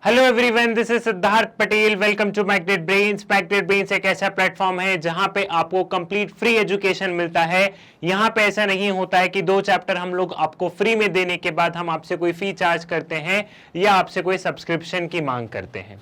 Hello everyone, this is Siddharth Patel. Welcome to Magnet Brains. Magnet Brains एक ऐसा platform है जहां पे आपको कंप्लीट फ्री एजुकेशन मिलता है। यहां पे ऐसा नहीं होता है कि 2 चैप्टर हम लोग आपको फ्री में देने के बाद हम आपसे कोई फी चार्ज करते हैं या आपसे कोई सब्सक्रिप्शन की मांग करते हैं।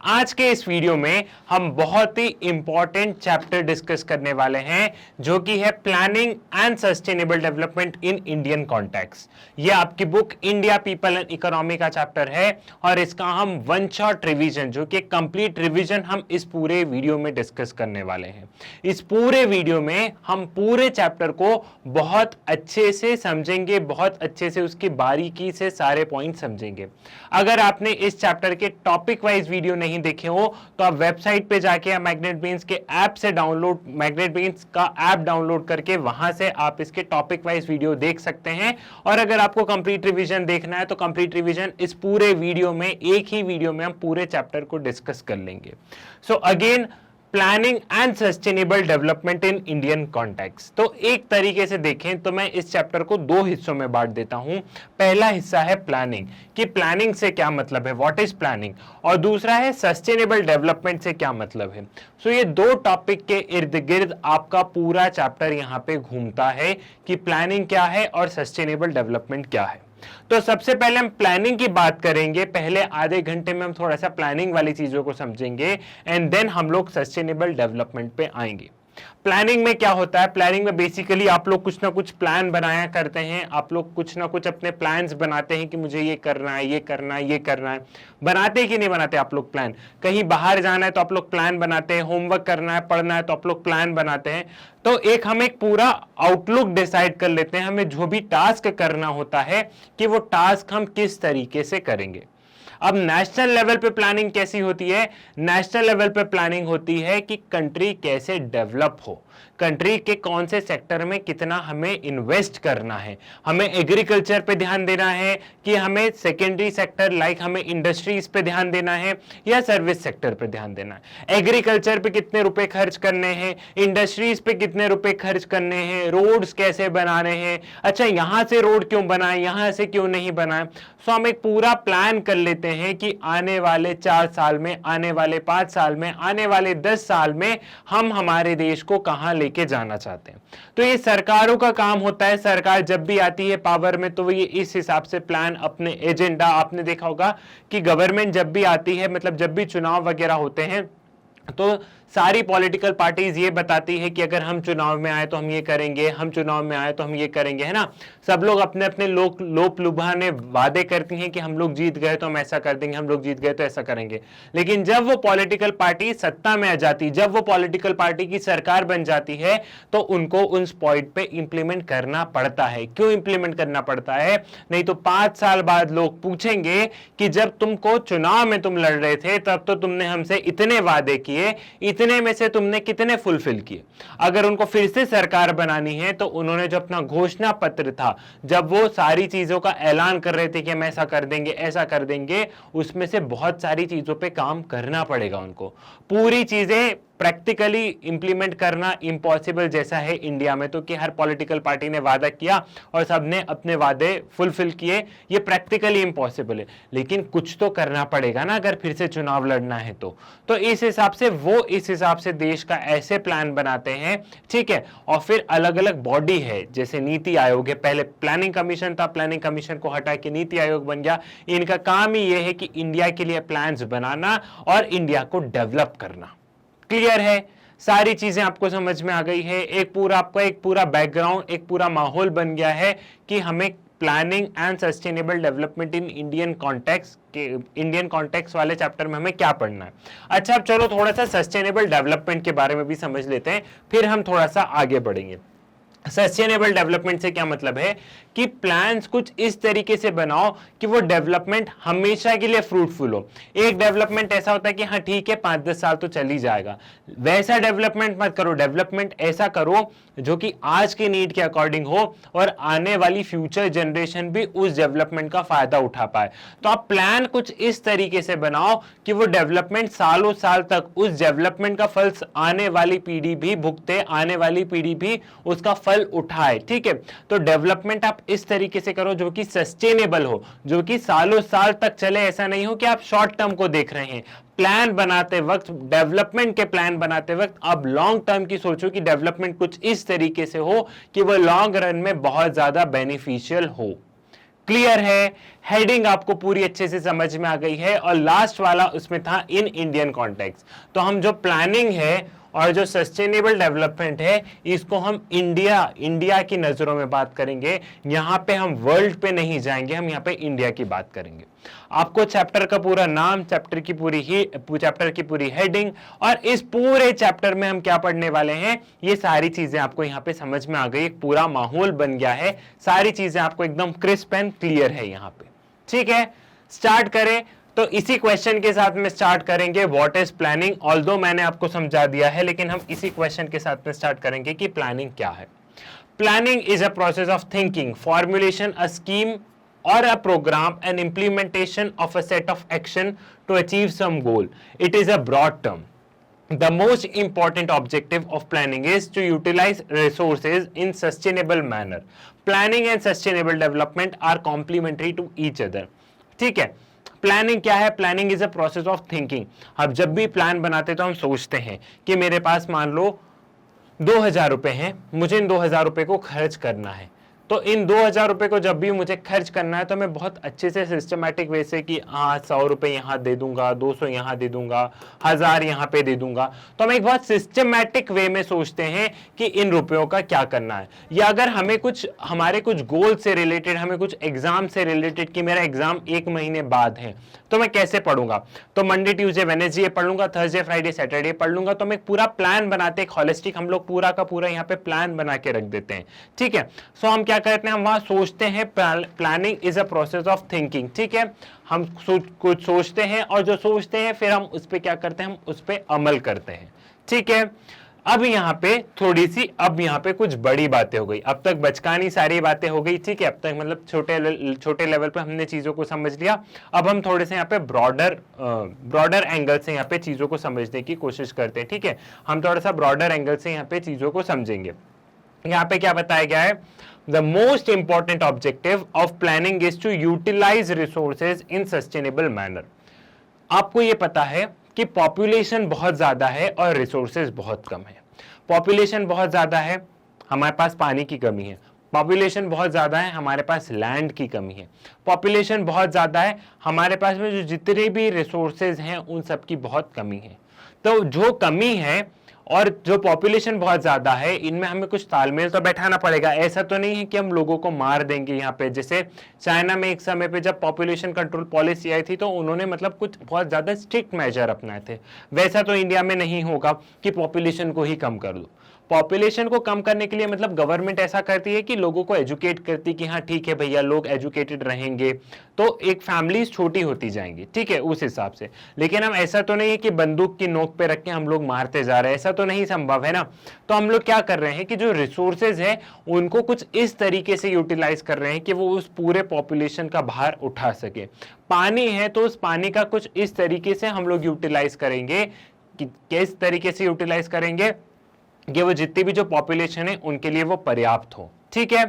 आज के इस वीडियो में हम बहुत ही इंपॉर्टेंट चैप्टर डिस्कस करने वाले हैं जो कि है planning and sustainable development in Indian context. ये आपकी book India people and economy का चैप्टर है और इसका हम वन शॉट रिवीजन, जो कि कंप्लीट रिवीजन, हम इस पूरे वीडियो में डिस्कस करने वाले हैं। इस पूरे वीडियो में हम पूरे चैप्टर को बहुत अच्छे से समझेंगे, बहुत अच्छे से उसकी बारीकी से सारे पॉइंट समझेंगे। अगर आपने इस चैप्टर के टॉपिक वाइज वीडियो नहीं देखे हो तो आप वेबसाइट पे जाके या मैग्नेट ब्रेन्स के ऐप से मैग्नेट ब्रेन्स का ऐप डाउनलोड करके वहां से आप इसके टॉपिक वाइज वीडियो देख सकते हैं। और अगर आपको कंप्लीट रिवीजन देखना है तो कंप्लीट रिवीजन इस पूरे वीडियो में, एक ही वीडियो में हम पूरे चैप्टर को डिस्कस कर लेंगे। So again, planning and sustainable development in Indian context. तो एक तरीके से देखें तो मैं इस चैप्टर को 2 हिस्सों में बांट देता हूं। पहला हिस्सा है प्लानिंग, कि प्लानिंग से क्या मतलब है, व्हाट इज प्लानिंग, और दूसरा है सस्टेनेबल डेवलपमेंट से क्या मतलब है। सो ये 2 टॉपिक के इर्द गिर्द आपका पूरा चैप्टर यहां पे घूमता है कि प्लानिंग क्या है और सस्टेनेबल डेवलपमेंट क्या है। तो सबसे पहले हम प्लानिंग की बात करेंगे। पहले आधे घंटे में हम थोड़ा सा प्लानिंग वाली चीजों को समझेंगे एंड देन हम लोग सस्टेनेबल डेवलपमेंट पे आएंगे। प्लानिंग में क्या होता है? प्लानिंग में बेसिकली आप लोग कुछ ना कुछ प्लान बनाया करते हैं। आप लोग कुछ ना कुछ अपने प्लान्स बनाते हैं कि मुझे ये करना है, ये करना है, ये करना है। बनाते कि नहीं बनाते आप लोग प्लान? कहीं बाहर जाना है तो आप लोग प्लान बनाते हैं, होमवर्क करना है, पढ़ना है तो आप लोग प्लान बनाते हैं। तो हम एक पूरा आउटलुक डिसाइड कर लेते हैं, हमें जो भी टास्क करना होता है कि वो टास्क हम किस तरीके से करेंगे। अब नेशनल लेवल पे प्लानिंग कैसी होती है? नेशनल लेवल पे प्लानिंग होती है कि कंट्री कैसे डेवलप हो, कंट्री के कौन से सेक्टर में कितना हमें इन्वेस्ट करना है, हमें एग्रीकल्चर पे ध्यान देना है कि हमें सेकेंडरी सेक्टर लाइक हमें इंडस्ट्रीज पे ध्यान देना है या सर्विस सेक्टर पे ध्यान देना है। एग्रीकल्चर पे कितने रुपए खर्च करने हैं, इंडस्ट्रीज पे कितने रुपए खर्च करने हैं, रोड्स कैसे बनाने हैं, अच्छा यहां से रोड क्यों बनाए, यहां से क्यों नहीं बनाए। सो हम एक पूरा प्लान कर लेते हैं कि आने वाले 4 साल में, आने वाले 5 साल में, आने वाले 10 साल में हम हमारे देश को कहां लेके जाना चाहते हैं। तो ये सरकारों का काम होता है। सरकार जब भी आती है पावर में तो ये इस हिसाब से प्लान, अपने एजेंडा, आपने देखा होगा कि गवर्नमेंट जब भी आती है, मतलब जब भी चुनाव वगैरह होते हैं तो सारी पॉलिटिकल पार्टीज ये बताती है कि अगर हम चुनाव में आए तो हम ये करेंगे, हम चुनाव में आए तो हम ये करेंगे, है ना। सब लोग अपने अपने लोप लुभाने वादे करती हैं कि हम लोग जीत गए तो हम ऐसा कर देंगे, हम लोग जीत गए तो ऐसा करेंगे। लेकिन जब वो पॉलिटिकल पार्टी सत्ता में आ जाती, जब वो पॉलिटिकल पार्टी की सरकार बन जाती है तो उनको उस पॉइंट पे इंप्लीमेंट करना पड़ता है। क्यों इंप्लीमेंट करना पड़ता है? नहीं तो 5 साल बाद लोग पूछेंगे कि जब तुमको चुनाव में तुम लड़ रहे थे तब तो तुमने हमसे इतने वादे किए, इतने में से तुमने कितने फुलफिल किए। अगर उनको फिर से सरकार बनानी है तो उन्होंने जो अपना घोषणा पत्र था, जब वो सारी चीजों का ऐलान कर रहे थे कि हम ऐसा कर देंगे, ऐसा कर देंगे, उसमें से बहुत सारी चीजों पे काम करना पड़ेगा उनको। पूरी चीजें प्रैक्टिकली इंप्लीमेंट करना इम्पॉसिबल जैसा है इंडिया में, तो कि हर पॉलिटिकल पार्टी ने वादा किया और सबने अपने वादे फुलफिल किए, ये प्रैक्टिकली इम्पॉसिबल है। लेकिन कुछ तो करना पड़ेगा ना अगर फिर से चुनाव लड़ना है तो इस हिसाब से वो इस हिसाब से देश का ऐसे प्लान बनाते हैं, ठीक है। और फिर अलग अलग बॉडी है, जैसे नीति आयोग है। पहले प्लानिंग कमीशन था, प्लानिंग कमीशन को हटा के नीति आयोग बन गया। इनका काम ही ये है कि इंडिया के लिए प्लान्स बनाना और इंडिया को डेवलप करना। क्लियर है? सारी चीजें आपको समझ में आ गई है। एक पूरा बैकग्राउंड, एक पूरा माहौल बन गया है कि हमें planning and sustainable development in Indian context वाले चैप्टर में हमें क्या पढ़ना है। अच्छा, अब चलो थोड़ा सा सस्टेनेबल डेवलपमेंट के बारे में भी समझ लेते हैं, फिर हम थोड़ा सा आगे बढ़ेंगे। सस्टेनेबल डेवलपमेंट से क्या मतलब है कि प्लान्स कुछ इस तरीके से बनाओ कि वो डेवलपमेंट हमेशा के लिए फ्रूटफुल हो। एक डेवलपमेंट ऐसा होता है कि हाँ ठीक है 5-10 साल तो चल ही जाएगा, वैसा डेवलपमेंट मत करो। डेवलपमेंट ऐसा करो जो कि आज की नीड के अकॉर्डिंग हो और आने वाली फ्यूचर जनरेशन भी उस डेवलपमेंट का फायदा उठा पाए। तो आप प्लान कुछ इस तरीके से बनाओ कि वो डेवलपमेंट सालों साल तक, उस डेवलपमेंट का फल आने वाली पीढ़ी भी भुगते, आने वाली पीढ़ी भी उसका फल फल उठाए। ठीक है, तो डेवलपमेंट आप इस तरीके से करो जो कि सस्टेनेबल हो, जो कि सालों साल तक चले। ऐसा नहीं हो कि आप शॉर्ट टर्म को देख रहे हैं। प्लान बनाते वक्त, डेवलपमेंट के प्लान बनाते वक्त आप लॉन्ग टर्म की सोचो कि डेवलपमेंट कुछ इस तरीके से हो कि वो लॉन्ग रन में बहुत ज्यादा बेनिफिशियल हो। क्लियर है? हेडिंग आपको पूरी अच्छे से समझ में आ गई है। और लास्ट वाला उसमें था इन इंडियन कॉन्टेक्स्ट। तो हम जो प्लानिंग है और जो सस्टेनेबल डेवलपमेंट है, इसको हम इंडिया की नजरों में बात करेंगे। यहां पे हम वर्ल्ड पे नहीं जाएंगे, हम यहां पे इंडिया की बात करेंगे। आपको चैप्टर का पूरा नाम, चैप्टर की पूरी हेडिंग और इस पूरे चैप्टर में हम क्या पढ़ने वाले हैं, ये सारी चीजें आपको यहां पे समझ में आ गई। एक पूरा माहौल बन गया है, सारी चीजें आपको एकदम क्रिस्प एंड क्लियर है यहां पे। ठीक है, स्टार्ट करें। तो इसी क्वेश्चन के साथ में स्टार्ट करेंगे, व्हाट इज प्लानिंग। ऑल्दो मैंने आपको समझा दिया है, लेकिन हम इसी क्वेश्चन के साथ में स्टार्ट करेंगे कि प्लानिंग क्या है। Planning is a process of thinking, formulation, a scheme or a program and implementation of a set of action to achieve some goal. It is a broad term. The most important objective of planning is to utilize resources in sustainable manner. Planning and sustainable development are complementary to each other. ठीक है, planning क्या है? Planning is a process of thinking. अब जब भी plan बनाते तो हम सोचते हैं कि मेरे पास मान लो 2000 रुपए हैं, मुझे इन 2000 रुपए को खर्च करना है। तो इन 2000 रुपए को जब भी मुझे खर्च करना है तो मैं बहुत अच्छे से सिस्टमैटिक वे से कि हाँ 100 रुपए यहाँ दे दूंगा, 200 यहाँ दे दूंगा, 1000 यहाँ पे दे दूंगा। तो हम एक बहुत सिस्टमैटिक वे में सोचते हैं कि इन रुपयों का क्या करना है। या अगर हमें हमारे कुछ गोल से रिलेटेड, हमें कुछ एग्जाम से रिलेटेड कि मेरा एग्जाम 1 महीने बाद है, तो मैं कैसे पढ़ूंगा? तो मंडे, ट्यूसडे, वेडनेसडे पढ़ लूंगा, थर्सडे, फ्राइडे, सैटरडे पढ़ लूंगा। तो हम एक पूरा प्लान बनाते हैं, हॉलिस्टिक हम लोग पूरा का पूरा यहाँ पे प्लान बना के रख देते हैं। ठीक है, सो हम क्या करते हैं, हम वहां सोचते हैं। Planning is a process of thinking. ठीक है, हम कुछ सोचते हैं और जो सोचते हैं फिर हम उस पर क्या करते हैं, हम उस पर अमल करते हैं। ठीक है, अब यहाँ पे कुछ बड़ी बातें हो गई। अब तक बचकानी सारी बातें हो गई। ठीक है, अब तक मतलब छोटे लेवल पे हमने चीजों को समझ लिया। अब हम थोड़े से यहाँ पे ब्रॉडर एंगल से यहाँ पे चीजों को समझने की कोशिश करते हैं। ठीक है, हम थोड़ा सा ब्रॉडर एंगल से यहाँ पे चीजों को समझेंगे। यहाँ पे क्या बताया गया है? The most important objective of planning is to utilize resources in sustainable manner. आपको ये पता है कि पॉपुलेशन बहुत ज्यादा है और रिसोर्सेज बहुत कम है। पॉपुलेशन बहुत ज्यादा है, हमारे पास पानी की कमी है। पॉपुलेशन बहुत ज्यादा है, हमारे पास लैंड की कमी है। पॉपुलेशन बहुत ज्यादा है, हमारे पास में जो जितने भी रिसोर्सेज हैं उन सब की बहुत कमी है। तो जो कमी है और जो पॉपुलेशन बहुत ज्यादा है, इनमें हमें कुछ तालमेल तो बैठाना पड़ेगा। ऐसा तो नहीं है कि हम लोगों को मार देंगे। यहाँ पे जैसे चाइना में एक समय पे जब पॉपुलेशन कंट्रोल पॉलिसी आई थी तो उन्होंने मतलब कुछ बहुत ज्यादा स्ट्रिक्ट मेजर अपनाए थे। वैसा तो इंडिया में नहीं होगा कि पॉपुलेशन को ही कम कर दो। पॉपुलेशन को कम करने के लिए मतलब गवर्नमेंट ऐसा करती है कि लोगों को एजुकेट करती कि हाँ ठीक है भैया, लोग एजुकेटेड रहेंगे तो एक फैमिलीज छोटी होती जाएंगी। ठीक है, उस हिसाब से। लेकिन हम ऐसा तो नहीं है कि बंदूक की नोक पे रख के हम लोग मारते जा रहे हैं, ऐसा तो नहीं संभव है ना। तो हम लोग क्या कर रहे हैं कि जो रिसोर्सेज है उनको कुछ इस तरीके से यूटिलाइज कर रहे हैं कि वो उस पूरे पॉपुलेशन का भार उठा सके। पानी है तो उस पानी का कुछ इस तरीके से हम लोग यूटिलाइज करेंगे कि किस तरीके से यूटिलाइज करेंगे कि वो जितनी भी जो पॉपुलेशन है उनके लिए वो पर्याप्त हो। ठीक है,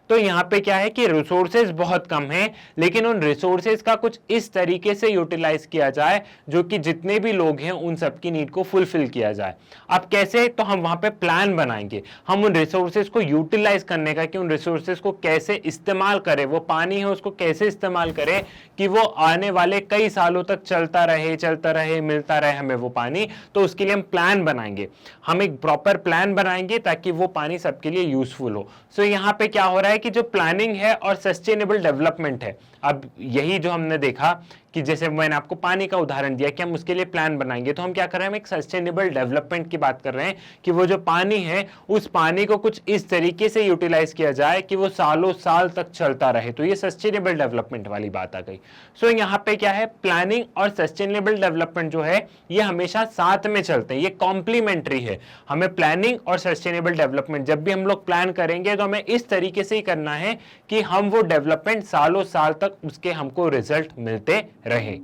तो यहाँ पे क्या है कि रिसोर्सेज बहुत कम है, लेकिन उन रिसोर्सेज का कुछ इस तरीके से यूटिलाइज किया जाए जो कि जितने भी लोग हैं उन सबकी नीड को फुलफिल किया जाए। अब कैसे? तो हम वहां पे प्लान बनाएंगे, हम उन रिसोर्सेज को यूटिलाइज करने का कि उन रिसोर्सेज को कैसे इस्तेमाल करें। वो पानी है उसको कैसे इस्तेमाल करें कि वो आने वाले कई सालों तक चलता रहे, मिलता रहे हमें वो पानी। तो उसके लिए हम प्लान बनाएंगे, हम एक प्रॉपर प्लान बनाएंगे ताकि वो पानी सबके लिए यूजफुल हो। सो यहाँ पे क्या हो रहा है कि जो प्लानिंग है और सस्टेनेबल डेवलपमेंट है, अब यही जो हमने देखा कि जैसे मैंने आपको पानी का उदाहरण दिया कि हम उसके लिए प्लान बनाएंगे, तो हम क्या कर रहे हैं, हम एक सस्टेनेबल डेवलपमेंट की बात कर रहे हैं कि वो जो पानी है उस पानी को कुछ इस तरीके से यूटिलाइज किया जाए कि वो सालों साल तक चलता रहे। तो ये सस्टेनेबल डेवलपमेंट वाली बात आ गई। सो यहाँ पे क्या है, प्लानिंग और सस्टेनेबल डेवलपमेंट जो है ये हमेशा साथ में चलते हैं, ये कॉम्प्लीमेंट्री है। हमें प्लानिंग और सस्टेनेबल डेवलपमेंट जब भी हम लोग प्लान करेंगे तो हमें इस तरीके से ही करना है कि हम वो डेवलपमेंट सालों साल तक उसके हमको रिजल्ट मिलते रहे।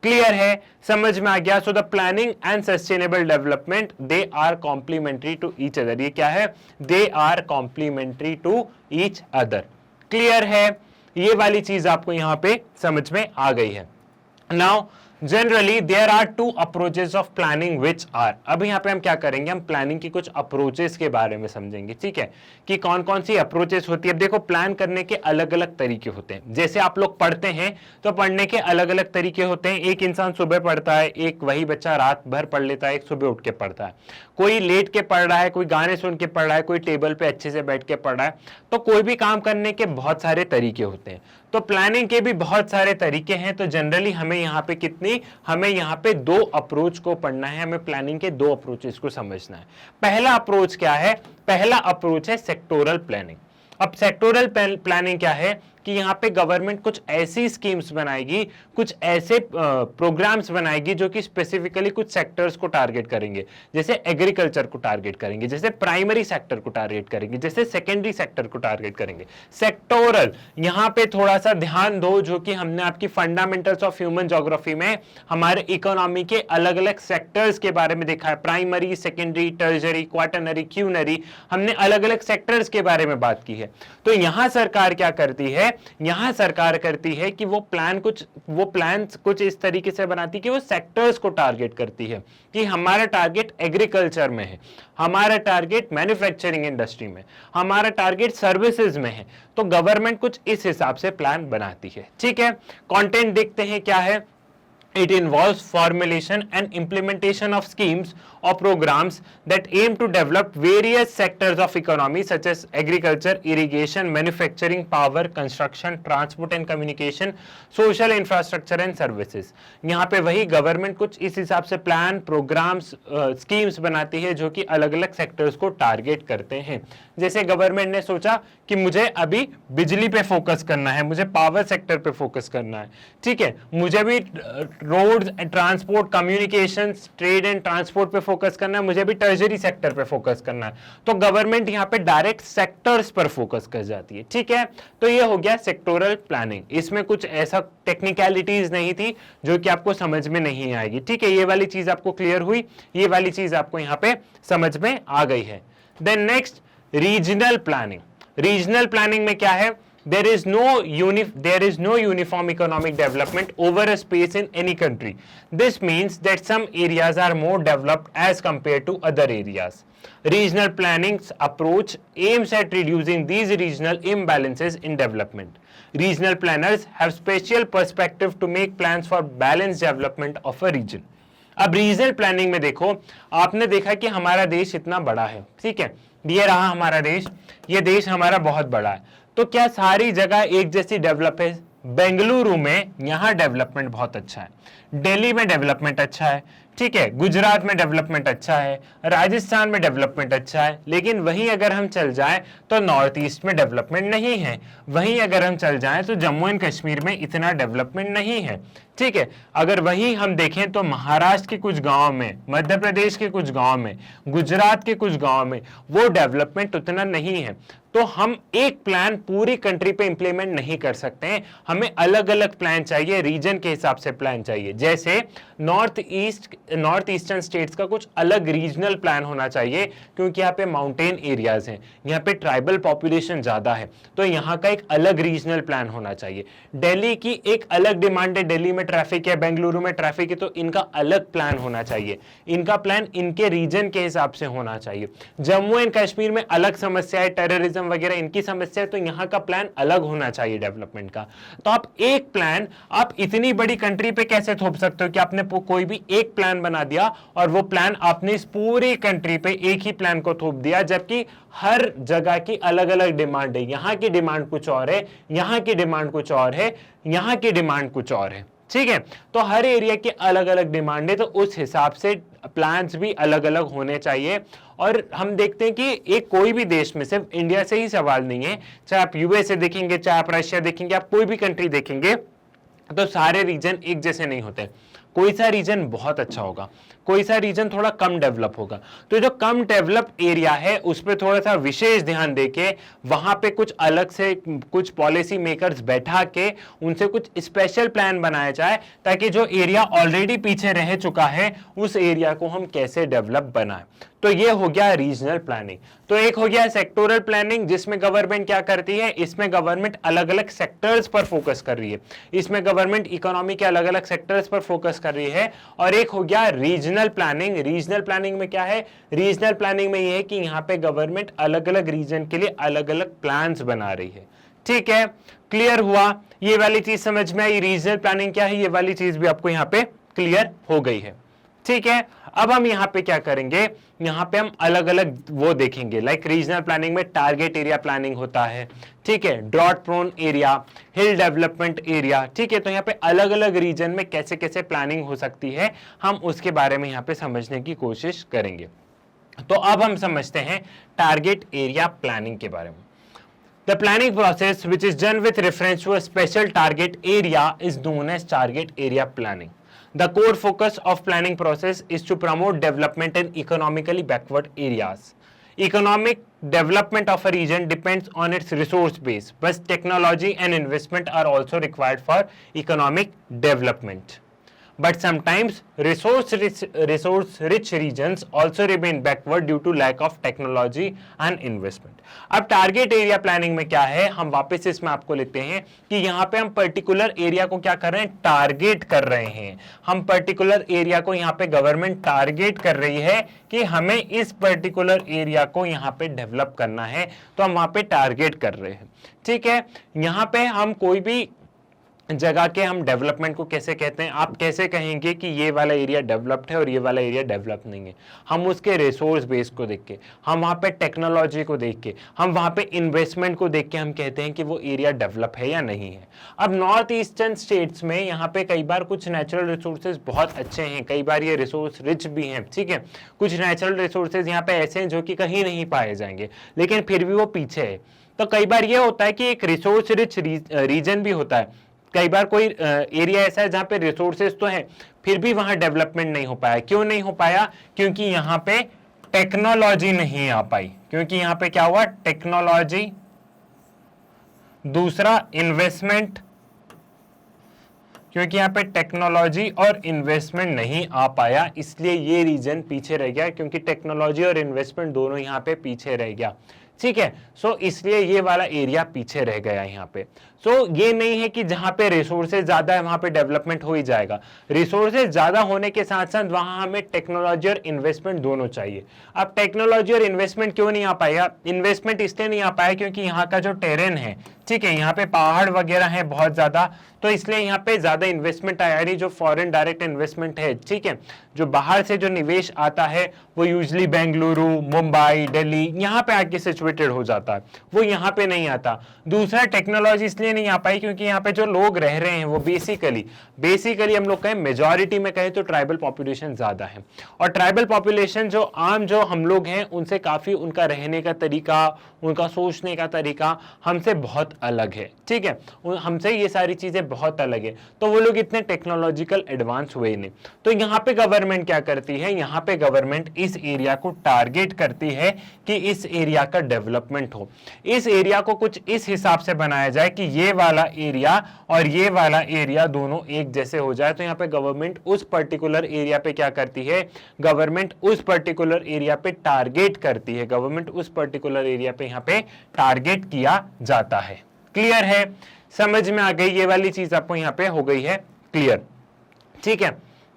क्लियर है, समझ में आ गया? So the planning and sustainable development they are complementary to each other. ये क्या है? They are complementary to each other. Clear है? ये वाली चीज आपको यहां पे समझ में आ गई है। Now generally there are two approaches of planning which are. अब यहाँ पे हम क्या करेंगे, हम प्लानिंग की कुछ अप्रोचेस के बारे में समझेंगे, ठीक है, कि कौन कौन सी अप्रोचेस होती है। अब देखो, प्लान करने के अलग अलग तरीके होते हैं। जैसे आप लोग पढ़ते हैं तो पढ़ने के अलग अलग तरीके होते हैं। एक इंसान सुबह पढ़ता है, एक वही बच्चा रात भर पढ़ लेता है, एक सुबह उठ के पढ़ता है, कोई लेट के पढ़ रहा है, कोई गाने सुन के पढ़ रहा है, कोई टेबल पे अच्छे से बैठ के पढ़ रहा है। तो कोई भी काम करने के बहुत सारे तरीके होते हैं। तो प्लानिंग के भी बहुत सारे तरीके हैं। तो जनरली हमें यहाँ पे दो अप्रोच को पढ़ना है, हमें प्लानिंग के दो अप्रोचेस को समझना है। पहला अप्रोच क्या है? पहला अप्रोच है सेक्टोरल प्लानिंग। अब सेक्टोरल प्लानिंग क्या है कि यहाँ पे गवर्नमेंट कुछ ऐसी स्कीम्स बनाएगी, कुछ ऐसे प्रोग्राम्स बनाएगी जो कि स्पेसिफिकली कुछ सेक्टर्स को टारगेट करेंगे। जैसे एग्रीकल्चर को टारगेट करेंगे, जैसे प्राइमरी सेक्टर को टारगेट करेंगे, जैसे सेकेंडरी सेक्टर को टारगेट करेंगे। सेक्टोरल, यहाँ पे थोड़ा सा ध्यान दो, जो कि हमने आपकी फंडामेंटल्स ऑफ ह्यूमन ज्योग्राफी में हमारे इकोनॉमी के अलग अलग सेक्टर्स के बारे में देखा है। प्राइमरी, सेकेंडरी, टर्जरी, क्वाटरनरी, क्यूनरी, हमने अलग अलग सेक्टर्स के बारे में बात की है। तो यहां सरकार क्या करती है? यहां सरकार करती है कि वो प्लान कुछ इस तरीके से बनाती है कि वो सेक्टर्स को टारगेट करती है कि हमारा टारगेट एग्रीकल्चर में है, हमारा टारगेट मैन्युफैक्चरिंग इंडस्ट्री में, हमारा टारगेट सर्विसेज में है। तो गवर्नमेंट कुछ इस हिसाब से प्लान बनाती है, ठीक है। कंटेंट देखते हैं क्या है। It involves formulation and implementation of schemes or programs that aim to develop various sectors of economy such as agriculture, irrigation, manufacturing, power, construction, transport and communication, social infrastructure and services। यहाँ पे वही government कुछ इस हिसाब से plan, programmes, schemes बनाती है जो कि अलग अलग सेक्टर्स को टारगेट करते हैं। जैसे गवर्नमेंट ने सोचा कि मुझे अभी बिजली पे फोकस करना है, मुझे पावर सेक्टर पे फोकस करना है, ठीक है, मुझे भी roads and transport, communications, trade and transport पे फोकस करना है, मुझे भी टर्जरी सेक्टर पे फोकस करना है। तो गवर्नमेंट यहाँ पे डायरेक्ट सेक्टर्स पर फोकस कर जाती है, ठीक है। तो ये हो गया सेक्टोरल प्लानिंग। इसमें कुछ ऐसा टेक्निकलिटीज नहीं थी जो कि आपको समझ में नहीं आएगी, ठीक है। ये वाली चीज आपको क्लियर हुई, ये वाली चीज आपको यहाँ पे समझ में आ गई है। Then next, regional planning. Regional planning में क्या है? There is no uniform economic development over a space in any country. This means that some areas are more developed as compared to other areas. Regional planning's approach aims at reducing these regional imbalances in development. Regional planners have special perspective to make plans for balanced development of a region. अब regional planning में देखो, आपने देखा कि हमारा देश इतना बड़ा है, ठीक है, ये रहा हमारा देश, ये देश हमारा बहुत बड़ा है। तो क्या सारी जगह एक जैसी डेवलप है? बेंगलुरु में यहां डेवलपमेंट बहुत अच्छा है, दिल्ली में डेवलपमेंट अच्छा है, ठीक है, गुजरात में डेवलपमेंट अच्छा है, राजस्थान में डेवलपमेंट अच्छा है। लेकिन वहीं अगर हम चल जाएं तो नॉर्थ ईस्ट में डेवलपमेंट नहीं है, वहीं अगर हम चल जाएं तो जम्मू एंड कश्मीर में इतना डेवलपमेंट नहीं है, ठीक है। अगर वहीं हम देखें तो महाराष्ट्र के कुछ गांव में, मध्य प्रदेश के कुछ गांव में, गुजरात के कुछ गांव में वो डेवलपमेंट उतना नहीं है। तो हम एक प्लान पूरी कंट्री पे इंप्लीमेंट नहीं कर सकते हैं, हमें अलग अलग प्लान चाहिए, रीजन के हिसाब से प्लान चाहिए। जैसे नॉर्थ ईस्टर्न स्टेट्स का कुछ अलग रीजनल प्लान होना चाहिए, क्योंकि यहाँ पे माउंटेन एरियाज हैं, यहाँ पे ट्राइबल पॉपुलेशन ज्यादा है, तो यहाँ का एक अलग रीजनल प्लान होना चाहिए। दिल्ली की एक अलग डिमांड है, दिल्ली में ट्रैफिक है, बेंगलुरु में ट्रैफिक है, तो इनका अलग प्लान होना चाहिए, इनका प्लान इनके रीजन के हिसाब से होना चाहिए। जम्मू एंड कश्मीर में अलग समस्या है, टेररिज्म वगैरह इनकी समस्या है, तो यहाँ का प्लान अलग होना चाहिए डेवलपमेंट का। तो आप एक प्लान आप इतनी बड़ी कंट्री पे कैसे थोप सकते हो कि आपने कोई भी एक प्लान बना दिया और वो प्लान आपने इस पूरी कंट्री पे एक ही प्लान को थोप दिया, जबकि हर जगह की अलग अलग डिमांड है। यहाँ की डिमांड कुछ और है, यहाँ की डिमांड कुछ और है, यहाँ की डिमांड कुछ और है, ठीक है। तो हर एरिया की अलग अलग डिमांड है, तो उस हिसाब से प्लान्स भी अलग अलग होने चाहिए। और हम देखते हैं कि एक कोई भी देश में, सिर्फ इंडिया से ही सवाल नहीं है, चाहे आप यूएसए देखेंगे, चाहे आप रशिया देखेंगे, आप कोई भी कंट्री देखेंगे, तो सारे रीजन एक जैसे नहीं होते। कोई सा रीजन बहुत अच्छा होगा, कोई सा रीजन थोड़ा कम डेवलप होगा। तो जो कम डेवलप एरिया है उस पर थोड़ा सा विशेष ध्यान देके वहां पे कुछ अलग से कुछ पॉलिसी मेकर्स बैठा के उनसे कुछ स्पेशल प्लान बनाया जाए, ताकि जो एरिया ऑलरेडी पीछे रह चुका है उस एरिया को हम कैसे डेवलप बनाएं। तो ये हो गया रीजनल प्लानिंग। तो एक हो गया सेक्टोरल प्लानिंग, जिसमें गवर्नमेंट क्या करती है, इसमें गवर्नमेंट अलग अलग सेक्टर्स पर फोकस कर रही है, इसमें गवर्नमेंट इकोनॉमी के अलग अलग सेक्टर्स पर फोकस कर रही है। और एक हो गया रीजनल प्लानिंग। रीजनल प्लानिंग में क्या है, रीजनल प्लानिंग में ये है कि यहाँ पे गवर्नमेंट अलग अलग रीजन के लिए अलग अलग प्लान्स बना रही है। ठीक है, क्लियर हुआ, ये वाली चीज समझ में आई। रीजनल प्लानिंग क्या है, ये वाली चीज भी आपको यहाँ पे क्लियर हो गई है। ठीक है, अब हम यहाँ पे क्या करेंगे, यहाँ पे हम अलग अलग वो देखेंगे, लाइक रीजनल प्लानिंग में टारगेट एरिया प्लानिंग होता है, ठीक है, drought prone area, hill development area. ठीक है, तो यहाँ पे अलग अलग रीजन में कैसे कैसे प्लानिंग हो सकती है, हम उसके बारे में यहाँ पे समझने की कोशिश करेंगे। तो अब हम समझते हैं टारगेट एरिया प्लानिंग के बारे में। The planning process, which is done with reference to a special target area, is known as target area planning. The core focus of planning process is to promote development in economically backward areas. Economic development of a region depends on its resource base, but technology and investment are also required for economic development. But sometimes resource-rich regions also remain backward due to lack of technology and investment. अब target area planning में क्या है, हम वापस इसमें आपको लेते हैं कि यहाँ पे हम पर्टिकुलर एरिया को क्या कर रहे हैं, टारगेट कर रहे हैं। हम पर्टिकुलर एरिया को यहाँ पे गवर्नमेंट टारगेट कर रही है कि हमें इस पर्टिकुलर एरिया को यहाँ पे डेवलप करना है, तो हम वहां पे टारगेट कर रहे हैं। ठीक है, यहाँ पे हम कोई भी जगह के हम डेवलपमेंट को कैसे कहते हैं, आप कैसे कहेंगे कि ये वाला एरिया डेवलप्ड है और ये वाला एरिया डेवलप नहीं है, हम उसके रिसोर्स बेस को देख के, हम वहाँ पे टेक्नोलॉजी को देख के, हम वहाँ पे इन्वेस्टमेंट को देख के हम कहते हैं कि वो एरिया डेवलप है या नहीं है। अब नॉर्थ ईस्टर्न स्टेट्स में यहाँ पे कई बार कुछ नेचुरल रिसोर्सेज बहुत अच्छे हैं, कई बार ये रिसोर्स रिच भी हैं। ठीक है, कुछ नेचुरल रिसोर्सेज यहाँ पे ऐसे हैं जो कि कहीं नहीं पाए जाएंगे, लेकिन फिर भी वो पीछे है। तो कई बार ये होता है कि एक रिसोर्स रिच रीजन भी होता है, कई बार कोई एरिया ऐसा है जहां पे रिसोर्सेज तो है फिर भी वहां डेवलपमेंट नहीं हो पाया। क्यों नहीं हो पाया, क्योंकि यहां पे टेक्नोलॉजी नहीं आ पाई, क्योंकि यहां पे क्या हुआ, टेक्नोलॉजी, दूसरा इन्वेस्टमेंट, क्योंकि यहाँ पे टेक्नोलॉजी और इन्वेस्टमेंट नहीं आ पाया, इसलिए ये रीजन पीछे रह गया, क्योंकि टेक्नोलॉजी और इन्वेस्टमेंट दोनों यहाँ पे पीछे रह गया। ठीक है, सो इसलिए ये वाला एरिया पीछे रह गया यहाँ पे। सो ये नहीं है कि जहां पे रिसोर्सेज ज्यादा है वहां पे डेवलपमेंट हो ही जाएगा, रिसोर्सेज ज्यादा होने के साथ साथ वहां हमें टेक्नोलॉजी और इन्वेस्टमेंट दोनों चाहिए। अब टेक्नोलॉजी और इन्वेस्टमेंट क्यों नहीं आ पाया, इन्वेस्टमेंट इसलिए नहीं आ पाया क्योंकि यहाँ का जो टेरेन है, ठीक है, यहाँ पे पहाड़ वगैरह है बहुत ज्यादा, तो इसलिए यहाँ पे ज्यादा इन्वेस्टमेंट आया नहीं, जो फॉरेन डायरेक्ट इन्वेस्टमेंट है, ठीक है, जो बाहर से जो निवेश आता है वो यूजली बेंगलुरु, मुंबई, दिल्ली यहाँ पे आके सिचुएटेड हो जाता है, वो यहाँ पे नहीं आता। दूसरा, टेक्नोलॉजी इसलिए नहीं आ पाई क्योंकि यहाँ पे जो लोग रह रहे हैं वो बेसिकली हम लोग कहें मेजॉरिटी में कहें तो ट्राइबल पॉपुलेशन ज्यादा है, और ट्राइबल पॉपुलेशन जो आम जो हम लोग हैं उनसे काफी उनका रहने का तरीका, उनका सोचने का तरीका हमसे बहुत अलग है। ठीक है, हमसे ये सारी चीजें बहुत अलग है, तो वो लोग इतने टेक्नोलॉजिकल एडवांस हुए नहीं। तो यहाँ पे गवर्नमेंट क्या करती है, यहाँ पे गवर्नमेंट इस एरिया को टारगेट करती है कि इस एरिया का डेवलपमेंट हो, इस एरिया को कुछ इस हिसाब से बनाया जाए कि ये वाला एरिया और ये वाला एरिया दोनों एक जैसे हो जाए। तो यहाँ पे गवर्नमेंट उस पर्टिकुलर एरिया पे क्या करती है, गवर्नमेंट उस पर्टिकुलर एरिया पे टारगेट करती है, गवर्नमेंट उस पर्टिकुलर एरिया पे यहाँ पे टारगेट किया जाता है। क्लियर है, समझ में आ गई, ये वाली चीज आपको यहाँ पे हो गई है क्लियर। ठीक है,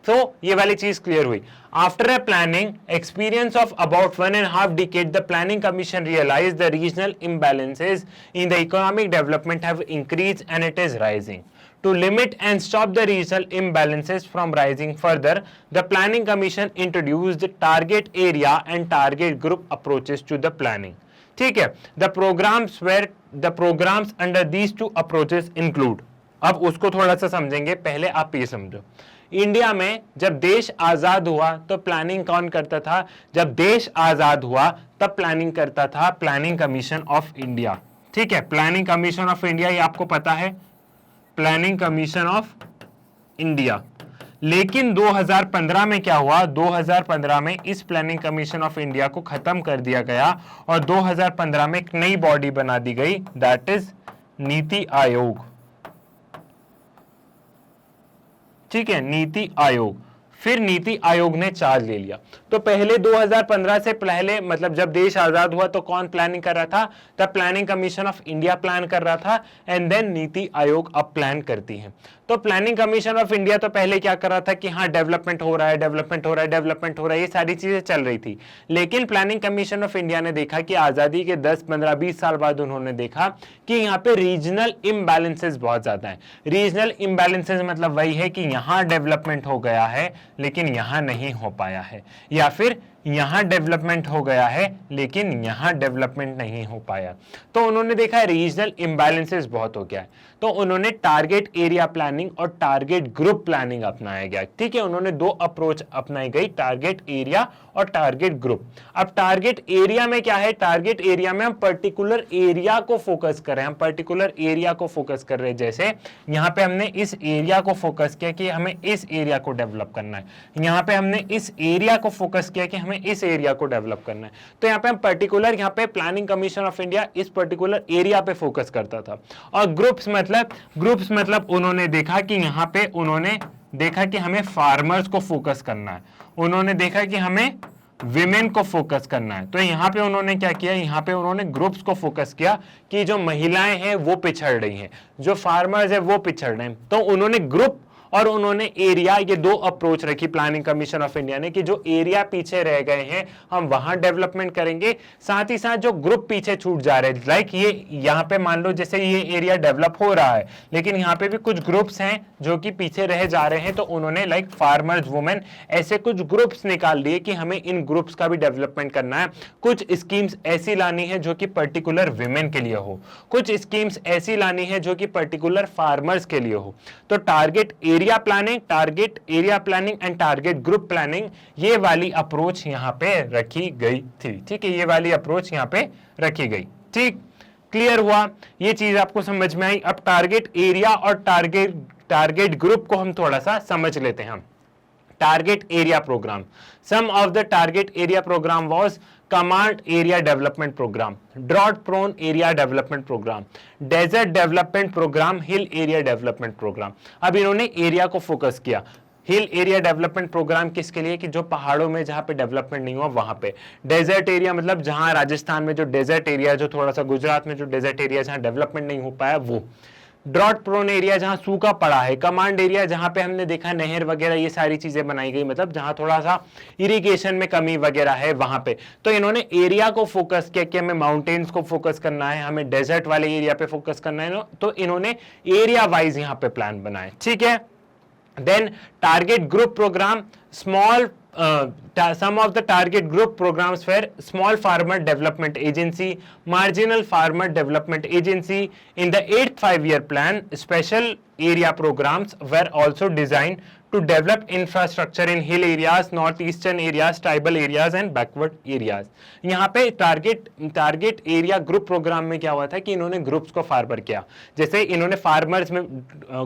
तो ये वाली चीज क्लियर हुई। After a planning experience of about 1.5 decades, the Planning Commission realized the regional imbalances in the economic development have increased and it is rising. To limit and stop the regional imbalances from rising further, the Planning Commission introduced the target area and target group approaches to the planning. ठीक है, the programs under these two approaches include, अब उसको थोड़ा सा समझेंगे, पहले आप ये समझो। इंडिया में जब देश आजाद हुआ तो प्लानिंग कौन करता था, जब देश आजाद हुआ तब प्लानिंग करता था प्लानिंग कमीशन ऑफ इंडिया। ठीक है, प्लानिंग कमीशन ऑफ इंडिया, ये आपको पता है, प्लानिंग कमीशन ऑफ इंडिया। लेकिन 2015 में क्या हुआ, 2015 में इस प्लानिंग कमीशन ऑफ इंडिया को खत्म कर दिया गया और 2015 में एक नई बॉडी बना दी गई, दैट इज नीति आयोग। ठीक है, नीति आयोग। फिर नीति आयोग ने चार्ज ले लिया। तो पहले 2015 से पहले, मतलब जब देश आजाद हुआ तो कौन प्लानिंग कर रहा था, तब planning commission of India plan कर रहा था, एंड देन नीति आयोग अब प्लान करती है। तो प्लानिंग कमीशन ऑफ इंडिया तो पहले क्या कर रहा था कि हाँ डेवलपमेंट हो रहा है, डेवलपमेंट हो रहा है, डेवलपमेंट हो रहा है, ये सारी चीजें चल रही थी। लेकिन प्लानिंग कमीशन ऑफ इंडिया ने देखा कि आजादी के 10, 15, 20 साल बाद उन्होंने देखा कि यहाँ पे रीजनल इम्बैलेंसेस बहुत ज्यादा है। रीजनल इम्बैलेंसेस मतलब वही है कि यहाँ डेवलपमेंट हो गया है लेकिन यहां नहीं हो पाया है, या फिर यहां डेवलपमेंट हो गया है लेकिन यहां डेवलपमेंट नहीं हो पाया। तो उन्होंने देखा रीजनल इम्बैलेंसेस बहुत हो गया है, तो उन्होंने टारगेट एरिया प्लानिंग और टारगेट ग्रुप प्लानिंग अपनाया गया। ठीक है, उन्होंने दो अप्रोच अपनाई गई, टारगेट एरिया और टारगेट ग्रुप। अब टारगेट एरिया में क्या है, टारगेट एरिया में हम पर्टिकुलर एरिया को फोकस कर रहे हैं, हम पर्टिकुलर एरिया को फोकस कर रहे हैं। जैसे यहां पे हमने इस एरिया को फोकस किया कि हमें इस एरिया को डेवलप करना है, यहां पे हमने इस एरिया को फोकस किया कि हमें इस एरिया को डेवलप करना है। तो यहाँ पे हम पर्टिकुलर, यहाँ पे प्लानिंग कमीशन ऑफ इंडिया इस पर्टिकुलर एरिया पे फोकस करता था। और ग्रुप्स मतलब उन्होंने देखा कि यहाँ पे उन्होंने देखा कि हमें फार्मर्स को फोकस करना है, उन्होंने देखा कि हमें विमेन को फोकस करना है। तो यहाँ पे उन्होंने क्या किया, यहाँ पे उन्होंने ग्रुप्स को फोकस किया कि जो महिलाएं हैं वो पिछड़ रही हैं, जो फार्मर्स है वो पिछड़ रहे हैं। तो उन्होंने ग्रुप और उन्होंने एरिया, ये दो अप्रोच रखी प्लानिंग कमीशन ऑफ इंडिया ने कि जो एरिया पीछे रह गए हैं हम वहां डेवलपमेंट करेंगे, साथ ही साथ जो ग्रुप पीछे छूट जा रहे हैं, लाइक ये यहाँ पे मान लो जैसे ये एरिया डेवलप हो रहा है लेकिन यहाँ पे भी कुछ ग्रुप्स हैं जो कि पीछे रह जा रहे हैं, तो उन्होंने लाइक फार्मर्स, वुमेन, ऐसे कुछ ग्रुप्स निकाल दिए कि हमें इन ग्रुप्स का भी डेवलपमेंट करना है। कुछ स्कीम्स ऐसी लानी है जो कि पर्टिकुलर विमेन के लिए हो, कुछ स्कीम्स ऐसी लानी है जो कि पर्टिकुलर फार्मर्स के लिए हो। तो target area planning, target area planning and target group planning, ये वाली अप्रोच यहां पे रखी गई थी। ठीक है, ये वाली अप्रोच यहां पे रखी गई। ठीक, क्लियर हुआ, ये चीज आपको समझ में आई। अब टारगेट एरिया और टारगेट ग्रुप को हम थोड़ा सा समझ लेते हैं। Target area program, some of the target area program was command area development program, drought prone area development program, desert development program, hill area development program. अब इन्होंने एरिया को फोकस किया। हिल एरिया डेवलपमेंट प्रोग्राम किसके लिए, कि जो पहाड़ों में जहां पे डेवलपमेंट नहीं हुआ वहां पे। डेजर्ट एरिया मतलब जहां राजस्थान में जो डेजर्ट एरिया, जो थोड़ा सा गुजरात में जो डेजर्ट एरिया जहां डेवलपमेंट नहीं हो पाया वो। ड्रॉट प्रोन एरिया जहां सूखा पड़ा है। कमांड एरिया जहां पे हमने देखा नहर वगैरह ये सारी चीजें बनाई गई, मतलब जहां थोड़ा सा इरिगेशन में कमी वगैरह है वहां पे। तो इन्होंने एरिया को फोकस किया कि हमें माउंटेन्स को फोकस करना है, हमें डेजर्ट वाले एरिया पे फोकस करना है, तो इन्होंने एरिया वाइज यहां पे प्लान बनाए। ठीक है, then target group program, small some of the target group programs were small farmer development agency, marginal farmer development agency. In the 8th 5-year plan, special area programs were also designed to develop infrastructure in hill areas, northeastern areas, tribal areas and backward areas. यहाँ पे target area group programme में क्या हुआ था कि इन्होंने groups को farmer किया, जैसे इन्होंने फार्मर्स में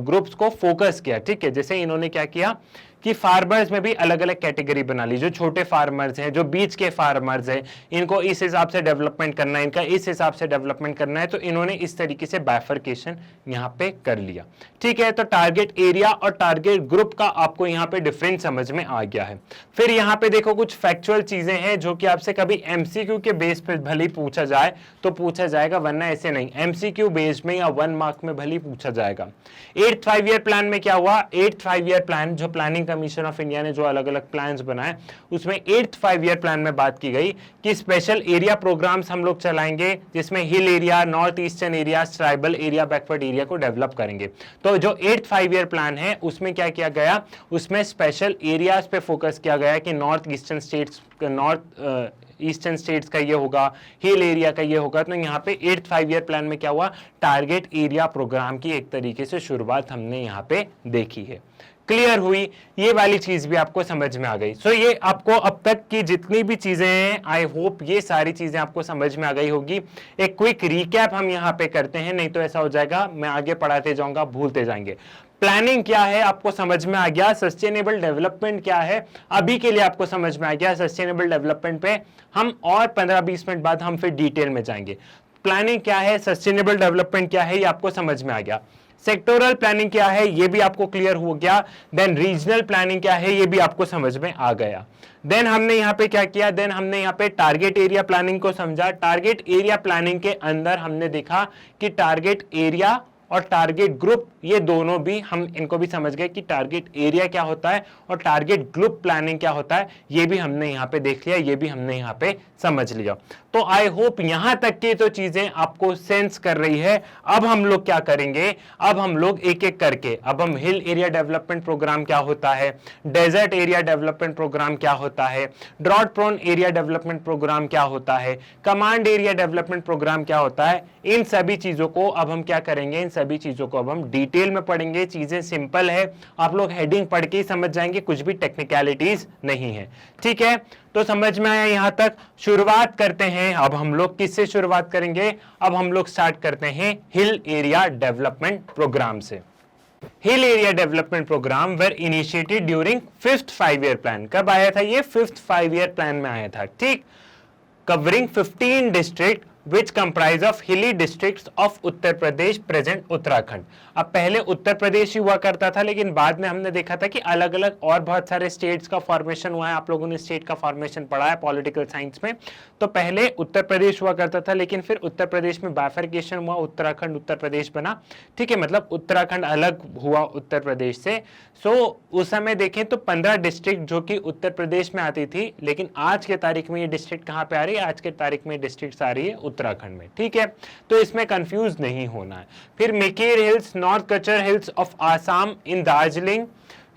ग्रुप्स को फोकस किया। ठीक है, जैसे इन्होंने क्या किया कि फार्मर्स में भी अलग अलग कैटेगरी बना ली, जो छोटे फार्मर्स हैं, जो बीच के फार्मर्स हैं, इनको इस हिसाब से डेवलपमेंट करना है, इनका इस हिसाब से डेवलपमेंट करना है, तो इन्होंने इस तरीके से बाइफरकेशन यहाँ पे कर लिया। ठीक है, तो टारगेट एरिया और टारगेट ग्रुप का आपको यहाँ पे डिफरेंस समझ में आ गया है। फिर यहाँ पे देखो कुछ फैक्चुअल चीजें हैं जो कि आपसे कभी एमसीक्यू के बेस पे भले पूछा जाए तो पूछा जाएगा, वरना ऐसे नहीं, एमसीक्यू बेस में या 1 मार्क में भले पूछा जाएगा। 8th 5-year प्लान में क्या हुआ, 8th 5-year प्लान जो प्लानिंग कमीशन ऑफ इंडिया ने जो अलग अलग प्लान्स बनाए उसमें 8th 5-year प्लान में बात की गई कि स्पेशल एरिया प्रोग्राम्स हम लोग चलाएंगे जिसमें hill area, north eastern area, tribal area, backward area को डेवलप करेंगे। तो जो 8th 5-year प्लान है उसमें क्या किया गया, उसमें स्पेशल एरियाज पे फोकस किया गया कि नॉर्थ ईस्टर्न स्टेट्स का ये होगा, हिल एरिया का ये होगा। तो यहाँ पे 8th 5-year प्लान में क्या हुआ, टारगेट एरिया प्रोग्राम की एक तरीके से शुरुआत हमने यहाँ पे देखी है। क्लियर हुई, ये वाली चीज भी आपको समझ में आ गई। सो ये आपको अब तक की जितनी भी चीजें हैं, आई होप ये सारी चीजें आपको समझ में आ गई होगी। एक क्विक रिकैप हम यहाँ पे करते हैं, नहीं तो ऐसा हो जाएगा मैं आगे पढ़ाते जाऊंगा भूलते जाएंगे। प्लानिंग क्या है आपको समझ में आ गया, सस्टेनेबल डेवलपमेंट क्या है अभी के लिए आपको समझ में आ गया। सस्टेनेबल डेवलपमेंट पे हम और 15-20 मिनट बाद हम फिर डिटेल में जाएंगे। प्लानिंग क्या है, सस्टेनेबल डेवलपमेंट क्या है, ये आपको समझ में आ गया। सेक्टोरल प्लानिंग क्या है ये भी आपको क्लियर हो गया। देन रीजनल प्लानिंग क्या है ये भी आपको समझ में आ गया। देन हमने यहाँ पे क्या किया, देन हमने यहाँ पे टारगेट एरिया प्लानिंग को समझा। टारगेट एरिया प्लानिंग के अंदर हमने देखा कि टारगेट एरिया और टारगेट ग्रुप ये दोनों भी हम इनको भी समझ गए कि टारगेट एरिया क्या होता है और टारगेट ग्रुप प्लानिंग क्या होता है, ये भी हमने यहाँ पे देख लिया, ये भी हमने यहाँ पे समझ लिया। तो आई होप यहां तक की तो चीजें आपको सेंस कर रही है। अब हम लोग क्या करेंगे, अब हम लोग एक एक करके, अब हम हिल एरिया डेवलपमेंट प्रोग्राम क्या होता है, डेजर्ट एरिया डेवलपमेंट प्रोग्राम क्या होता है, drought prone area development program क्या होता है, कमांड एरिया डेवलपमेंट प्रोग्राम क्या होता है, इन सभी चीजों को अब हम क्या करेंगे, इन सभी चीजों को अब हम डिटेल में पढ़ेंगे। चीजें सिंपल है, आप लोग हेडिंग पढ़ के ही समझ जाएंगे, कुछ भी टेक्निकलिटीज नहीं है। ठीक है, तो समझ में आया यहां तक। शुरुआत करते हैं, अब हम लोग किससे शुरुआत करेंगे, अब हम लोग स्टार्ट करते हैं हिल एरिया डेवलपमेंट प्रोग्राम से। Hill area development program were initiated during 5th 5-year plan. कब आया था ये, 5th 5-year प्लान में आया था। ठीक, covering 15 district which comprise of hilly districts of Uttar Pradesh present Uttarakhand. अब पहले उत्तर प्रदेश ही हुआ करता था, लेकिन बाद में हमने देखा था कि अलग अलग और बहुत सारे स्टेट्स का फॉर्मेशन हुआ है। आप लोगों ने स्टेट का फॉर्मेशन पढ़ा है पॉलिटिकल साइंस में। तो पहले उत्तर प्रदेश हुआ करता था, लेकिन फिर उत्तर प्रदेश में बाइफर्केशन हुआ, उत्तराखंड उत्तर प्रदेश बना। ठीक है, मतलब उत्तराखंड अलग हुआ उत्तर प्रदेश से। सो उस समय देखें तो 15 डिस्ट्रिक्ट जो कि उत्तर प्रदेश में आती थी, लेकिन आज के तारीख में ये डिस्ट्रिक्ट कहां पे आ रही है, आज के तारीख में डिस्ट्रिक्ट आ रही है उत्तराखंड में। ठीक है, तो इसमें कंफ्यूज नहीं होना है। फिर Mikir hills, north Cachar hills of Assam, in Darjeeling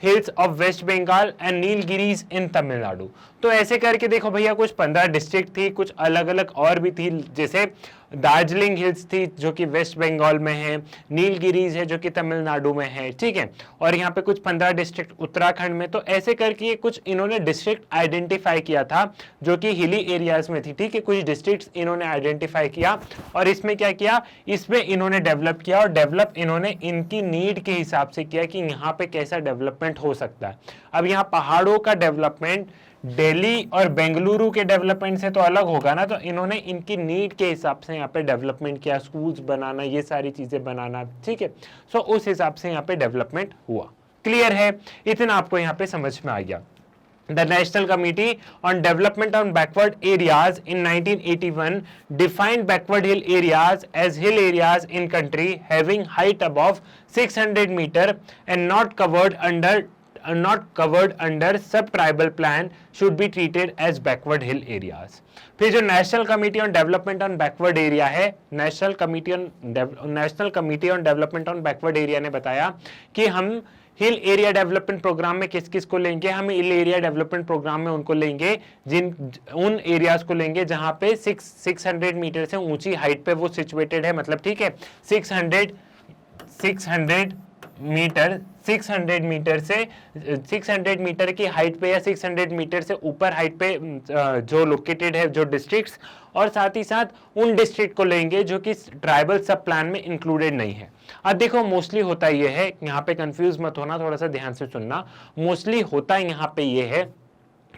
hills of west Bengal and Nilgiris in Tamil Nadu. तो ऐसे करके देखो भैया, कुछ 15 डिस्ट्रिक्ट थी, कुछ अलग अलग और भी थी, जैसे दार्जिलिंग हिल्स थी जो कि वेस्ट बंगाल में है, नीलगिरीज है जो कि तमिलनाडु में है। ठीक है, और यहाँ पे कुछ 15 डिस्ट्रिक्ट उत्तराखंड में। तो ऐसे करके ये कुछ इन्होंने डिस्ट्रिक्ट आइडेंटिफाई किया था जो कि हिली एरियाज में थी। ठीक है, कुछ डिस्ट्रिक्ट्स इन्होंने आइडेंटिफाई किया और इसमें क्या किया, इसमें इन्होंने डेवलप किया और डेवलप इन्होंने इनकी नीड के हिसाब से किया कि यहाँ पे कैसा डेवलपमेंट हो सकता है। अब यहाँ पहाड़ों का डेवलपमेंट दिल्ली और बेंगलुरु के डेवलपमेंट से तो अलग होगा ना, तो इन्होंने इनकी नीड के हिसाब से यहाँ पे डेवलपमेंट किया, स्कूल्स बनाना, ये सारी चीजें बनाना। ठीक है, सो उस हिसाब से यहाँ पे डेवलपमेंट हुआ। क्लियर है, इतना आपको यहाँ पे समझ में आ गया। The National Committee on Development on Backward Areas in 1981 defined backward hill areas as hill areas in country having height above 600 meter and not covered under sub-tribal plan should be treated as backward hill areas। फिर जो national committee on development on backward area है, national committee on development on backward area ने बताया कि हम हिल area development program में किस किस को लेंगे, हम हिल एरिया डेवलपमेंट प्रोग्राम में उनको लेंगे उन एरियाज को लेंगे जहां पे 600 मीटर से ऊंची हाइट पे वो सिचुएटेड है। मतलब ठीक है, 600 मीटर की हाइट पे या 600 मीटर से ऊपर हाइट पे जो लोकेटेड है जो डिस्ट्रिक्ट्स, और साथ ही साथ उन डिस्ट्रिक्ट को लेंगे जो कि ट्राइबल सब प्लान में इंक्लूडेड नहीं है। अब देखो मोस्टली होता ये है, यहाँ पे कंफ्यूज मत होना, थोड़ा सा ध्यान से सुनना। मोस्टली होता यहाँ पे ये है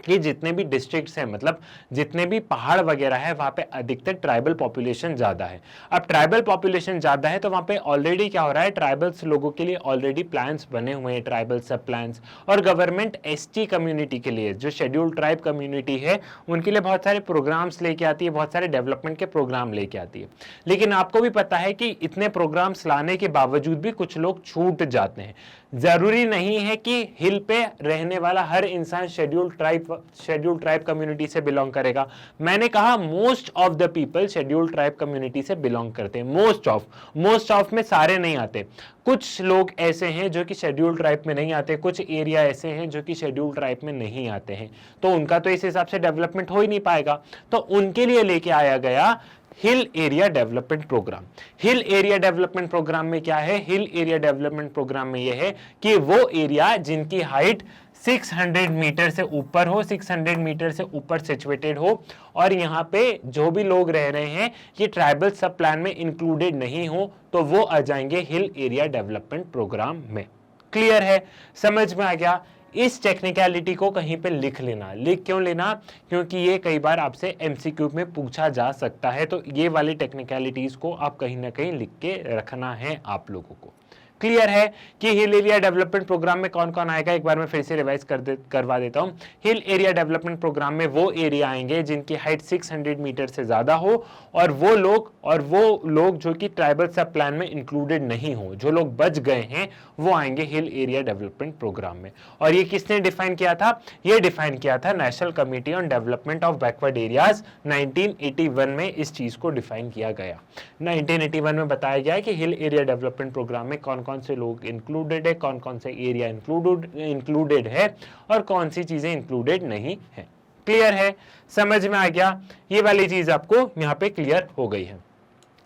कि जितने भी डिस्ट्रिक्ट्स हैं, मतलब जितने भी पहाड़ वगैरह है, वहां पे अधिकतर ट्राइबल पॉपुलेशन ज्यादा है। अब ट्राइबल पॉपुलेशन ज्यादा है तो वहां पे ऑलरेडी क्या हो रहा है, ट्राइबल्स लोगों के लिए ऑलरेडी प्लान्स बने हुए हैं, ट्राइबल सब प्लान्स। और गवर्नमेंट एसटी कम्युनिटी के लिए, जो शेड्यूल्ड ट्राइब कम्युनिटी है, उनके लिए बहुत सारे प्रोग्राम्स लेके आती है, बहुत सारे डेवलपमेंट के प्रोग्राम लेके आती है। लेकिन आपको भी पता है कि इतने प्रोग्राम्स लाने के बावजूद भी कुछ लोग छूट जाते हैं। जरूरी नहीं है कि हिल पे रहने वाला हर इंसान शेड्यूल्ड ट्राइब कम्युनिटी से बिलोंग करेगा। मैंने कहा most of the people scheduled tribe community से बिलोंग करते हैं। मोस्ट ऑफ में सारे नहीं आते। कुछ लोग ऐसे हैं जो कि शेड्यूल्ड ट्राइब में नहीं आते, कुछ एरिया ऐसे हैं जो कि शेड्यूल्ड ट्राइब में नहीं आते हैं, तो उनका तो इस हिसाब से डेवलपमेंट हो ही नहीं पाएगा। तो उनके लिए लेके आया गया hill area development program. Hill area development program में क्या है, हिल एरिया डेवलपमेंट प्रोग्राम में यह है कि वो एरिया जिनकी हाइट 600 मीटर से ऊपर हो, 600 मीटर से ऊपर सिचुएटेड हो, और यहाँ पे जो भी लोग रह रहे हैं ये ट्राइबल सब प्लान में इंक्लूडेड नहीं हो, तो वो आ जाएंगे हिल एरिया डेवलपमेंट प्रोग्राम में। क्लियर है, समझ में आ गया। इस टेक्निकलिटी को कहीं पे लिख लेना। लिख क्यों लेना? क्योंकि ये कई बार आपसे एमसीक्यू में पूछा जा सकता है, तो ये वाली टेक्निकलिटीज को आप कहीं ना कहीं लिख के रखना है आप लोगों को। क्लियर है कि हिल एरिया डेवलपमेंट प्रोग्राम में कौन कौन आएगा, एक बार मैं फिर से रिवाइज करवा देता हूं। हिल एरिया डेवलपमेंट प्रोग्राम में वो एरिया आएंगे जिनकी हाइट 600 मीटर से ज्यादा हो, और वो लोग जो कि ट्राइबल सब प्लान में इंक्लूडेड नहीं हो, जो लोग बच गए हैं, वो आएंगे हिल एरिया डेवलपमेंट प्रोग्राम में। और ये किसने डिफाइन किया था? ये डिफाइन किया था national committee on development of backward areas. 1981 में इस चीज को डिफाइन किया गया। 1981 में बताया गया कि हिल एरिया डेवलपमेंट प्रोग्राम में कौन कौन से लोग इंक्लूडेड है, कौन कौन से एरिया इंक्लूडेड है और कौन सी चीजें इंक्लूडेड नहीं है। क्लियर है, समझ में आ गया। ये वाली चीज आपको यहां पे क्लियर हो गई है।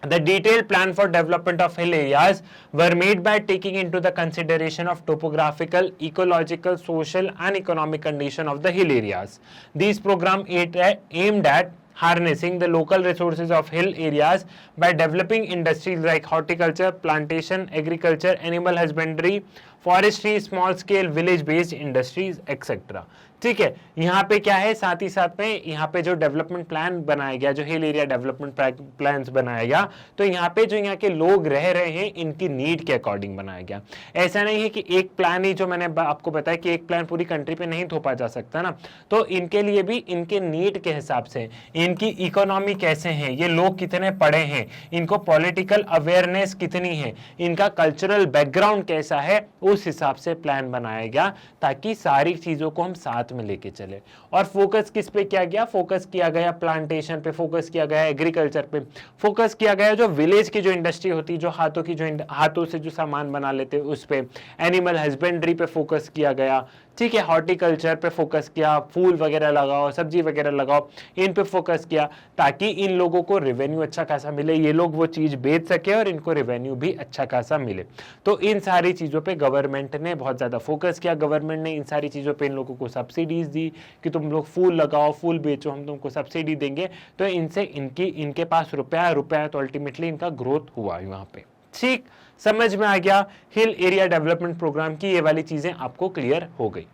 The detailed plan for development of hill areas were made by taking into the consideration of topographical, ecological, social and economic condition of the hill areas. These programs aimed at harnessing the local resources of hill areas by developing industries like horticulture, plantation, agriculture, animal husbandry, forestry, small scale village based industries, etc. ठीक है, यहाँ पे क्या है, साथ ही साथ में यहाँ पे जो डेवलपमेंट प्लान बनाया गया, जो हिल एरिया डेवलपमेंट प्लान्स बनाया गया, तो यहाँ पे जो यहाँ के लोग रह रहे हैं इनकी नीड के अकॉर्डिंग बनाया गया। ऐसा नहीं है कि एक प्लान ही, जो मैंने आपको बताया कि एक प्लान पूरी कंट्री पे नहीं थोपा जा सकता ना, तो इनके लिए भी इनके नीड के हिसाब से, इनकी इकोनॉमी कैसे है, ये लोग कितने पढ़े हैं, इनको पॉलिटिकल अवेयरनेस कितनी है, इनका कल्चरल बैकग्राउंड कैसा है, उस हिसाब से प्लान बनाया गया, ताकि सारी चीजों को हम साथ में लेके चले। और फोकस किस पे किया गया? फोकस किया गया प्लांटेशन पे, फोकस किया गया एग्रीकल्चर पे, फोकस किया गया जो विलेज की जो इंडस्ट्री होती है, जो हाथों से जो सामान बना लेते हैं उस पे, एनिमल हस्बेंड्री पे फोकस किया गया, ठीक है, हॉर्टिकल्चर पे फोकस किया, फूल वगैरह लगाओ, सब्जी वगैरह लगाओ, इन पे फोकस किया, ताकि इन लोगों को रेवेन्यू अच्छा खासा मिले, ये लोग वो चीज बेच सके और इनको रेवेन्यू भी अच्छा खासा मिले। तो इन सारी चीजों पे गवर्नमेंट ने बहुत ज्यादा फोकस किया। गवर्नमेंट ने इन सारी चीजों पे इन लोगों को सब्सिडीज दी कि तुम लोग फूल लगाओ, फूल बेचो, हम तुमको सब्सिडी देंगे। तो इनसे इनके पास रुपया तो अल्टीमेटली इनका ग्रोथ हुआ वहां पे। ठीक, समझ में आ गया। हिल एरिया डेवलपमेंट प्रोग्राम की ये वाली चीजें आपको क्लियर हो गई।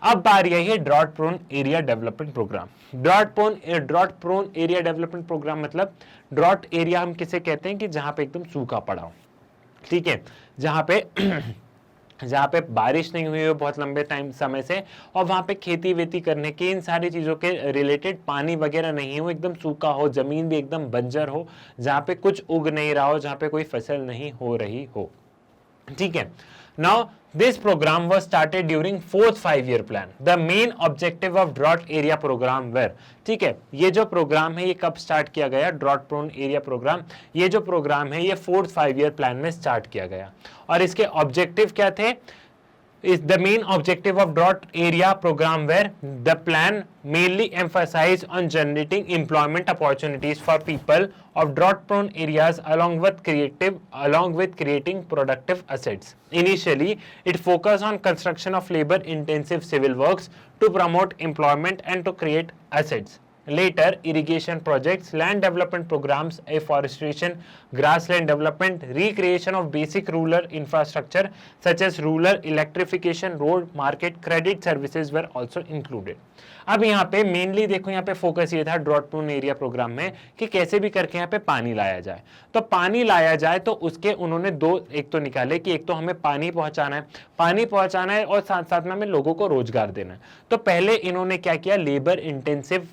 अब बारी आई है drought prone area development program. Drought prone area development program मतलब, ड्रॉट एरिया हम किसे कहते हैं कि जहां पे एकदम सूखा पड़ा हो, ठीक है, जहां पे बारिश नहीं हुई हो बहुत लंबे समय से, और वहां पे खेती वेती करने की, इन सारी चीजों के रिलेटेड पानी वगैरह नहीं हो, एकदम सूखा हो, जमीन भी एकदम बंजर हो, जहां पे कुछ उग नहीं रहा हो, जहां पे कोई फसल नहीं हो रही हो, ठीक है। Now this program was started during 4th 5-year plan. The main objective of drought area program were, ठीक है, ये जो प्रोग्राम है ये कब स्टार्ट किया गया? ड्रॉट प्रोन एरिया प्रोग्राम, ये जो प्रोग्राम है ये 4th 5-year प्लान में स्टार्ट किया गया। और इसके ऑब्जेक्टिव क्या थे? Is the main objective of drought area program where the plan mainly emphasized on generating employment opportunities for people of drought prone areas along with creating productive assets. Initially, it focused on construction of labor intensive civil works to promote employment and to create assets. Later, irrigation projects, land development programs, afforestation, grassland development, recreation of basic rural infrastructure such as rural electrification, road, market, credit services were also included. अब यहाँ पे mainly देखो, यहाँ पे focus ये था drought prone area programme में कि कैसे भी करके यहाँ पे पानी लाया जाए। तो पानी लाया जाए तो उसके उन्होंने एक तो निकाले कि एक तो हमें पानी पहुंचाना है और साथ साथ में हमें लोगों को रोजगार देना है। तो पहले इन्होंने क्या किया, लेबर इंटेंसिव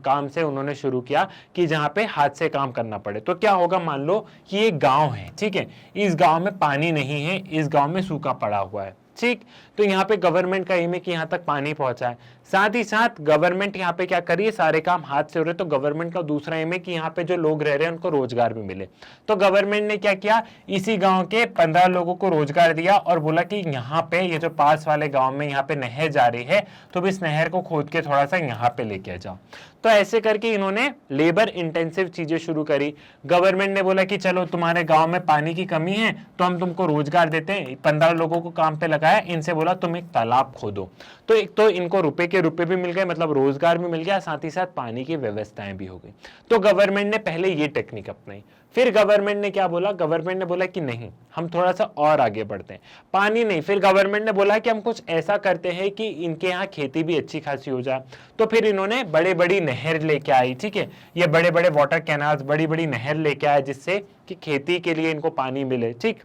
काम से उन्होंने शुरू किया कि जहां पे हाथ से काम करना पड़े। तो क्या होगा, मान लो कि ये गांव है, ठीक है, इस गांव में पानी नहीं है, इस गांव में सूखा पड़ा हुआ है, ठीक, तो यहाँ पे गवर्नमेंट का एम है कि यहाँ तक पानी पहुंचाए। साथ ही साथ गवर्नमेंट यहाँ पे क्या करिए, सारे काम हाथ से हो रहे, तो गवर्नमेंट का दूसरा एम है कि यहाँ पे जो लोग रह रहे हैं उनको रोजगार भी मिले। तो गवर्नमेंट ने क्या किया, इसी गांव के 15 लोगों को रोजगार दिया और बोला कि यहाँ पे ये जो पास वाले गांव में यहाँ पे नहर जा रही है, तो इस नहर को खोद के थोड़ा सा यहाँ पे लेके जाओ। तो ऐसे करके इन्होंने लेबर इंटेंसिव चीजें शुरू करी। गवर्नमेंट ने बोला कि चलो तुम्हारे गांव में पानी की कमी है तो हम तुमको रोजगार देते हैं। 15 लोगों को काम पे लगाया, इनसे बोला तुम एक तालाब खोदो। तो एक तो इनको रुपए के के रुपए भी मिल गए, मतलब रोजगार भी मिल गया, साथ ही साथ पानी की व्यवस्थाएं भी हो गई। तो गवर्नमेंट ने पहले ये टेक्निक अपनाई। फिर गवर्नमेंट ने क्या बोला, गवर्नमेंट ने बोला कि नहीं, हम थोड़ा सा और आगे बढ़ते हैं, पानी नहीं, फिर गवर्नमेंट ने बोला कि हम कुछ ऐसा करते हैं कि इनके यहाँ खेती भी अच्छी खासी हो जाए। तो फिर इन्होंने बड़े बड़ी नहर लेके आई, ठीक है, ये बड़े बड़े वाटर कैनाल्स, बड़ी बड़ी नहर लेके आए जिससे कि खेती के लिए इनको पानी मिले, ठीक।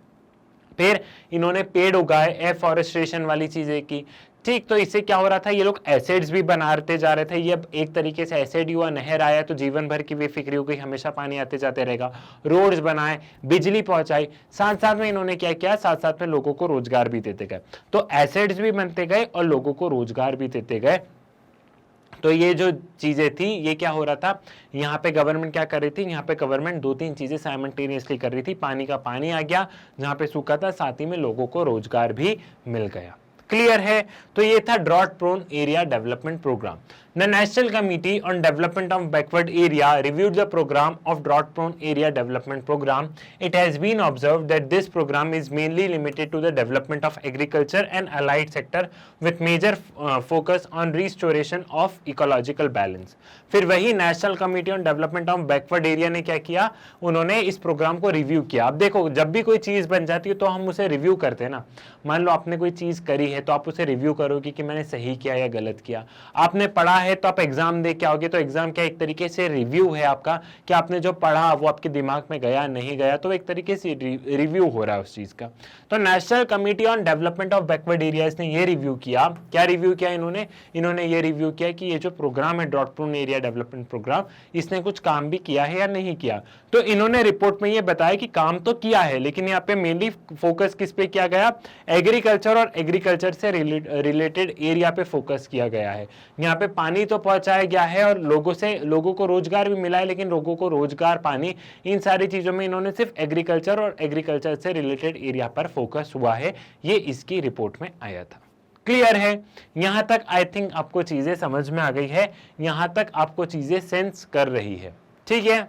फिर इन्होंने पेड़ उगाए, एफॉरेस्टेशन वाली चीजें की, ठीक। तो इससे क्या हो रहा था, ये लोग एसिड्स भी बनाते जा रहे थे, ये अब एक तरीके से एसिड हुआ, नहर आया तो जीवन भर की बेफिक्री हो गई, हमेशा पानी आते जाते रहेगा। रोड्स बनाए, बिजली पहुंचाई, साथ साथ में इन्होंने क्या किया, साथ साथ में लोगों को रोजगार भी देते गए। तो एसिड्स भी बनते गए और लोगों को रोजगार भी देते गए। तो ये जो चीजें थी, ये क्या हो रहा था, यहाँ पे गवर्नमेंट क्या कर रही थी, यहाँ पे गवर्नमेंट दो तीन चीजें साइमल्टेनियसली कर रही थी। पानी का पानी आ गया जहां पे सूखा था, साथ ही में लोगों को रोजगार भी मिल गया। क्लियर है। तो ये था drought prone area development program. The National Committee on Development of Backward Area reviewed the program of drought-prone area development program. It has been observed that this program is mainly limited to the development of agriculture and allied sector with major focus on restoration of ecological balance. फिर वही national committee on development of backward area ने क्या किया, उन्होंने इस programme को review किया। अब देखो, जब भी कोई चीज बन जाती है तो हम उसे रिव्यू करते हैं ना। मान लो आपने कोई चीज करी है तो आप उसे रिव्यू करोगे कि मैंने सही किया या गलत किया। आपने पढ़ा है तो आप एग्जाम दे के आओगे, तो एग्जाम क्या एक तरीके से रिव्यू है आपका, कि आपने जो पढ़ा वो आपके दिमाग में गया नहीं गया, तो एक तरीके से रिव्यू हो रहा है उस चीज का। तो national committee on development of backward areas ने ये रिव्यू किया, क्या रिव्यू किया इन्होंने ये रिव्यू किया कि ये जो प्रोग्राम है drought prone area development program, इसने कुछ काम भी किया है या नहीं किया। तो इन्होंने रिपोर्ट में ये बताया कि काम तो किया है, लेकिन यहाँ पे मेनली फोकस किस पे किया गया, एग्रीकल्चर और एग्रीकल्चर से रिलेटेड एरिया पे फोकस किया गया है। यहाँ पे पानी तो पहुंचाया गया है और लोगों को रोजगार भी मिला है, लेकिन लोगों को रोजगार, पानी, इन सारी चीजों में इन्होंने सिर्फ एग्रीकल्चर और एग्रीकल्चर से रिलेटेड एरिया पर फोकस हुआ है, ये इसकी रिपोर्ट में आया था। क्लियर है। यहां तक आई थिंक आपको चीजें समझ में आ गई है, यहां तक आपको चीजें सेंस कर रही है, ठीक है।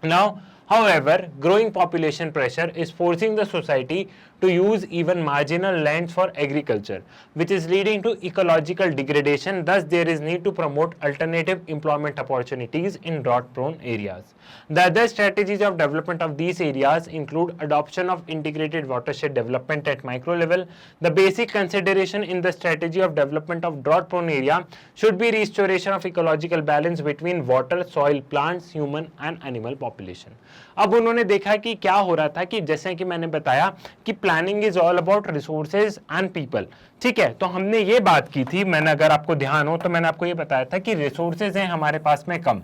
Now however, growing population pressure is forcing the society to use even marginal lands for agriculture, which is leading to ecological degradation. Thus, there is need to promote alternative employment opportunities in drought-prone areas. The other strategies of development of these areas include adoption of integrated watershed development at micro level. The basic consideration in the strategy of development of drought-prone area should be restoration of ecological balance between water, soil, plants, human and animal population. अब उन्होंने देखा कि क्या हो रहा था, कि जैसे कि मैंने बताया कि planning is all about resources and people, ठीक है। तो हमने ये बात की थी, मैंने, अगर आपको ध्यान हो तो मैंने आपको ये बताया था कि रिसोर्सेज हैं हमारे पास में कम,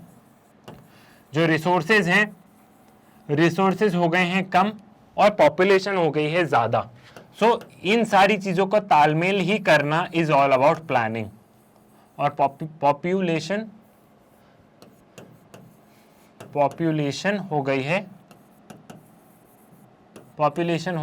जो रिसोर्सेज हैं, रिसोर्सेज हो गए हैं कम और पॉपुलेशन हो गई है ज्यादा। सो इन सारी चीजों का तालमेल ही करना इज ऑल अबाउट प्लानिंग। और पॉपुलेशन हो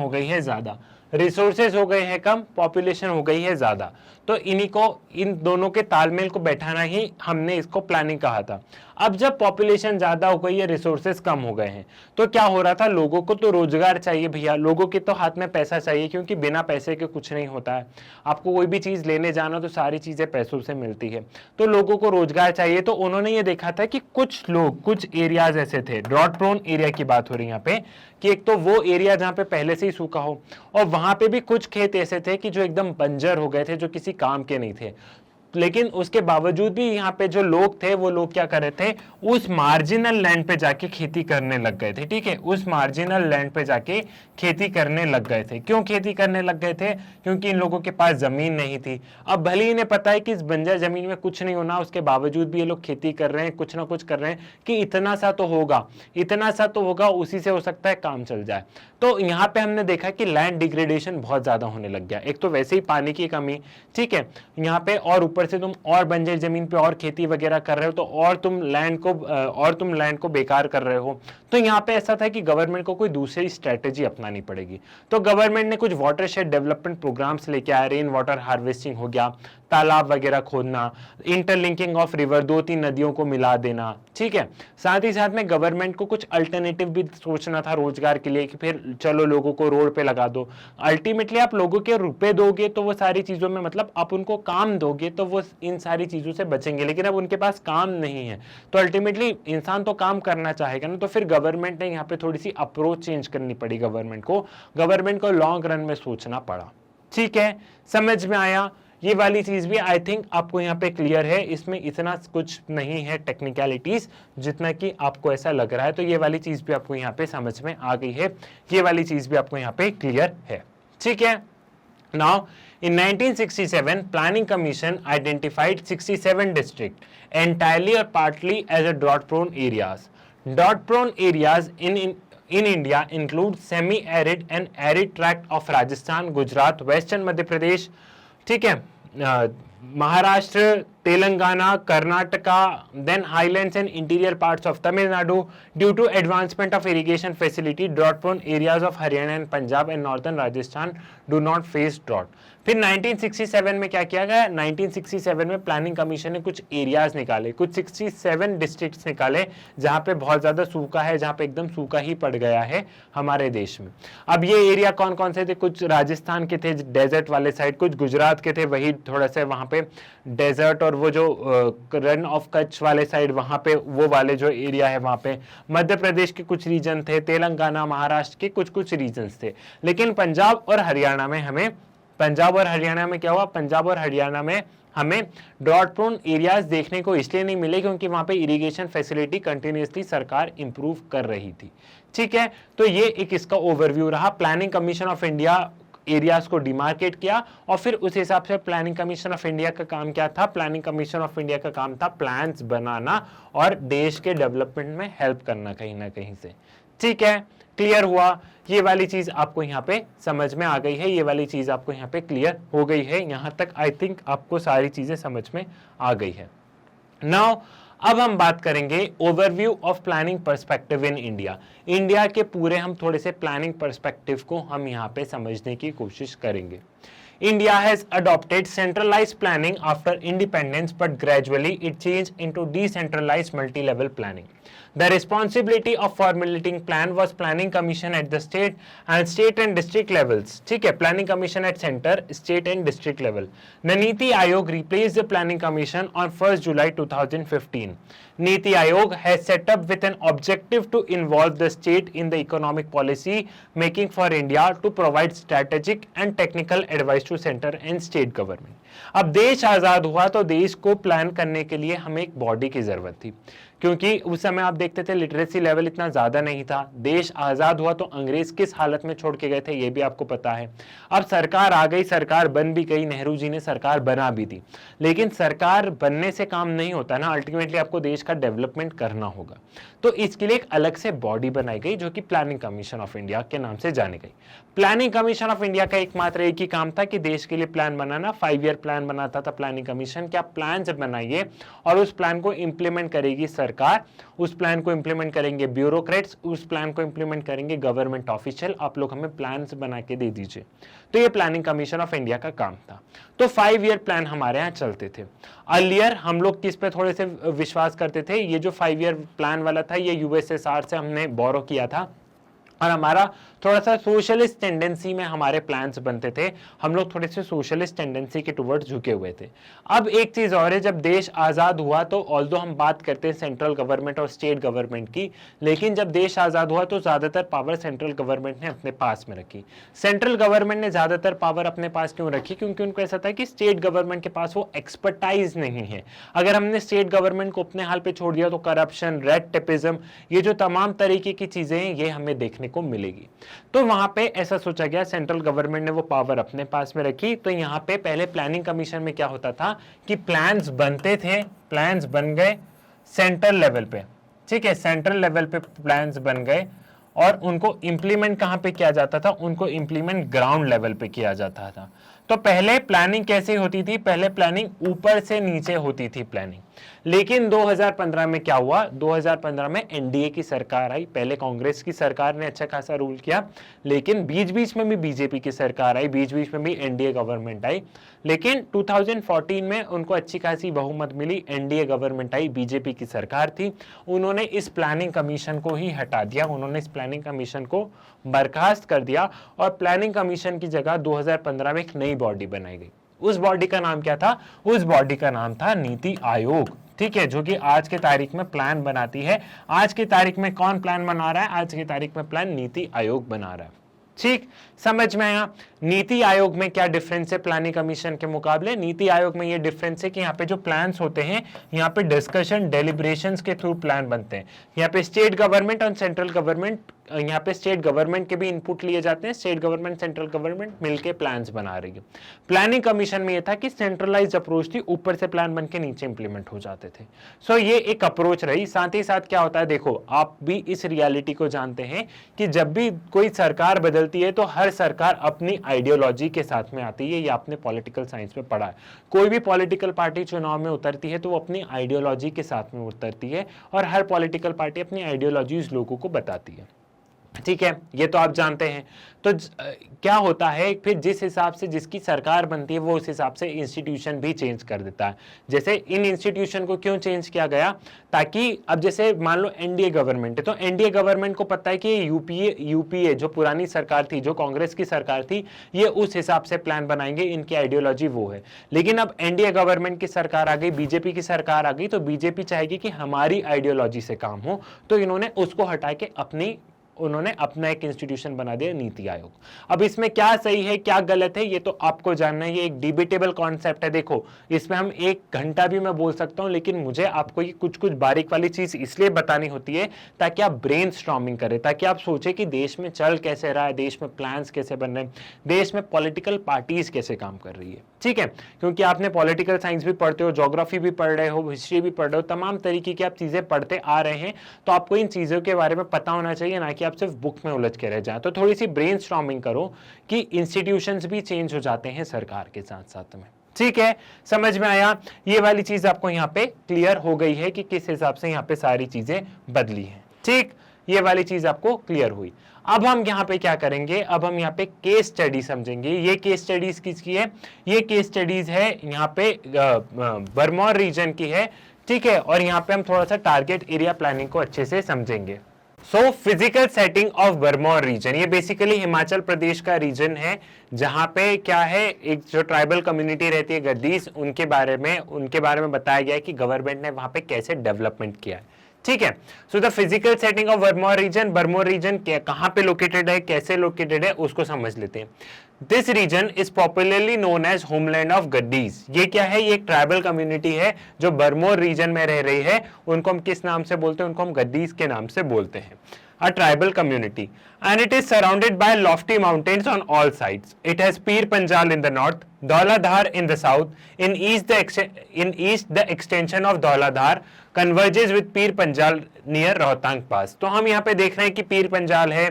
गई है ज्यादा, रिसोर्सेज हो गए हैं कम, पॉपुलेशन हो गई है ज्यादा। तो इन दोनों के तालमेल को बैठाना ही हमने इसको प्लानिंग कहा था। अब जब पॉपुलेशन ज्यादा हो गई है, रिसोर्सेज कम हो गए हैं, तो क्या हो रहा था, लोगों को तो रोजगार चाहिए भैया, लोगों के तो हाथ में पैसा चाहिए, क्योंकि बिना पैसे के कुछ नहीं होता है। आपको कोई भी चीज लेने जाना तो सारी चीजें पैसों से मिलती है, तो लोगों को रोजगार चाहिए। तो उन्होंने ये देखा था कि कुछ लोग, कुछ एरियाज ऐसे थे, ड्रॉट प्रोन एरिया की बात हो रही है यहाँ पे, कि एक तो वो एरिया जहाँ पे पहले से ही सूखा हो, और वहां पे भी कुछ खेत ऐसे थे कि जो एकदम बंजर हो गए थे, जो किसी काम के नहीं थे। लेकिन उसके बावजूद भी यहाँ पे जो लोग थे, वो लोग क्या कर रहे थे, उस मार्जिनल लैंड पे जाके खेती करने लग गए थे, ठीक है। उस मार्जिनल लैंड पे जाके खेती करने लग गए थे। क्यों खेती करने लग गए थे, क्योंकि इन लोगों के पास जमीन नहीं थी। अब भले ही इन्हें पता है कि इस बंजर जमीन में कुछ नहीं होना, उसके बावजूद भी ये लोग खेती कर रहे हैं, कुछ ना कुछ कर रहे हैं कि इतना सा तो होगा, उसी से हो सकता है काम चल जाए। तो यहाँ पे हमने देखा कि लैंड डिग्रेडेशन बहुत ज्यादा होने लग गया। एक तो वैसे ही पानी की कमी, ठीक है, यहाँ पे, और ऊपर से तुम और बंजर जमीन पे और खेती वगैरह कर रहे हो, तो और तुम लैंड को बेकार कर रहे हो। तो यहाँ पे ऐसा था कि गवर्नमेंट को कोई दूसरी स्ट्रेटेजी अपनानी पड़ेगी। तो गवर्नमेंट ने कुछ वाटरशेड डेवलपमेंट प्रोग्राम्स लेके आए, रेन वाटर हार्वेस्टिंग हो गया, तालाब वगैरह खोदना, इंटरलिंकिंग ऑफ रिवर, 2-3 नदियों को मिला देना, ठीक है। साथ ही साथ में गवर्नमेंट को कुछ अल्टरनेटिव भी सोचना था रोजगार के लिए कि फिर चलो लोगों को रोड पे लगा दो। अल्टीमेटली आप लोगों के रुपए दोगे तो वो सारी चीजों में, मतलब आप उनको काम दोगे तो वो इन सारी चीजों से बचेंगे, लेकिन अब उनके पास काम नहीं है तो अल्टीमेटली इंसान तो काम करना चाहेगा ना, तो फिर गवर्नमेंट ने यहाँ पे थोड़ी सी अप्रोच चेंज करनी पड़ी गवर्नमेंट को लॉन्ग रन में सोचना पड़ा। ठीक है, समझ में आया? ये वाली चीज भी आई थिंक आपको यहाँ पे क्लियर है, इसमें इतना कुछ नहीं है टेक्निकलिटीज जितना कि आपको ऐसा लग रहा है, तो ये वाली चीज भी आपको यहाँ पे समझ में आ गई है, ये वाली चीज भी आपको यहाँ पे क्लियर है। ठीक है, now in 1967 planning commission identified 67 districts entirely or partly as a drought prone areas. Drought prone areas in India include semi arid and arid tract of Rajasthan, Gujarat, western Madhya Pradesh, ठीक है, Maharashtra, Telangana, Karnataka, then highlands and interior parts of Tamil Nadu. Due to advancement of irrigation facility, drought prone areas of Haryana and Punjab and northern Rajasthan do not face drought. फिर 1967 में क्या किया गया? 1967 में planning commission ने कुछ एरियाज निकाले, कुछ 67 डिस्ट्रिक्ट्स निकाले जहां पे बहुत ज्यादा सूखा है, जहां पे एकदम सूखा ही पड़ गया है हमारे देश में। अब ये एरिया कौन कौन से थे? कुछ राजस्थान के थे डेजर्ट वाले साइड, कुछ गुजरात के थे वही थोड़ा सा वहां पे डेजर्ट, और वो जो रन ऑफ कच्छ वाले साइड वहां पे वो वाले जो एरिया है वहां पे मध्य प्रदेश के कुछ रीजन थे, तेलंगाना, महाराष्ट्र के कुछ कुछ रीजन्स थे। लेकिन पंजाब और हरियाणा में क्या हुआ? पंजाब और हरियाणा में हमें ड्रॉट प्रोन एरियाज देखने को इसलिए नहीं मिले क्योंकि वहां पे इरिगेशन फैसिलिटी कंटिन्यूअसली सरकार इंप्रूव कर रही थी। ठीक है, तो ये एक इसका ओवरव्यू रहा। Planning commission of India areas को डिमार्केट किया और फिर उस हिसाब से प्लानिंग कमीशन ऑफ इंडिया का काम क्या था? प्लानिंग कमीशन ऑफ इंडिया का काम था प्लान्स बनाना और देश के डेवलपमेंट में हेल्प करना कहीं ना कहीं से। ठीक है, क्लियर हुआ? ये वाली चीज आपको यहाँ पे समझ में आ गई है, ये वाली चीज आपको यहाँ पे क्लियर हो गई है। यहाँ तक आई थिंक आपको सारी चीजें समझ में आ गई है। नाउ अब हम बात करेंगे overview of planning perspective in India. India के पूरे हम थोड़े से प्लानिंग पर्सपेक्टिव को हम यहाँ पे समझने की कोशिश करेंगे। India has adopted centralized planning after independence, but gradually it changed into decentralized multi-level planning. The responsibility of formulating plan was planning commission at the state and district levels. ठीक है, planning commission at center, state and district level. The Niti Aayog replaced the planning commission on 1st July 2015. Niti Aayog has set up with an objective to involve the state in the economic policy making for India to provide strategic and technical advice to center and state government. अब देश आजाद हुआ तो देश को plan करने के लिए हमें एक बॉडी की जरूरत थी, क्योंकि उस समय आप देखते थे लिटरेसी लेवल इतना ज्यादा नहीं था। देश आजाद हुआ तो अंग्रेज किस हालत में छोड़ के गए थे ये भी आपको पता है। अब सरकार आ गई, सरकार बन भी गई, नेहरू जी ने सरकार बना भी दी, लेकिन सरकार बनने से काम नहीं होता ना, अल्टीमेटली आपको देश का डेवलपमेंट करना होगा। तो इसके लिए एक अलग से बॉडी बनाई गई जो कि प्लानिंग कमीशन ऑफ इंडिया के नाम से जानी गई। प्लानिंग कमीशन ऑफ इंडिया का एकमात्र एक ही काम था कि देश के लिए प्लान बनाना। 5 ईयर प्लान बनाता था प्लानिंग कमीशन, क्या प्लान बनाइए और उस प्लान को इंप्लीमेंट करेगी सरकार, उस प्लान को इंप्लीमेंट करेंगे ब्यूरोक्रेट्स, उस प्लान को इंप्लीमेंट करेंगे गवर्नमेंट ऑफिशियल, आप लोग हमें प्लान बना के दे दीजिए। तो ये प्लानिंग कमीशन ऑफ इंडिया का काम था। तो 5 ईयर प्लान हमारे यहाँ चलते थे। अर्लियर हम लोग किस पे थोड़े से विश्वास करते थे? ये जो 5 ईयर प्लान वाला था ये यूएसएसआर से हमने बोरो किया था और हमारा थोड़ा सा सोशलिस्ट टेंडेंसी में हमारे प्लान्स बनते थे, हम लोग थोड़े से सोशलिस्ट टेंडेंसी के टुवर्ड्स झुके हुए थे। अब एक चीज और है, जब देश आजाद हुआ तो ऑल्दो हम बात करते हैं सेंट्रल गवर्नमेंट और स्टेट गवर्नमेंट की, लेकिन जब देश आजाद हुआ तो ज्यादातर पावर सेंट्रल गवर्नमेंट ने अपने पास में रखी। सेंट्रल गवर्नमेंट ने ज्यादातर पावर अपने पास क्यों रखी? क्योंकि उनको ऐसा था कि स्टेट गवर्नमेंट के पास वो एक्सपर्टाइज नहीं है। अगर हमने स्टेट गवर्नमेंट को अपने हाल पे छोड़ दिया तो करप्शन, रेड टेपिज्म, ये जो तमाम तरीके की चीजें हैं ये हमें देखने को मिलेगी। तो वहां पे ऐसा सोचा गया, सेंट्रल गवर्नमेंट ने वो पावर अपने पास में रखी। तो यहाँ पे पहले प्लानिंग कमीशन में क्या होता था कि प्लान्स बनते थे, प्लान्स बन गए सेंट्रल लेवल पे, ठीक है, सेंट्रल लेवल पे प्लान्स बन गए और उनको इंप्लीमेंट कहां पे किया जाता था? उनको इंप्लीमेंट ग्राउंड लेवल पे किया जाता था। तो पहले प्लानिंग कैसे होती थी? पहले प्लानिंग ऊपर से नीचे होती थी प्लानिंग। लेकिन 2015 में क्या हुआ, 2015 में एनडीए की सरकार आई। पहले कांग्रेस की सरकार ने अच्छा खासा रूल किया, लेकिन बीच बीच में भी बीजेपी की सरकार आई, बीच बीच में भी एनडीए गवर्नमेंट आई। लेकिन 2014 में उनको अच्छी खासी बहुमत मिली, एनडीए गवर्नमेंट आई, बीजेपी की सरकार थी। उन्होंने इस प्लानिंग कमीशन को ही हटा दिया, उन्होंने इस प्लानिंग कमीशन को बर्खास्त कर दिया और प्लानिंग कमीशन की जगह 2015 में एक नई बॉडी बनाई गई। उस बॉडी का नाम क्या था? उस बॉडी का नाम था नीति आयोग, ठीक है, जो कि आज के तारीख में प्लान बनाती है। आज की तारीख में कौन प्लान बना रहा है? आज की तारीख में प्लान नीति आयोग बना रहा है। ठीक, समझ में आया? नीति आयोग में क्या डिफरेंस है प्लानिंग कमीशन के मुकाबले? नीति आयोग में ये डिफरेंस है कि यहाँ पे जो प्लान्स होते हैं, यहाँ पे डिस्कशन डेलिब्रेशंस के थ्रू प्लान बनते हैं। यहाँ पे स्टेट गवर्नमेंट और सेंट्रल गवर्नमेंट, यहाँ पे स्टेट गवर्नमेंट के भी इनपुट लिए जाते हैं, स्टेट गवर्नमेंट सेंट्रल गवर्नमेंट मिलके प्लान्स बना रही है। प्लानिंग कमीशन में ये था कि सेंट्रलाइज्ड अप्रोच थी, ऊपर से प्लान बन के नीचे इंप्लीमेंट हो जाते थे। सो ये एक अप्रोच रही। साथ ही साथ क्या होता है, देखो आप भी इस रियलिटी को जानते हैं कि जब भी कोई सरकार बदलती है तो हर सरकार अपनी आइडियोलॉजी के साथ में आती है। ये आपने पॉलिटिकल साइंस में पढ़ा है। कोई भी पॉलिटिकल पार्टी चुनाव में उतरती है तो वो अपनी आइडियोलॉजी के साथ में उतरती है और हर पॉलिटिकल पार्टी अपनी आइडियोलॉजी लोगों को बताती है, ठीक है, ये तो आप जानते हैं। तो क्या होता है फिर, जिस हिसाब से जिसकी सरकार बनती है वो उस हिसाब से इंस्टीट्यूशन भी चेंज कर देता है। जैसे इन इंस्टीट्यूशन को क्यों चेंज किया गया? ताकि अब जैसे मान लो एनडीए गवर्नमेंट है, तो एनडीए गवर्नमेंट को पता है कि यूपीए जो पुरानी सरकार थी, जो कांग्रेस की सरकार थी, ये उस हिसाब से प्लान बनाएंगे, इनकी आइडियोलॉजी वो है। लेकिन अब एनडीए गवर्नमेंट की सरकार आ गई, बीजेपी की सरकार आ गई, तो बीजेपी चाहेगी कि हमारी आइडियोलॉजी से काम हो, तो इन्होंने उसको हटा के उन्होंने अपना एक इंस्टीट्यूशन बना दिया, नीति आयोग। अब इसमें क्या सही है क्या गलत है ये तो आपको जानना है। ये एक डिबेटेबल कॉन्सेप्ट है। देखो इसमें हम 1 घंटा भी मैं बोल सकता हूं, लेकिन मुझे आपको ये कुछ कुछ बारीक वाली चीज इसलिए बतानी होती है ताकि आप ब्रेनस्टॉर्मिंग करें, ताकि आप सोचे कि देश में चल कैसे रहा है, देश में प्लान्स कैसे बन रहे हैं, देश में पॉलिटिकल पार्टीज कैसे काम कर रही है, ठीक है। क्योंकि आपने पॉलिटिकल साइंस भी पढ़ते हो, ज्योग्राफी भी पढ़ रहे हो, हिस्ट्री भी पढ़ रहे हो, तमाम तरीके की आप चीजें पढ़ते आ रहे हैं, तो आपको इन चीजों के बारे में पता होना चाहिए, ना कि आप सिर्फ बुक में उलझ के रह जाएं। तो थोड़ी सी ब्रेनस्टॉर्मिंग करो कि इंस्टीट्यूशंस भी चेंज हो जाते हैं सरकार के साथ साथ में, ठीक है। समझ में आया? ये वाली चीज आपको यहाँ पे क्लियर हो गई है कि किस हिसाब से यहाँ पे सारी चीजें बदली हैं, ठीक। ये वाली चीज आपको क्लियर हुई। अब हम यहाँ पे क्या करेंगे, अब हम यहाँ पे केस स्टडी समझेंगे। ये केस स्टडीज किसकी है? ये केस स्टडीज है यहाँ पे बरमौर रीजन की है, ठीक है। और यहाँ पे हम थोड़ा सा टारगेट एरिया प्लानिंग को अच्छे से समझेंगे। So physical setting of Bharmour region, ये बेसिकली हिमाचल प्रदेश का रीजन है, जहां पे क्या है, एक जो ट्राइबल कम्युनिटी रहती है गद्दीस, उनके बारे में बताया गया है कि गवर्नमेंट ने वहां पे कैसे डेवलपमेंट किया है, ठीक है। So the physical setting of Bharmour region कहां पे लोकेटेड है, कैसे लोकेटेड है, उसको समझ लेते हैं। This region is popularly known as homeland of Gaddis. ये क्या है? ये एक ट्राइबल कम्युनिटी है जो बरमौर रीजन में रह रही है। उनको हम किस नाम से बोलते हैं? उनको हम गद्दीज के नाम से बोलते हैं। A tribal community, and it is surrounded by lofty mountains on all sides. It has Pir Panjal in the north, Dhauladhar in the south. In east, the extension of Dhauladhar converges with Pir Panjal near Rohtang Pass. तो हम यहाँ पे देख रहे हैं कि पीर पंजाल है,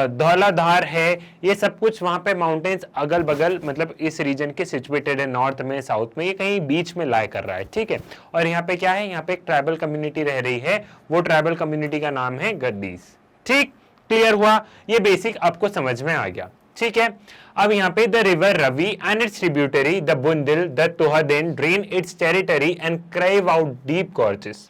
धौलाधार है, ये सब कुछ वहाँ पे माउंटेन्स अगल बगल, मतलब इस रीजन के सिचुएटेड है, नॉर्थ में, साउथ में, ये कहीं बीच में लाई कर रहा है, ठीक है। और यहाँ पे क्या है? यहाँ पे एक ट्राइबल कम्युनिटी रह रही है, वो ट्राइबल कम्युनिटी का नाम है गद्दीज, ठीक। क्लियर हुआ? ये बेसिक आपको समझ में आ गया, ठीक है। अब यहाँ पे the river Ravi and its tributary the Budhil the Tundahen drain its territory and carve out deep gorges.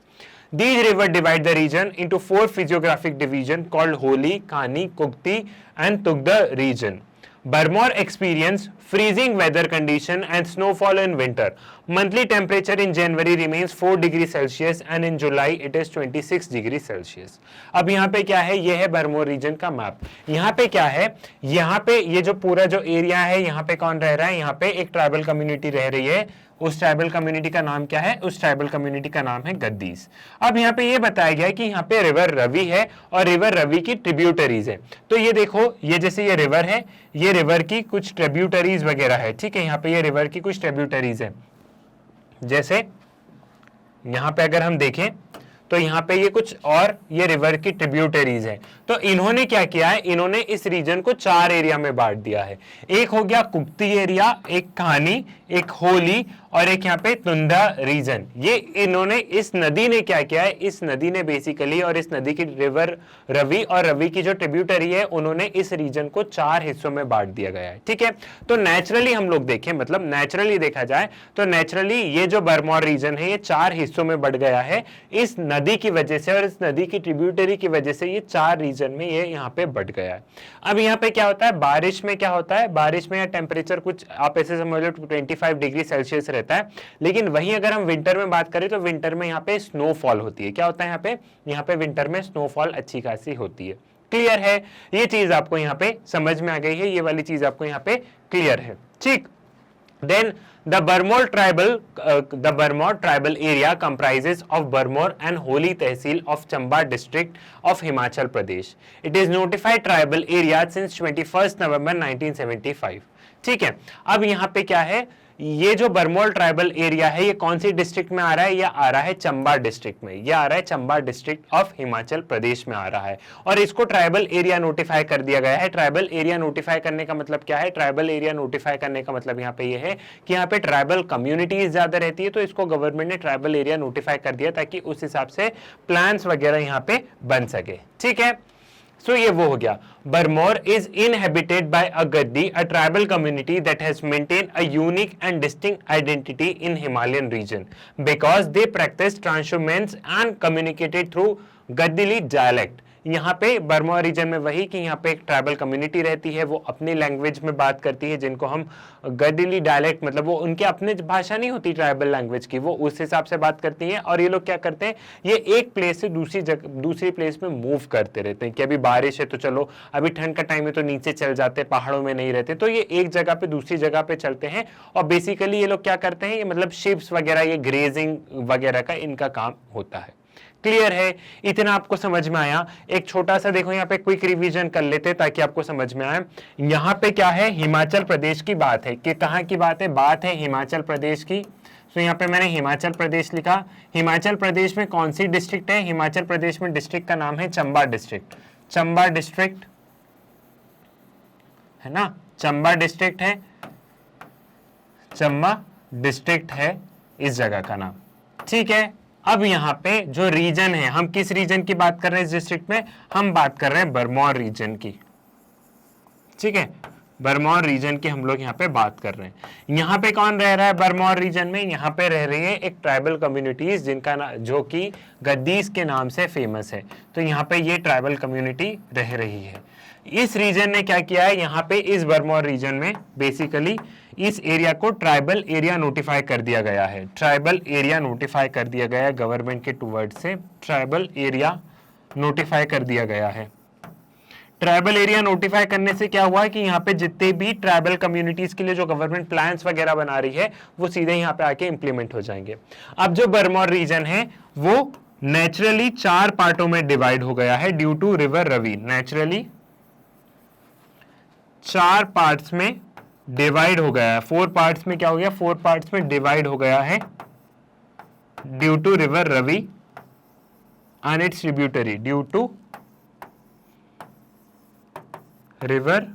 These rivers divide the region into 4 physiographic divisions called Holi, Kani, Kukti and Tugda region. Barmor experience freezing weather condition and snowfall in winter. Monthly temperature in January remains 4 degrees Celsius and in July it is 26 degrees Celsius. अब यहाँ पे क्या है? ये है Bharmour reason का map. यहाँ पे क्या है? यहाँ पे ये जो पूरा जो एरिया है, यहाँ पे कौन रह रहा है? यहाँ पे एक ट्राइबल कम्युनिटी रह रही है। उस ट्राइबल कम्युनिटी का नाम क्या है? उस ट्राइबल कम्युनिटी का नाम है गद्दीस। अब यहाँ पे ये बताया गया है कि यहाँ पे रिवर रवि है और रिवर रवि की ट्रिब्यूटरीज है। तो ये देखो, ये जैसे ये रिवर है, ये रिवर की कुछ ट्रिब्यूटरीज वगैरह है, ठीक है। यहाँ पे ये रिवर की कुछ ट्रिब्यूटरीज है, जैसे यहाँ पे अगर हम देखें तो यहाँ पे ये कुछ और ये रिवर की ट्रिब्यूटरीज है। तो इन्होंने क्या किया है? इन्होंने इस रीजन को 4 एरिया में बांट दिया है। एक हो गया कुक्ति एरिया, एक कहानी, एक होली और एक यहाँ पे तुंदा रीजन। ये इन्होंने, इस नदी ने क्या किया है, इस नदी ने बेसिकली, और इस नदी की रिवर रवि और रवि की जो ट्रिब्यूटरी है, उन्होंने इस रीजन को 4 हिस्सों में बांट दिया गया है। ठीक है, तो नेचुरली हम लोग देखें, मतलब नेचुरली देखा जाए तो नेचुरली ये जो बर्मोर रीजन है ये 4 हिस्सों में बढ़ गया है इस नदी की वजह से, और इस नदी की ट्रिब्यूटरी की वजह से ये 4 रीजन में ये यहाँ पे बढ़ गया है। अब यहाँ पे क्या होता है, बारिश में क्या होता है, बारिश में टेम्परेचर कुछ आप ऐसे समझ लो 25 डिग्री सेल्सियस रहता है, लेकिन वहीं अगर हम विंटर में बात करें तो विंटर में यहाँ पे स्नोफॉल होती है। क्या होता है यहाँ पे विंटर में स्नोफॉल अच्छी खासी होती है। क्लियर है, ये चीज आपको यहाँ पे समझ में आ गई है, ये वाली चीज आपको यहाँ पे क्लियर है। ठीक, then the Barmor tribal area comprises of Barmor and Holi Tehsil of Chamba district of Himachal Pradesh. It is notified tribal area since 21st November 1975. ठीक है, अब यहाँ पे क्या है, ये जो बरमोल ट्राइबल एरिया है ये कौन सी डिस्ट्रिक्ट में आ रहा है, ये आ रहा है चंबा डिस्ट्रिक्ट में, ये आ रहा है चंबा डिस्ट्रिक्ट ऑफ हिमाचल प्रदेश में आ रहा है, और इसको ट्राइबल एरिया नोटिफाई कर दिया गया है। ट्राइबल एरिया नोटिफाई करने का मतलब क्या है, ट्राइबल एरिया नोटिफाई करने का मतलब यहाँ पे ये है कि यहाँ पे ट्राइबल कम्युनिटीज ज्यादा रहती है, तो इसको गवर्नमेंट ने ट्राइबल एरिया नोटिफाई कर दिया ताकि उस हिसाब से प्लान्स वगैरह यहाँ पे बन सके। ठीक है, सो ये वो हो गया। Barmor is inhabited by a Gaddi, a tribal community that has maintained a unique and distinct identity in Himalayan region because they practice transhumance and communicated through Gaddili dialect. यहाँ पे बर्मा रीजन में वही कि यहाँ पे एक tribal community रहती है, वो अपनी लैंग्वेज में बात करती है जिनको हम गडिली डायलेक्ट, मतलब वो उनके अपने भाषा नहीं होती ट्राइबल लैंग्वेज की, वो उस हिसाब से बात करती हैं। और ये लोग क्या करते हैं, ये एक प्लेस से दूसरी प्लेस में मूव करते रहते हैं कि अभी बारिश है तो चलो, अभी ठंड का टाइम है तो नीचे चल जाते हैं, पहाड़ों में नहीं रहते, तो ये एक जगह पे दूसरी जगह पे चलते हैं। और बेसिकली ये लोग क्या करते हैं, ये मतलब शिप्स वगैरह, ये ग्रेजिंग वगैरह का इनका काम होता है। क्लियर है, इतना आपको समझ में आया। एक छोटा सा देखो यहाँ पे क्विक रिवीजन कर लेते ताकि आपको समझ में आए। यहाँ पे क्या है, हिमाचल प्रदेश की बात है कि कहाँ की बात है, बात है हिमाचल प्रदेश की। तो यहाँ पे मैंने हिमाचल प्रदेश लिखा। हिमाचल प्रदेश में कौन सी डिस्ट्रिक्ट है, हिमाचल प्रदेश में डिस्ट्रिक्ट का नाम है चंबा डिस्ट्रिक्ट। चंबा डिस्ट्रिक्ट है ना, चंबा डिस्ट्रिक्ट है, चंबा डिस्ट्रिक्ट है इस जगह का नाम। ठीक है, अब यहाँ पे जो रीजन है, हम किस रीजन की बात कर रहे हैं इस डिस्ट्रिक्ट में, हम बात कर रहे हैं बरमौर रीजन की। ठीक है, बरमौर रीजन की हम लोग यहाँ पे बात कर रहे हैं। यहाँ पे कौन रह रहा है बरमौर रीजन में, यहाँ पे रह रही है एक ट्राइबल कम्युनिटीज जिनका जो कि गद्दीस के नाम से फेमस है। तो यहाँ पे ये ट्राइबल कम्युनिटी रह रही है। इस रीजन ने क्या किया है, यहाँ पे इस बरमौर रीजन में बेसिकली इस एरिया को ट्राइबल एरिया नोटिफाई कर दिया गया है। ट्राइबल एरिया नोटिफाई कर दिया गया है गवर्नमेंट के टूवर्ड से, ट्राइबल एरिया नोटिफाई कर दिया गया है। ट्राइबल एरिया नोटिफाई करने से क्या हुआ कि यहाँ पे जितने भी ट्राइबल कम्युनिटीज के लिए जो गवर्नमेंट प्लान्स वगैरह बना रही है वो सीधे यहाँ पे आके इंप्लीमेंट हो जाएंगे। अब जो बरमौर रीजन है वो नेचुरली 4 पार्टों में डिवाइड हो गया है due to river Ravi. Naturally 4 parts में डिवाइड हो गया है, 4 पार्ट्स में क्या हो गया, 4 पार्ट्स में डिवाइड हो गया है due to river Ravi and its tributary, due to river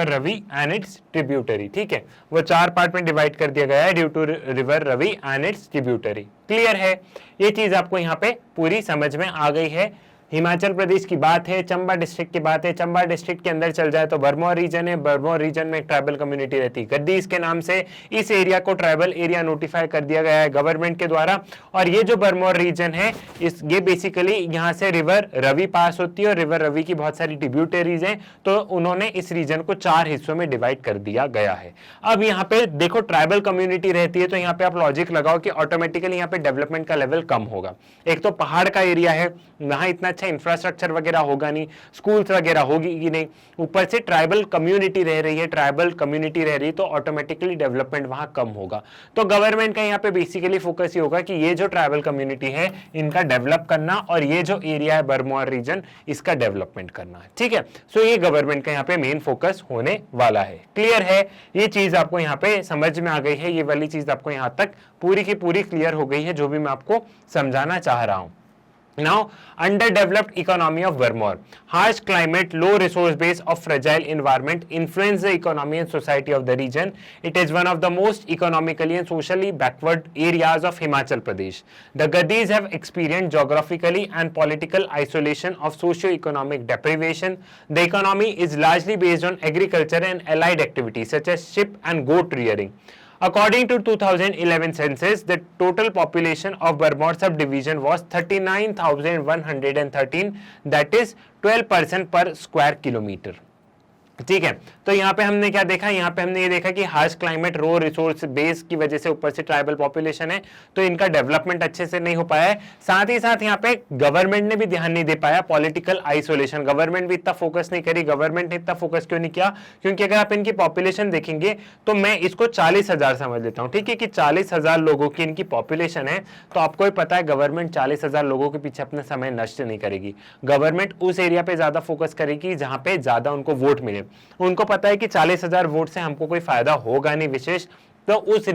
Ravi and its tributary. ठीक है, वो 4 पार्ट में डिवाइड कर दिया गया है due to river Ravi and its tributary. Clear है, ये चीज आपको यहाँ पे पूरी समझ में आ गई है। हिमाचल प्रदेश की बात है, चंबा डिस्ट्रिक्ट की बात है। चंबा डिस्ट्रिक्ट के अंदर चल जाए तो बरमौर रीजन है, बरमौर रीजन में एक ट्राइबल कम्युनिटी रहती है गद्दीस के नाम से। इस एरिया को ट्राइबल एरिया नोटिफाई कर दिया गया है गवर्नमेंट के द्वारा। और ये जो बरमौर रीजन है ये बेसिकली यहाँ से रिवर रवि पास होती है और रिवर रवि की बहुत सारी ट्रिब्यूटरीज हैं, तो उन्होंने इस रीजन को 4 हिस्सों में डिवाइड कर दिया गया है। अब यहाँ पे देखो ट्राइबल कम्युनिटी रहती है तो यहाँ पे आप लॉजिक लगाओ कि ऑटोमेटिकली यहाँ पे डेवलपमेंट का लेवल कम होगा। एक तो पहाड़ का एरिया है, वहां इतना अच्छा इंफ्रास्ट्रक्चर वगैरह होगा नहीं, स्कूल्स वगैरह होगी कि नहीं, ऊपर से ट्राइबल कम्युनिटी रह रही है, ट्राइबल कम्युनिटी रह रही है तो ऑटोमेटिकली डेवलपमेंट वहां कम होगा। तो गवर्नमेंट का यहाँ पे बेसिकली फोकस ये होगा कि ये जो ट्राइबल कम्युनिटी है इनका डेवलप करना और ये जो एरिया है बरमौर रीजन इसका डेवलपमेंट करना है। ठीक है, सो ये गवर्नमेंट का यहाँ पे मेन फोकस होने वाला है। क्लियर है, ये चीज आपको यहाँ पे समझ में आ गई है, ये वाली चीज आपको यहाँ तक पूरी की पूरी क्लियर हो गई है जो भी मैं आपको समझाना चाह रहा हूं। Now, underdeveloped economy of Vermont. Harsh climate, low resource base of fragile environment influence the economy and society of the region. It is one of the most economically and socially backward areas of Himachal Pradesh. The Gadis have experienced geographically and political isolation of socio-economic deprivation. The economy is largely based on agriculture and allied activities such as sheep and goat rearing. According to 2011 census, the total population of Vermont subdivision was 39,113, that is 12% per square kilometer. ठीक है, तो यहाँ पे हमने क्या देखा, यहाँ पे हमने ये देखा कि हार्श क्लाइमेट, रो रिसोर्स बेस की वजह से ऊपर से ट्राइबल पॉपुलेशन है, तो इनका डेवलपमेंट अच्छे से नहीं हो पाया है। साथ ही साथ यहाँ पे गवर्नमेंट ने भी ध्यान नहीं दे पाया, पॉलिटिकल आइसोलेशन, गवर्नमेंट भी इतना फोकस नहीं करी। गवर्नमेंट ने इतना फोकस क्यों नहीं किया? क्योंकि अगर आप इनकी पॉपुलेशन देखेंगे तो मैं इसको 40,000 समझ लेता हूँ, ठीक है, कि 40,000 लोगों की इनकी पॉपुलेशन है, तो आपको ही पता है गवर्नमेंट 40,000 लोगों के पीछे अपना समय नष्ट नहीं करेगी। गवर्नमेंट उस एरिया पे ज्यादा फोकस करेगी जहां पे ज्यादा उनको वोट मिले। उनको पता है कि 40,000 वोट से हमको कोई फायदा होगा नहीं विशेष, तो उस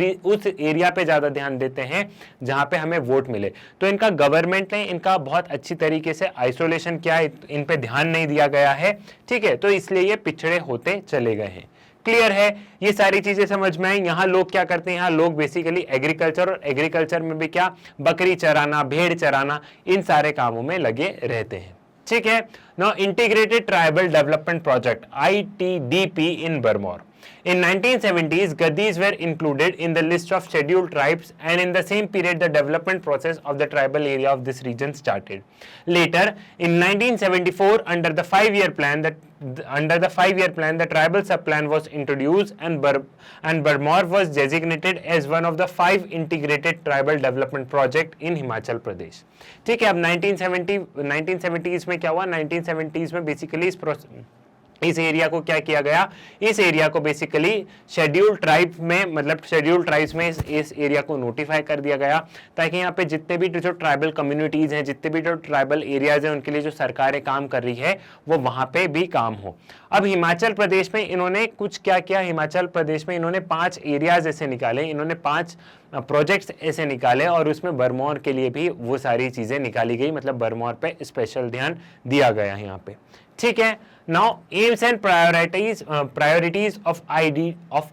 एरिया पे ज्यादा ध्यान देते हैं जहां पे हमें वोट मिले। तो इनका गवर्नमेंट ने इनका बहुत अच्छी तरीके से आइसोलेशन किया, इन पे ध्यान नहीं दिया गया है, ठीक है, तो इसलिए ये पिछड़े होते चले गए हैं। क्लियर है, ये सारी चीजें समझ में आई। यहाँ लोग क्या करते हैं, यहाँ लोग बेसिकली एग्रीकल्चर, और एग्रीकल्चर में भी क्या, बकरी चराना, भेड़ चराना, इन सारे कामों में लगे रहते हैं। ठीक है, now integrated tribal development project ITDP in Vermont. In 1970s, Gadis were included in the list of scheduled tribes, and in the same period, the development process of the tribal area of this region started. Later, in 1974, under the five-year plan, the tribal subplan was introduced, and Vermont was designated as one of the 5 integrated tribal development project in Himachal Pradesh. ठीक है, अब 1970s में क्या हुआ? 1970s में basically इस area को क्या किया गया, इस एरिया को बेसिकली शेड्यूल्ड ट्राइब में, मतलब शेड्यूल्ड ट्राइब्स में इस एरिया को नोटिफाई कर दिया गया, ताकि यहाँ पे जितने भी जो ट्राइबल कम्युनिटीज हैं, जितने भी जो ट्राइबल एरियाज हैं, उनके लिए जो सरकारें काम कर रही है वो वहां पे भी काम हो। अब हिमाचल प्रदेश में इन्होंने कुछ क्या किया, हिमाचल प्रदेश में इन्होंने 5 एरियाज ऐसे निकाले, इन्होंने 5 प्रोजेक्ट्स ऐसे निकाले, और उसमें वर्मोर के लिए भी वो सारी चीजें निकाली गई, मतलब वर्मोर पे स्पेशल ध्यान दिया गया है यहाँ पे। ठीक है, now aims and priorities of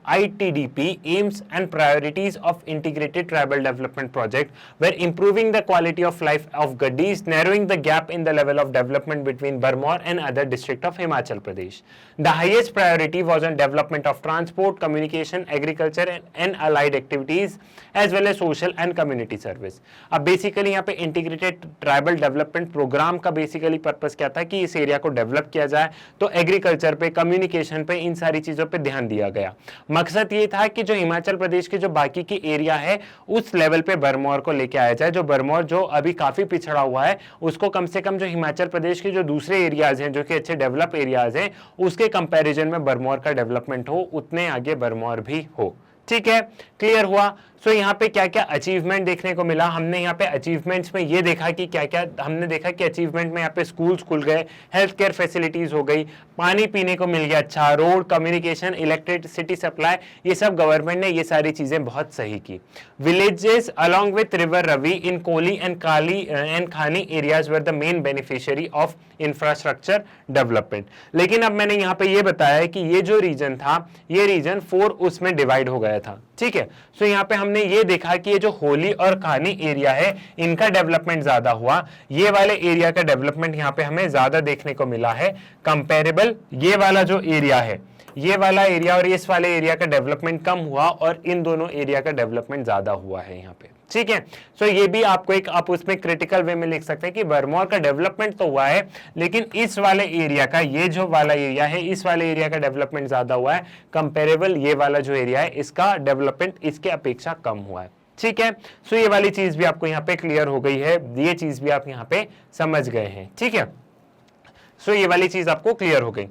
ITDP, aims and priorities of integrated tribal development project were improving the quality of life of Gadis, narrowing the gap in the level of development between Vermont and other districts of Himachal Pradesh. The highest priority was on development of transport, communication, agriculture and allied activities, as well as social and community service. अब basically यहाँ पे integrated tribal development programme का basically purpose क्या था कि इस area को develop किया जाए, तो एग्रीकल्चर पे, कम्युनिकेशन पे, इन सारी चीजों पे ध्यान दिया गया। मकसद ये था कि जो हिमाचल प्रदेश के जो बाकी की एरिया है उस लेवल पे बरमौर को लेके आया जाए। जो बरमौर जो अभी काफी पिछड़ा हुआ है, उसको कम से कम जो हिमाचल प्रदेश के जो दूसरे एरियाज हैं, जो कि अच्छे डेवलप एरियाज हैं, उसके कंपैरिजन में बरमौर का डेवलपमेंट हो, उतने आगे बरमौर भी हो। ठीक है, क्लियर हुआ। सो यहाँ पे क्या क्या अचीवमेंट देखने को मिला, हमने यहाँ पे अचीवमेंट्स में ये देखा कि क्या क्या हमने देखा कि अचीवमेंट में यहाँ पे स्कूल्स खुल गए, हेल्थ केयर फैसिलिटीज हो गई, पानी पीने को मिल गया अच्छा, रोड, कम्युनिकेशन, इलेक्ट्रिसिटी सप्लाई, ये सब गवर्नमेंट ने ये सारी चीजें बहुत सही की। Villages along with river Ravi in Koli and Khani areas were the main beneficiary of infrastructure development. लेकिन अब मैंने यहाँ पे ये बताया है कि ये जो रीजन था, ये रीजन 4 उसमें डिवाइड हो गया था। ठीक है, सो यहाँ पे हमने ये देखा कि ये जो होली और खानी एरिया है, इनका डेवलपमेंट ज्यादा हुआ, ये वाले एरिया का डेवलपमेंट यहाँ पे हमें ज्यादा देखने को मिला है कंपेरेबल ये वाला जो एरिया है, ये वाला एरिया और इस वाले एरिया का डेवलपमेंट कम हुआ, और इन दोनों एरिया का डेवलपमेंट ज्यादा हुआ है यहाँ पे। ठीक है, सो ये भी आपको एक, आप उसमें क्रिटिकल वे में लिख सकते हैं कि बरमौर का डेवलपमेंट तो हुआ है, लेकिन इस वाले एरिया का, ये जो वाला एरिया है, इस वाले एरिया का डेवलपमेंट ज्यादा हुआ है कंपेरेबल ये वाला जो एरिया है, इसका डेवलपमेंट इसके अपेक्षा कम हुआ है। ठीक है, सो ये वाली चीज भी आपको यहाँ पे क्लियर हो गई है, ये चीज भी आप यहाँ पे समझ गए हैं। ठीक है, सो ये वाली चीज आपको क्लियर हो गई।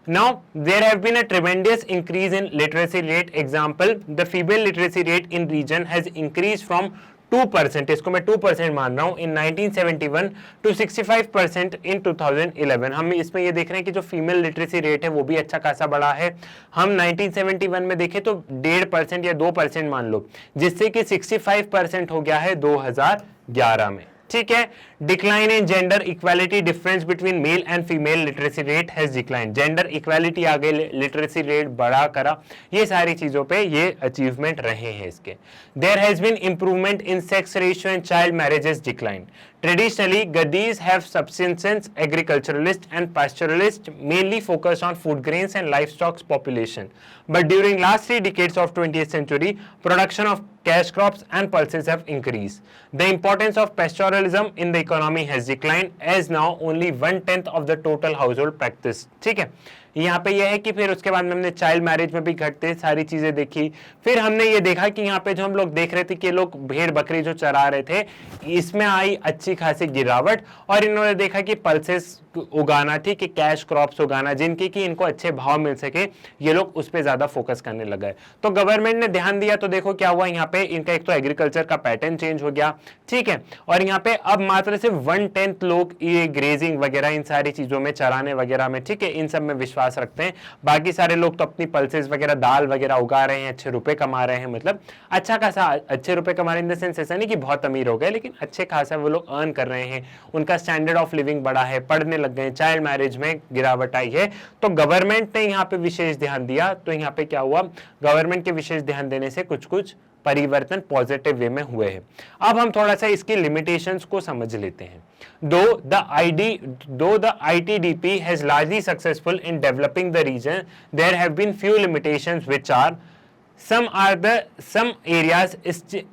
Now, there have been a tremendous increase in literacy rate. Example, the female literacy rate in region has increased from 2%, इसको मैं 2% मान रहा हूँ, in 1971 to 65% in 2011। हम इसमें ये देख रहे हैं कि जो फीमेल लिटरेसी रेट है वो भी अच्छा खासा बढ़ा है। हम 1971 में देखें तो 1.5% या 2% मान लो, जिससे कि 65% हो गया है 2011 में। ठीक है। Decline in gender equality, difference between male and female literacy rate has decline, gender equality आ गई, लिटरेसी रेट बढ़ा करा, ये सारी चीजों पे ये अचीवमेंट रहे हैं इसके। There has been improvement in sex ratio and child marriages decline. Traditionally, Gadis have subsistence agriculturalists and pastoralists mainly focused on food grains and livestock population. But during last 3 decades of 20th century, production of cash crops and pulses have increased. The importance of pastoralism in the economy has declined as now only 1/10 of the total household practice. ठीक है, यहाँ पे यह है कि फिर उसके बाद में हमने चाइल्ड मैरिज में भी घटते सारी चीजें देखी। फिर हमने ये देखा कि यहाँ पे जो हम लोग देख रहे थे कि लोग भेड़ बकरी जो चरा रहे थे, इसमें आई अच्छी खासी गिरावट, और इन्होंने देखा कि पल्सेस उगाना थी, कि कैश क्रॉप्स उगाना जिनके कि इनको अच्छे भाव मिल सके, ये लोग उस पर ज्यादा फोकस करने लगे। तो गवर्नमेंट ने ध्यान दिया, तो देखो क्या हुआ यहाँ पे, इनका एक तो एग्रीकल्चर का पैटर्न चेंज हो गया, ठीक है, और यहाँ पे अब मात्र सिर्फ 1/10 लोग ये ग्रेजिंग वगैरह इन सारी चीजों में, चराने वगैरह में, ठीक है, इन सब में विश्वास रखते हैं। बाकी सारे लोग तो अपनी पल्सेस वगैरह, दाल वगैरह उगा रहे हैं, अच्छे रुपए कमा रहे हैं, मतलब अच्छा खासा अच्छे रुपए कमा रहे हैं इन द सेंस, ऐसा नहीं कि बहुत अमीर हो गए, लेकिन अच्छे खासा वो लोग अर्न कर रहे हैं, उनका स्टैंडर्ड ऑफ लिविंग बढ़ा है, पढ़ने लग गए, चाइल्ड मैरिज में गिरावट आई है। तो गवर्नमेंट ने यहाँ पे विशेष ध्यान दिया। तो यहाँ पे क्या हुआ, गवर्नमेंट के विशेष ध्यान देने से कुछ कुछ परिवर्तन पॉजिटिव वे में हुए हैं। अब हम थोड़ा सा इसकी लिमिटेशंस को समझ लेते हैं। Though the ITDP has largely successful in developing the region, there have been few limitations which are some areas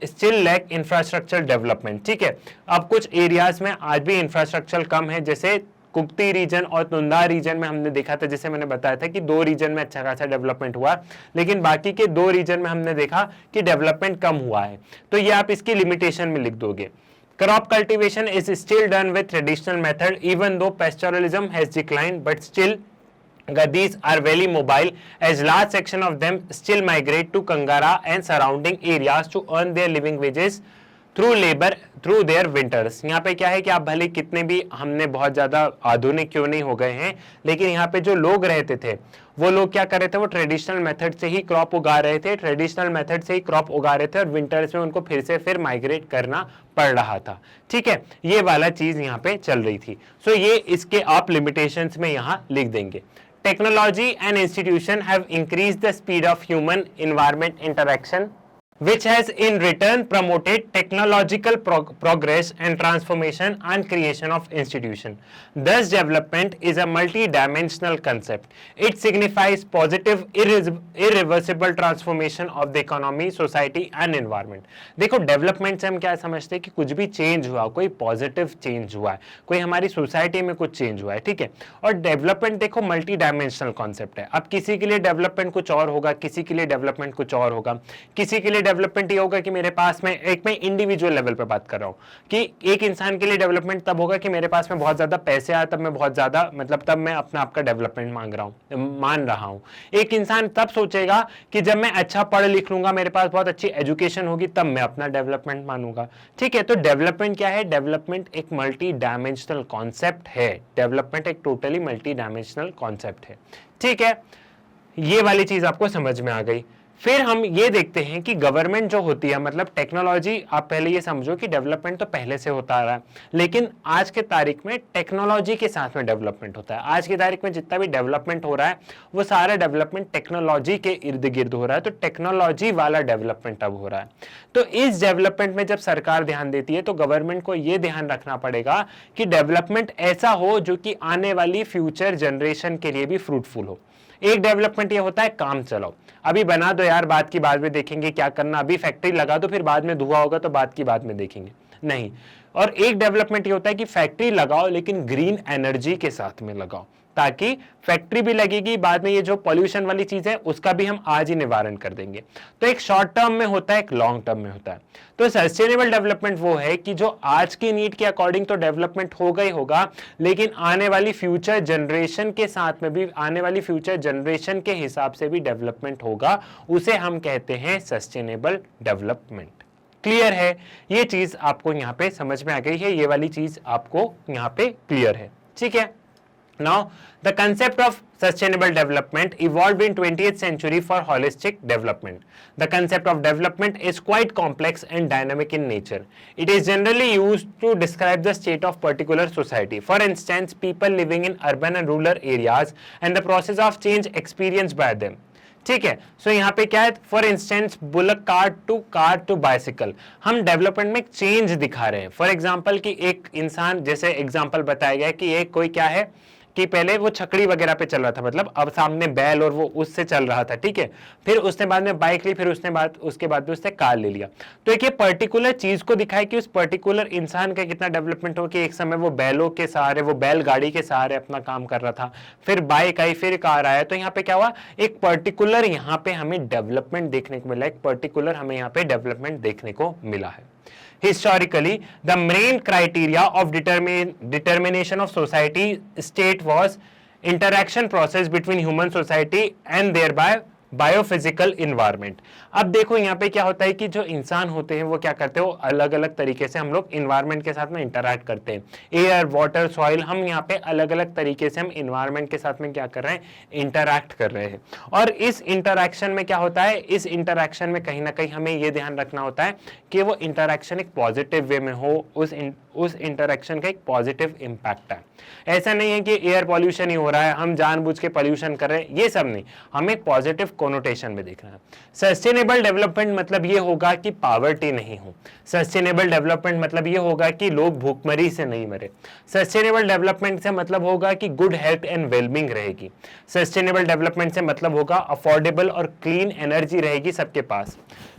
still lack infrastructure development। ठीक है, अब कुछ एरियाज में आज भी इंफ्रास्ट्रक्चर कम है, जैसे कुक्ति रीजन और तुंदा रीजन में हमने देखा था, जैसे मैंने बताया था कि 2 रीजन में अच्छा खासा डेवलपमेंट हुआ, लेकिन बाकी के 2 रीजन में हमने देखा कि डेवलपमेंट कम हुआ है। तो ये आप इसकी लिमिटेशन में लिख दोगे। Crop cultivation is still done with traditional method even though pastoralism has declined, but still Gadis are very mobile as large section of them still migrate to Kangara and surrounding areas to earn their living wages through labour through their winters. यहाँ पे क्या है कि आप भले कितने भी हमने बहुत ज्यादा आधुनिक क्यों नहीं हो गए हैं, लेकिन यहाँ पे जो लोग रहते थे वो लोग क्या कर रहे थे, वो ट्रेडिशनल मेथड से ही क्रॉप उगा रहे थे, ट्रेडिशनल मेथड से ही क्रॉप उगा रहे थे, और विंटर्स में उनको फिर माइग्रेट करना पड़ रहा था। ठीक है, ये वाला चीज यहाँ पे चल रही थी। सो ये इसके आप लिमिटेशंस में यहाँ लिख देंगे। Technology and institution have increased the speed of human environment interaction which has in return promoted technological progress and transformation and creation of institution. Thus development is a multi-dimensional concept. It signifies positive irreversible transformation of the economy, society and environment. देखो development से हम क्या समझते हैं कि कुछ भी change हुआ, कोई पॉजिटिव चेंज हुआ है, कोई हमारी सोसाइटी में कुछ चेंज हुआ है, ठीक है। और डेवलपमेंट देखो मल्टी डायमेंशनल कॉन्सेप्ट है। अब किसी के लिए डेवलपमेंट कुछ और होगा, किसी के लिए डेवलपमेंट कुछ और होगा, किसी के लिए डेवलपमेंट ये होगा कि मेरे पास में एक, मैं इंडिविजुअल लेवल पे बात कर रहा हूं कि एक इंसान के लिए डेवलपमेंट तब होगा कि मेरे पास में बहुत ज्यादा पैसे आए, तब मैं बहुत ज्यादा मतलब तब मैं अपना आपका डेवलपमेंट मान रहा हूं। एक इंसान तब सोचेगा कि जब मैं अच्छा पढ़ लिख लूंगा, मेरे पास बहुत अच्छी एजुकेशन होगी, तब मैं अपना डेवलपमेंट मानूंगा। ठीक है, तो डेवलपमेंट क्या है, डेवलपमेंट एक मल्टी डायमेंशनल कॉन्सेप्ट है। डेवलपमेंट एक टोटली मल्टी डायमेंशनल कॉन्सेप्ट है। ठीक है, ये वाली चीज आपको समझ में आ गई। फिर हम ये देखते हैं कि गवर्नमेंट जो होती है, मतलब टेक्नोलॉजी, आप पहले ये समझो कि डेवलपमेंट तो पहले से होता आ रहा है, लेकिन आज के तारीख में टेक्नोलॉजी के साथ में डेवलपमेंट होता है। आज की तारीख में जितना भी डेवलपमेंट हो रहा है वो सारा डेवलपमेंट टेक्नोलॉजी के इर्द गिर्द हो रहा है। तो टेक्नोलॉजी वाला डेवलपमेंट अब हो रहा है। तो इस डेवलपमेंट में जब सरकार ध्यान देती है तो गवर्नमेंट को ये ध्यान रखना पड़ेगा कि डेवलपमेंट ऐसा हो जो कि आने वाली फ्यूचर जनरेशन के लिए भी फ्रूटफुल हो। एक डेवलपमेंट ये होता है काम चलाओ, अभी बना दो यार, बात की बाद में देखेंगे क्या करना, अभी फैक्ट्री लगा दो, फिर बाद में धुआं होगा तो बात की बाद में देखेंगे, नहीं। और एक डेवलपमेंट ये होता है कि फैक्ट्री लगाओ लेकिन ग्रीन एनर्जी के साथ में लगाओ, ताकि फैक्ट्री भी लगेगी, बाद में ये जो पॉल्यूशन वाली चीज है उसका भी हम आज ही निवारण कर देंगे। तो एक शॉर्ट टर्म में होता है, एक लॉन्ग टर्म में होता है। तो सस्टेनेबल डेवलपमेंट वो है कि जो आज की नीड के अकॉर्डिंग तो डेवलपमेंट होगा ही होगा, लेकिन आने वाली फ्यूचर जनरेशन के साथ में भी, आने वाली फ्यूचर जनरेशन के हिसाब से भी डेवलपमेंट होगा। उसे हम कहते हैं सस्टेनेबल डेवलपमेंट। क्लियर है, ये चीज आपको यहाँ पे समझ में आ गई है, ये वाली चीज आपको यहाँ पे क्लियर है। ठीक है, Now, the concept of sustainable development evolved in 20th century for holistic development. The concept of development is quite complex and dynamic in nature. It is generally used to describe the state of particular society. For instance, people living in urban and rural areas and the process of change experienced by them. ठीक है, सो यहाँ पे क्या है, for instance bullock cart to bicycle, हम development में change दिखा रहे हैं. फॉर एग्जांपल कि एक इंसान, जैसे एग्जांपल बताया गया कि एक कोई क्या है कि पहले वो छकड़ी वगैरह पे चल रहा था, मतलब अब सामने बैल और वो उससे चल रहा था, ठीक है, फिर उसने बाद में बाइक ली, फिर उसके बाद में उसने कार ले लिया. तो एक ये पर्टिकुलर चीज को दिखाया कि उस पर्टिकुलर इंसान का कितना डेवलपमेंट हो कि एक समय वो बैलों के सहारे, वो बैलगाड़ी के सहारे अपना काम कर रहा था, फिर बाइक आई, फिर कार आया. तो यहाँ पे क्या हुआ, एक पर्टिकुलर यहाँ पे हमें डेवलपमेंट देखने को मिला, एक पर्टिकुलर हमें यहाँ पे डेवलपमेंट देखने को मिला है. Historically, the main criteria of determination of society state was interaction process between human society and thereby biophysical environment. अब देखो यहाँ पे क्या होता है कि जो इंसान होते हैं वो क्या करते हैं, वो अलग अलग तरीके से हम लोग इन्वायरमेंट के साथ में इंटरैक्ट करते हैं. एयर, वाटर, सॉइल, हम यहाँ पे अलग अलग तरीके से हम इन्वायरमेंट के साथ में क्या कर रहे हैं, इंटरैक्ट कर रहे हैं. और इस इंटरैक्शन में क्या होता है, इस इंटरैक्शन में कहीं ना कहीं हमें ये ध्यान रखना होता है कि वो इंटरैक्शन एक पॉजिटिव वे में हो, उस इंटरैक्शन का एक पॉजिटिव इंपैक्ट है. ऐसा नहीं है कि एयर पॉल्यूशन ही हो रहा है, हम जानबूझ के पॉल्यूशन कर रहे हैं, ये सब नहीं, हमें पॉजिटिव कोनोटेशन में देखना है. सस्टेनेबल डेवलपमेंट मतलब ये होगा कि पॉवर्टी नहीं हो. सस्टेनेबल डेवलपमेंट मतलब ये होगा कि लोग भूखमरी से नहीं मरे. सस्टेनेबल डेवलपमेंट से मतलब होगा कि गुड हेल्थ एंड वेलबींग रहेगी. सस्टेनेबल डेवलपमेंट से मतलब होगा अफोर्डेबल और क्लीन एनर्जी रहेगी सबके पास.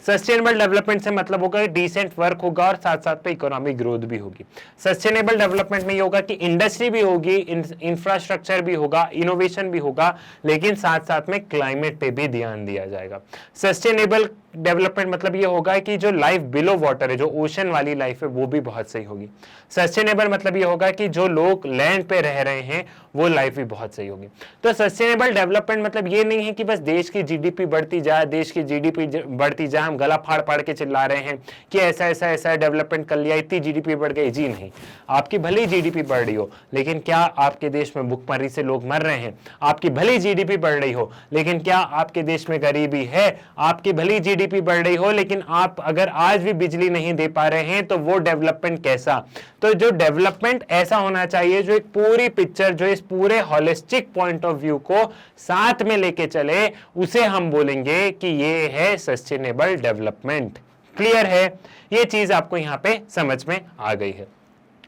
सस्टेनेबल डेवलपमेंट से मतलब होगा डिसेंट वर्क होगा और साथ साथ पे इकोनॉमिक ग्रोथ भी होगी. सस्टेनेबल डेवलपमेंट में ये होगा कि इंडस्ट्री भी होगी, इंफ्रास्ट्रक्चर भी होगा, इनोवेशन भी होगा, लेकिन साथ साथ में क्लाइमेट पे भी ध्यान दिया जाएगा. सस्टेनेबल डेवलपमेंट मतलब ये होगा कि जो लाइफ बिलो वाटर है, जो ओशन वाली लाइफ है, वो भी बहुत सही होगी. सस्टेनेबल मतलब ये होगा कि जो लोग लैंड पे रह रहे हैं वो लाइफ भी बहुत सही होगी. तो सस्टेनेबल डेवलपमेंट मतलब ये नहीं है कि बस देश की जीडीपी बढ़ती जाए, देश की जीडीपी बढ़ती जाए, हम गला फाड़ फाड़ के चिल्ला रहे हैं कि ऐसा ऐसा ऐसा डेवलपमेंट कर लिया, इतनी जीडीपी बढ़ गई. जी नहीं, आपकी भली जीडीपी बढ़ रही हो, लेकिन क्या आपके देश में भूखमरी से लोग मर रहे हैं? आपकी भली जीडीपी बढ़ रही हो, लेकिन क्या आपके देश में गरीबी है? आपकी भली जीडीपी बढ़ रही हो, लेकिन आप अगर आज भी बिजली नहीं दे पा रहे हैं, तो वो डेवलपमेंट कैसा? तो जो डेवलपमेंट ऐसा होना चाहिए जो एक पूरी पिक्चर, जो इस पूरे होलिस्टिक पॉइंट ऑफ व्यू को साथ में लेके चले, उसे हम बोलेंगे कि ये है सस्टेनेबल डेवलपमेंट. क्लियर है? ये चीज आपको यहाँ पे समझ में आ गई है.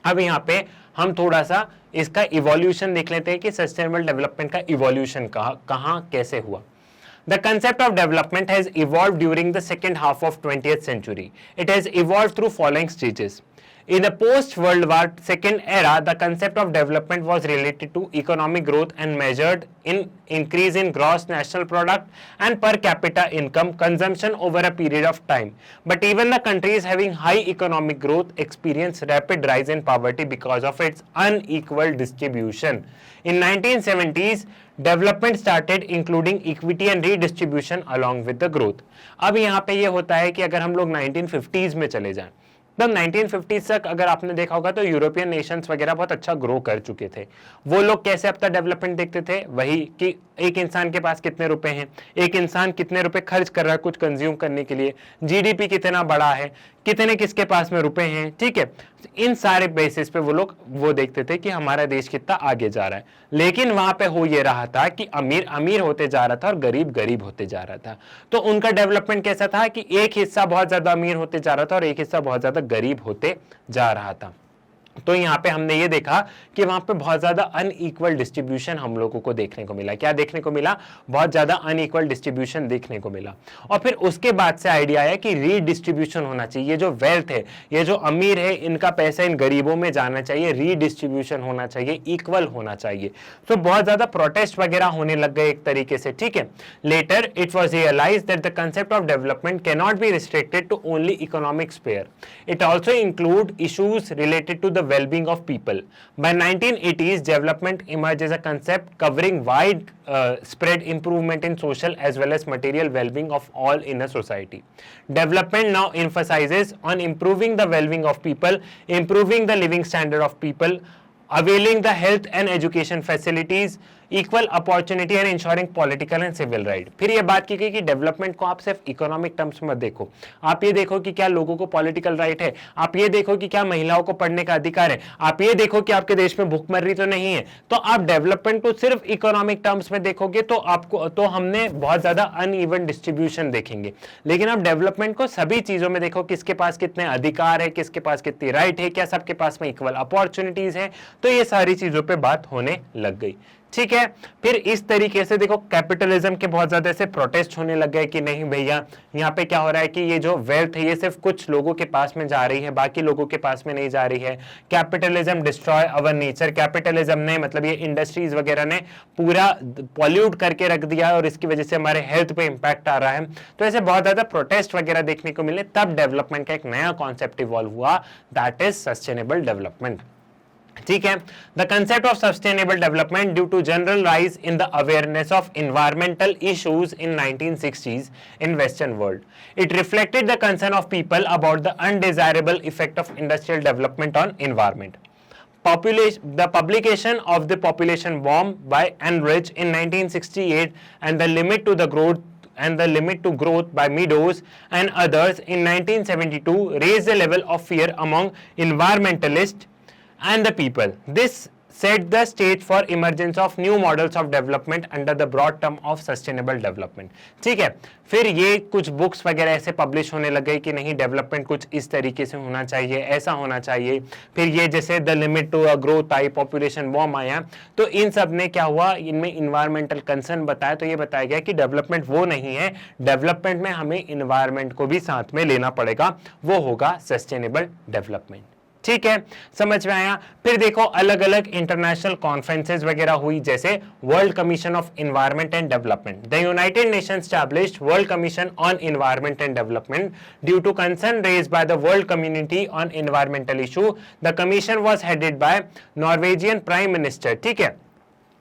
अब यहाँ पे हम थोड़ा सा इसका इवोल्यूशन देख लेते हैं कि सस्टेनेबल डेवलपमेंट का इवोल्यूशन कहां कैसे हुआ. The concept of development has evolved during the second half of 20th century. It has evolved through following stages. In the post-World War II era, the concept of development was related to economic growth and measured in increase in gross national product and per capita income consumption over a period of time. But even the countries having high economic growth experience rapid rise in poverty because of its unequal distribution. In 1970s, development started including equity and redistribution along with the growth. अब यहाँ पे ये होता है कि अगर हम लोग 1950s में चले जाएं, तब 1950 तक अगर आपने देखा होगा तो यूरोपियन नेशंस वगैरह बहुत अच्छा ग्रो कर चुके थे. वो लोग कैसे अपना डेवलपमेंट देखते थे? वही कि एक इंसान के पास कितने रुपए हैं, एक इंसान कितने रुपए खर्च कर रहा है कुछ कंज्यूम करने के लिए, जीडीपी कितना बड़ा है, कितने किसके पास में रुपए हैं, ठीक है. इन सारे बेसिस पे वो लोग वो देखते थे कि हमारा देश कितना आगे जा रहा है. लेकिन वहां पे हो ये रहा था कि अमीर अमीर होते जा रहा था और गरीब गरीब होते जा रहा था. तो उनका डेवलपमेंट कैसा था कि एक हिस्सा बहुत ज्यादा अमीर होते जा रहा था और एक हिस्सा बहुत ज्यादा गरीब होते जा रहा था. तो यहाँ पे हमने ये देखा कि वहां पे बहुत ज्यादा अनइक्वल डिस्ट्रीब्यूशन हम लोगों को देखने को मिला. क्या देखने को मिला? बहुत ज्यादा अनइक्वल डिस्ट्रीब्यूशन देखने को मिला. और फिर उसके बाद से आइडिया आया कि रीडिस्ट्रीब्यूशन होना चाहिए. ये जो वेल्थ है, ये जो अमीर है, इनका पैसा इन गरीबों में जाना चाहिए, रीडिस्ट्रीब्यूशन होना चाहिए, इक्वल होना चाहिए. तो बहुत ज्यादा प्रोटेस्ट वगैरह होने लग गए एक तरीके से, ठीक है. Later it was realize that the concept of development can not be restricted to only economic sphere. It also include issues related to the well-being of people. By 1980s, development emerged as a concept covering wide spread improvement in social as well as material well-being of all in a society. Development now emphasizes on improving the well-being of people, improving the living standard of people, availing the health and education facilities, equal opportunity and ensuring political and civil right. फिर ये बात की गई कि development को आप सिर्फ economic terms में देखो, आप ये देखो कि क्या लोगों को पॉलिटिकल राइट है, आप ये देखो कि क्या महिलाओं को पढ़ने का अधिकार है, आप ये देखो कि आपके देश में भूखमरी तो नहीं है। तो आप डेवलपमेंट को सिर्फ इकोनॉमिक टर्म्स में देखोगे तो हमने बहुत ज्यादा अनइवन डिस्ट्रीब्यूशन देखेंगे। लेकिन आप डेवलपमेंट को सभी चीजों में देखो, किसके पास कितने अधिकार है, किसके पास कितनी राइट है, क्या सबके पास में इक्वल अपॉर्चुनिटीज है, तो ये सारी चीजों पर बात होने लग गई। ठीक है, फिर इस तरीके से देखो कैपिटलिज्म के बहुत ज्यादा ऐसे प्रोटेस्ट होने लग गए कि नहीं भैया, यहाँ पे क्या हो रहा है कि ये जो वेल्थ है ये सिर्फ कुछ लोगों के पास में जा रही है, बाकी लोगों के पास में नहीं जा रही है। Capitalism destroy our nature, capitalism ने मतलब ये इंडस्ट्रीज वगैरह ने पूरा पॉल्यूट करके रख दिया और इसकी वजह से हमारे हेल्थ पे इंपैक्ट आ रहा है। तो ऐसे बहुत ज्यादा प्रोटेस्ट वगैरह देखने को मिले, तब डेवलपमेंट का एक नया कॉन्सेप्ट इवॉल्व हुआ, दैट इज सस्टेनेबल डेवलपमेंट। ठीक है, the concept of sustainable development due to general rise in the awareness of environmental issues in 1960s in Western world. It reflected the concern of people about the undesirable effect of industrial development on environment. The publication of the population bomb by Enrich in 1968 and the limit to growth by Meadows and others in 1972 raised the level of fear among environmentalists and the people. This set the stage for emergence of new models of development under the broad term of sustainable development. ठीक है, फिर ये कुछ books वगैरह ऐसे publish होने लग गई कि नहीं डेवलपमेंट कुछ इस तरीके से होना चाहिए, ऐसा होना चाहिए। फिर ये जैसे द लिमिट टू ग्रोथ आई, पॉपुलेशन बॉम्ब आया, तो इन सब ने क्या हुआ, इनमें इन्वायरमेंटल कंसर्न बताया। तो ये बताया गया कि डेवलपमेंट वो नहीं है, डेवलपमेंट में हमें इन्वायरमेंट को भी साथ में लेना पड़ेगा, वो होगा सस्टेनेबल डेवलपमेंट। ठीक है, समझ में आया। फिर देखो अलग अलग इंटरनेशनल कॉन्फ्रेंसेस वगैरह हुई, जैसे world commission of environment and development. The United Nations established world commission on environment and development due to concern raised by the world community on environmental issue. The commission was headed by Norwegian prime minister. ठीक है,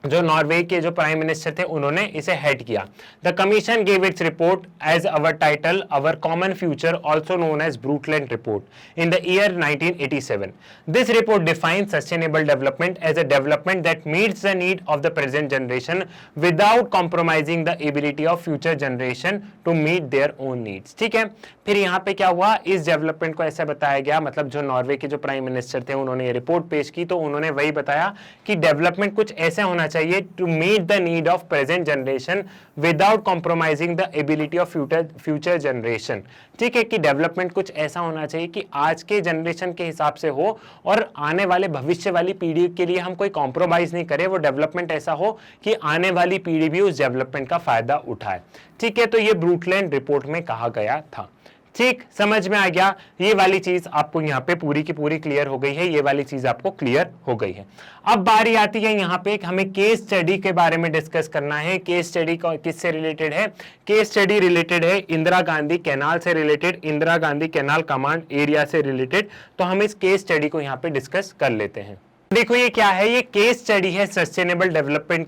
जो Norway के जो prime minister थे उन्होंने इसे head किया। The commission gave its report as our title our common future, also known as Brundtland report, in the year 1987। This report defines sustainable development as a development that meets the need of the present generation without compromising the ability of future generation to meet their own needs. ठीक है, फिर यहाँ पे क्या हुआ, इस development को ऐसा बताया गया, मतलब जो नॉर्वे के जो प्राइम मिनिस्टर थे उन्होंने ये रिपोर्ट पेश की, तो उन्होंने वही बताया कि डेवलपमेंट कुछ ऐसा होना चाहिए to meet the need of present generation without compromising the ability of future generation. ठीक है, कि डेवलपमेंट कुछ ऐसा होना चाहिए कि आज के जनरेशन के हिसाब से हो और आने वाले भविष्य वाली पीढ़ी के लिए हम कोई कॉम्प्रोमाइज नहीं करें, वो डेवलपमेंट ऐसा हो कि आने वाली पीढ़ी भी उस डेवलपमेंट का फायदा उठाए। ठीक है, तो ये ब्रूटलैंड रिपोर्ट में कहा गया था। ठीक, समझ में आ गया, ये वाली चीज आपको यहाँ पे पूरी की पूरी क्लियर हो गई है, ये वाली चीज आपको क्लियर हो गई है। अब बारी आती है यहाँ पे हमें केस स्टडी के बारे में डिस्कस करना है। केस स्टडी किससे रिलेटेड है? केस स्टडी रिलेटेड है इंदिरा गांधी कैनाल से related, Indira Gandhi canal command area से रिलेटेड। तो हम इस केस स्टडी को यहाँ पे डिस्कस कर लेते हैं। देखो ये क्या है, ये केस स्टडी है सस्टेनेबल डेवलपमेंट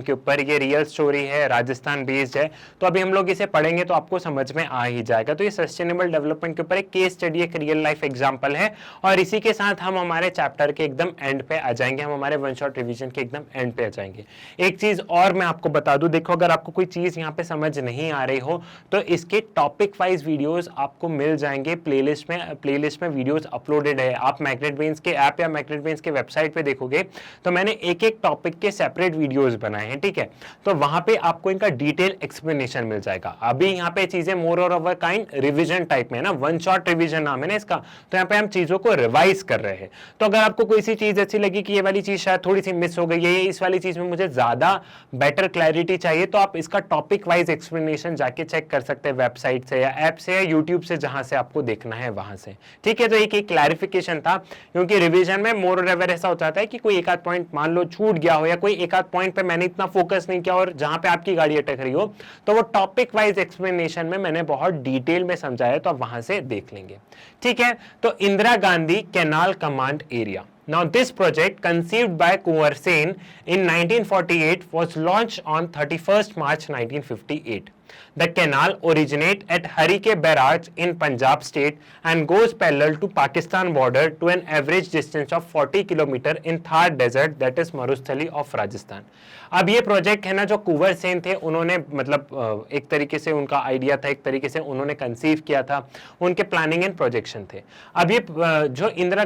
के ऊपर। ये रियल स्टोरी है, राजस्थान बेस्ड है, तो अभी हम लोग इसे पढ़ेंगे तो आपको समझ में आ ही जाएगा। तो ये सस्टेनेबल डेवलपमेंट के ऊपर एक केस स्टडी, एक रियल लाइफ एग्जांपल है, और इसी के साथ हम हमारे चैप्टर के एकदम एंड पे आ जाएंगे, हम हमारे वन शॉट रिविजन के एकदम एंड पे आ जाएंगे। एक चीज और मैं आपको बता दूं, देखो अगर आपको कोई चीज यहाँ पे समझ नहीं आ रही हो तो इसके टॉपिक वाइज वीडियोज आपको मिल जाएंगे प्लेलिस्ट में वीडियोज अपलोडेड है। आप मैग्नेट ब्रेन्स के ऐप मैग्नेट ब्रेन्स के वेबसाइट पे देखोगे तो मैंने एक एक टॉपिक के सेपरेट वीडियोस बनाए हैं। ठीक है, तो वहां पे आपको इनका डिटेल एक्सप्लेनेशन मिल जाएगा। अभी यहाँ पे चीजें मोर और ओवर काइंड रिवीजन टाइप में है ना, वन शॉट रिवीजन नाम है ना इसका, तो यहाँ पे हम चीजों को रिवाइज कर रहे हैं। तो अगर आपको कोई सी चीज अच्छी लगी कि ये वाली चीज शायद थोड़ी सी मिस हो गई है, इस वाली चीज में मुझे ज्यादा बेटर क्लैरिटी चाहिए, तो आप इसका टॉपिक वाइज एक्सप्लेनेशन जाके चेक कर सकते हैं वेबसाइट से या ऐप से या यूट्यूब से, जहां से आपको देखना है वहां से। ठीक है, तो एक क्लैरिफिकेशन था, क्योंकि रिवीजन में मोर और ओवर ऐसा हो जाता है कि कोई एक आध पॉइंट मान लो छूट गया हो, या कोई एक आध पॉइंट पे मैंने इतना फोकस नहीं किया और जहां पे आपकी गाड़ी अटक रही हो, तो वो टॉपिक वाइज एक्सप्लेनेशन में मैंने बहुत डिटेल में समझाया, तो आप वहां से देख लेंगे। ठीक है, तो Indira Gandhi canal command area. Now this project, conceived by Kunwar Sen in 1948, was launched on 31st March 1958. The canal originate at Harike barrage in Punjab state and goes parallel to Pakistan border to an average distance of 40 kilometre in Thar desert that is Marusthali of Rajasthan. अब ये project है ना, जो कुंवर सेन थे उन्होंने मतलब एक तरीके से उनका आइडिया था, एक तरीके से उन्होंने कंसीव किया था, उनके प्लानिंग एंड प्रोजेक्शन थे। अब ये जो इंदिरा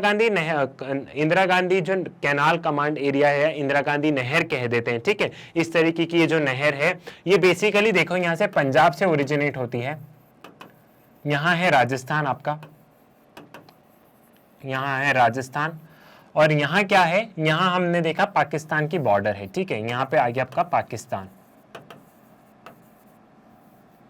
गांधी जो कैनाल कमांड एरिया है, इंदिरा गांधी नहर कह देते हैं, ठीक है, इस तरीके की ये जो नहर है ये बेसिकली देखो यहां से पंजाब से ओरिजिनेट होती है, यहां है राजस्थान आपका, यहां है राजस्थान, और यहां क्या है, यहां हमने देखा पाकिस्तान की बॉर्डर है, ठीक है, यहां पे आ गया आपका पाकिस्तान।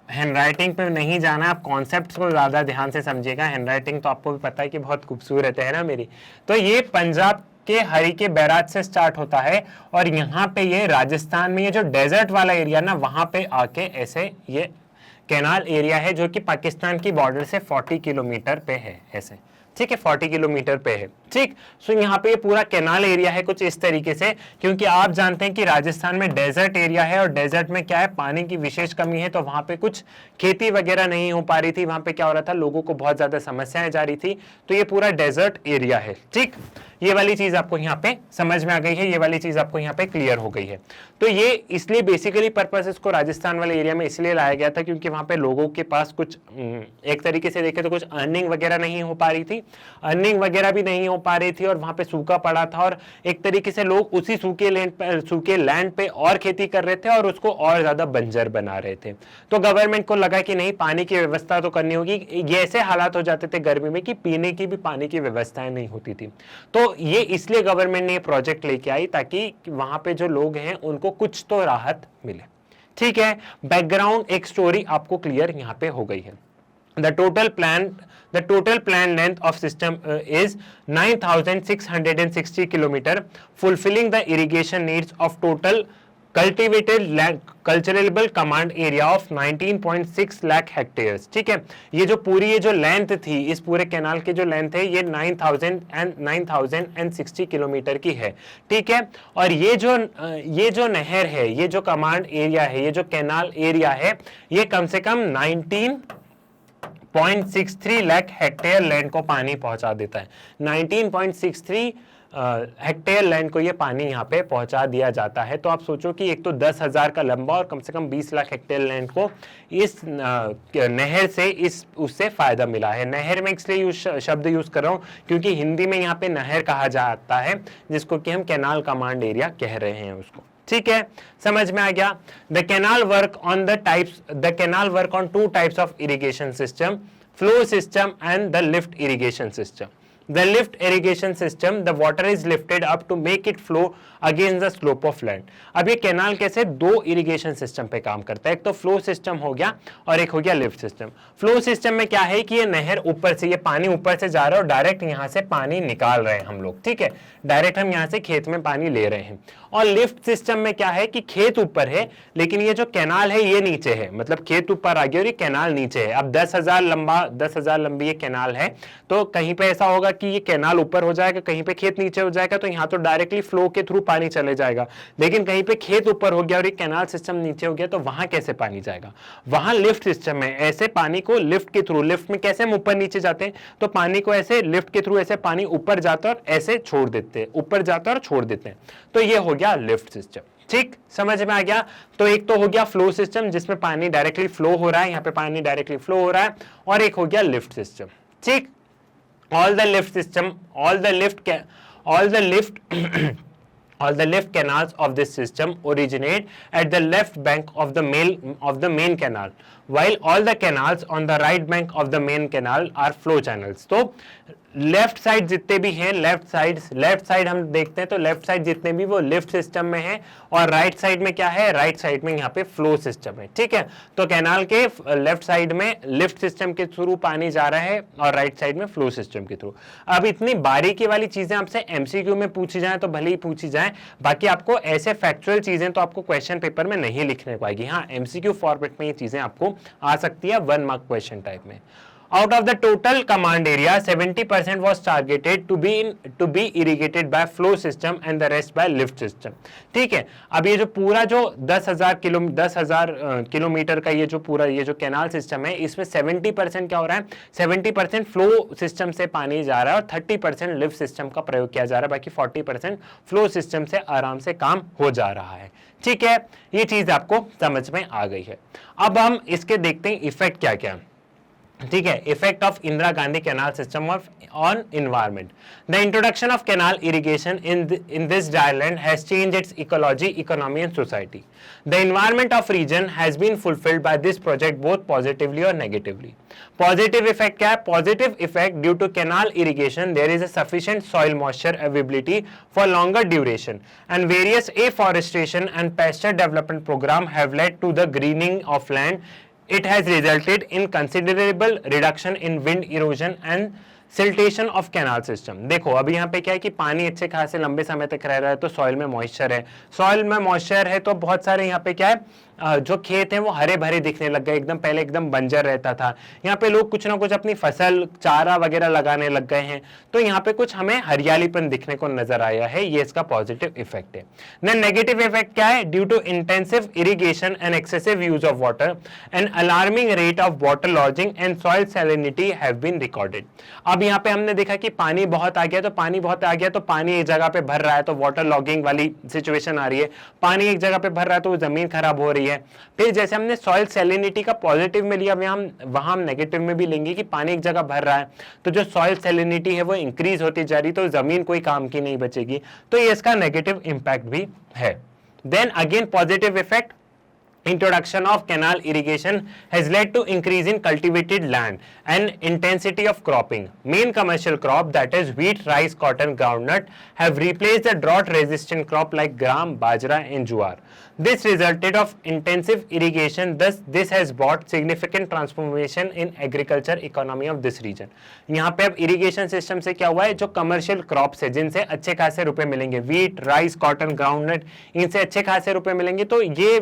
हैंडराइटिंग पे नहीं जाना, आप कॉन्सेप्ट्स को ज्यादा ध्यान से समझिएगा, हैंडराइटिंग तो आपको भी पता है कि बहुत खूबसूरत है ना मेरी। तो ये पंजाब के हरीके बैराज से स्टार्ट होता है और यहाँ पे ये राजस्थान में ये जो डेजर्ट वाला एरिया ना, वहां पे आके ऐसे ये कैनाल एरिया है जो कि पाकिस्तान की बॉर्डर से 40 किलोमीटर पे है, ऐसे, ठीक है, 40 किलोमीटर पे है, ठीक। सो यहाँ पे ये पूरा कैनाल एरिया है कुछ इस तरीके से, क्योंकि आप जानते हैं कि राजस्थान में डेजर्ट एरिया है और डेजर्ट में क्या है, पानी की विशेष कमी है, तो वहां पे कुछ खेती वगैरह नहीं हो पा रही थी, वहां पे क्या हो रहा था, लोगों को बहुत ज्यादा समस्याएं जा रही थी, तो ये पूरा डेजर्ट एरिया है, ठीक। ये वाली चीज आपको यहाँ पे समझ में आ गई है, ये वाली चीज आपको यहाँ पे क्लियर हो गई है। तो ये इसलिए बेसिकली पर्पस इसको राजस्थान वाले एरिया में इसलिए लाया गया था क्योंकि वहां पे लोगों के पास कुछ एक तरीके से देखे तो कुछ अर्निंग वगैरह नहीं हो पा रही थी, अर्निंग वगैरह भी नहीं हो पा रही थी, और वहां पे सूखा पड़ा था और एक तरीके से लोग उसी सूखे लैंड पे और खेती कर रहे थे और उसको और ज्यादा बंजर बना रहे थे। तो गवर्नमेंट को लगा कि नहीं, पानी की व्यवस्था तो करनी होगी। ये ऐसे हालात हो जाते थे गर्मी में कि पीने की भी पानी की व्यवस्थाएं नहीं होती थी, तो ये इसलिए गवर्नमेंट ने ये प्रोजेक्ट लेके आई ताकि वहां पे जो लोग हैं उनको कुछ तो राहत मिले, ठीक है। बैकग्राउंड एक स्टोरी आपको क्लियर यहाँ पे हो गई है। The total planned length of system is 9,660 kilometer, fulfilling the irrigation needs of total cultivated land cultivable command area of 19.6 lakh hectares, ठीक है। ये जो पूरी ये जो लेंथ थी, इस पूरे कैनाल की जो लेंथ है ये 9,060 किलोमीटर की है, ठीक है। और ये जो नहर है, ये जो कमांड एरिया है, ये जो कैनाल एरिया है, ये कम से कम 19.63 लाख हेक्टेयर लैंड को पानी पहुंचा देता है। 19.63 हेक्टेयर लैंड को ये पानी यहाँ पे पहुंचा दिया जाता है। तो आप सोचो कि एक तो 10,000 का लंबा और कम से कम 20 लाख हेक्टेयर लैंड को इस नहर से उससे फायदा मिला है। नहर में इसलिए शब्द यूज कर रहा हूँ क्योंकि हिंदी में यहाँ पे नहर कहा जाता है, जिसको कि हम कैनाल कमांड एरिया कह रहे हैं उसको, ठीक है। समझ में आ गया। The canal work on two types of irrigation system, flow system and the lift irrigation system. The lift irrigation system, the water is lifted up to make it flow against the slope of land. अब ये canal कैसे दो irrigation system पे काम करता है, एक तो फ्लो सिस्टम हो गया और एक हो गया लिफ्ट सिस्टम। फ्लो सिस्टम में क्या है कि ये नहर ऊपर से, ये पानी ऊपर से जा रहा है और डायरेक्ट यहाँ से पानी निकाल रहे हैं हम लोग, ठीक है, डायरेक्ट हम यहाँ से खेत में पानी ले रहे हैं। और लिफ्ट सिस्टम में क्या है कि खेत ऊपर है लेकिन ये जो कैनाल है ये नीचे है, मतलब खेत ऊपर आ गया और ये कैनाल नीचे है। अब 10,000 लंबी ये कैनाल है, तो कहीं पे ऐसा होगा कि ये कैनाल ऊपर हो जाएगा, कहीं पे खेत नीचे हो जाएगा, तो यहाँ तो डायरेक्टली फ्लो के थ्रू पानी चले जाएगा। लेकिन कहीं पे खेत ऊपर हो गया और ये कैनाल सिस्टम नीचे हो गया, तो वहां कैसे पानी जाएगा? वहां लिफ्ट सिस्टम में ऐसे पानी को लिफ्ट के थ्रू, लिफ्ट में कैसे हम ऊपर नीचे जाते हैं, तो पानी को ऐसे लिफ्ट के थ्रू ऐसे पानी ऊपर जाता है और ऐसे छोड़ देते हैं, ऊपर जाता है और छोड़ देते हैं, तो ये हो गया लिफ्ट सिस्टम। ठीक, समझ में आ गया। तो एक तो हो गया फ्लो सिस्टम जिसमें पानी डायरेक्टली फ्लो हो रहा है, यहाँ पे पानी डायरेक्टली फ्लो हो रहा है, और एक हो गया लिफ्ट सिस्टम। ठीक, all the lift canals of this system originate at the left bank of the main canal, while all the canals on the right bank of the main canal are flow channels. तो left side जितने भी हैं, left side हम देखते हैं तो left side जितने भी वो लिफ्ट सिस्टम में है, और राइट साइड में क्या है, राइट साइड में यहाँ पे फ्लो सिस्टम है। ठीक है, तो कैनाल के लेफ्ट साइड में लिफ्ट सिस्टम के थ्रू पानी जा रहा है और राइट साइड में फ्लो सिस्टम के थ्रू। अब इतनी बारीकी वाली चीजें आपसे एमसीक्यू में पूछी जाए तो भले ही पूछी जाए, बाकी आपको ऐसे फैक्चुअल चीजें तो आपको क्वेश्चन पेपर में नहीं लिखने को आएगी। हाँ, एमसीक्यू फॉर्मेट में ये चीजें आपको आ सकती है 1 मार्क क्वेश्चन टाइप में। Out of the total command area, 70% was targeted to be irrigated by flow system and the rest by lift system. ठीक है, अब ये जो पूरा जो 10,000 किलोमीटर का ये जो कैनाल सिस्टम है, इसमें 70% क्या हो रहा है, 70% फ्लो सिस्टम से पानी जा रहा है और 30% लिफ्ट सिस्टम का प्रयोग किया जा रहा है, बाकी 40% फ्लो सिस्टम से आराम से काम हो जा रहा है। ठीक है, ये चीज आपको समझ में आ गई है। अब हम इसके देखते हैं इफेक्ट क्या क्या। ठीक है, effect of Indira Gandhi canal system on environment. The introduction of canal irrigation in this dryland has changed its ecology, economy and society. The environment of region has been fulfilled by this project both positively और negatively. Positive effect क्या है? Positive effect, due to canal irrigation there is a sufficient soil moisture availability for longer duration and various afforestation and pasture development program have led to the greening of land. It has resulted in considerable reduction in wind erosion and siltation of canal system. देखो अभी यहाँ पे क्या है कि पानी अच्छे खासे लंबे समय तक रह रहा है तो सॉइल में मॉइस्चर है, सॉइल में मॉइस्चर है तो बहुत सारे यहाँ पे क्या है जो खेत हैं वो हरे भरे दिखने लग गए, एकदम पहले एकदम बंजर रहता था, यहाँ पे लोग कुछ ना कुछ अपनी फसल चारा वगैरह लगाने लग गए हैं, तो यहाँ पे कुछ हमें हरियालीपन दिखने को नजर आया है, ये इसका पॉजिटिव इफेक्ट है। नेगेटिव इफेक्ट क्या है? Due to intensive irrigation and excessive use of water and alarming rate of water logging and soil salinity have been recorded. अब यहाँ पे हमने देखा कि पानी बहुत आ गया, तो पानी एक जगह पे भर रहा है तो वाटर लॉगिंग वाली सिचुएशन आ रही है, पानी एक जगह पे भर रहा है तो जमीन खराब हो रही है। फिर जैसे हमने सॉइल सैलिनिटी का पॉजिटिव में लिया, वहां हम नेगेटिव में भी लेंगे कि पानी एक जगह भर रहा है तो जो सॉइल सैलिनिटी है वो इंक्रीज होती जा रही, तो जमीन कोई काम की नहीं बचेगी, तो ये इसका नेगेटिव इंपैक्ट भी है। Then again positive effect, introduction of canal irrigation has led to increase in cultivated land and intensity of cropping. Main commercial crop, that is wheat, rice, cotton, groundnut, have replaced the drought resistant crop like gram, bajra and jowar. This resulted of intensive irrigation, thus this has brought significant transformation in agriculture economy of this region. यहाँ पे अब irrigation system से क्या हुआ है, जो commercial crops है जिनसे अच्छे खासे रुपए मिलेंगे, wheat, rice, cotton, groundnut, इनसे अच्छे खासे रुपए मिलेंगे, तो ये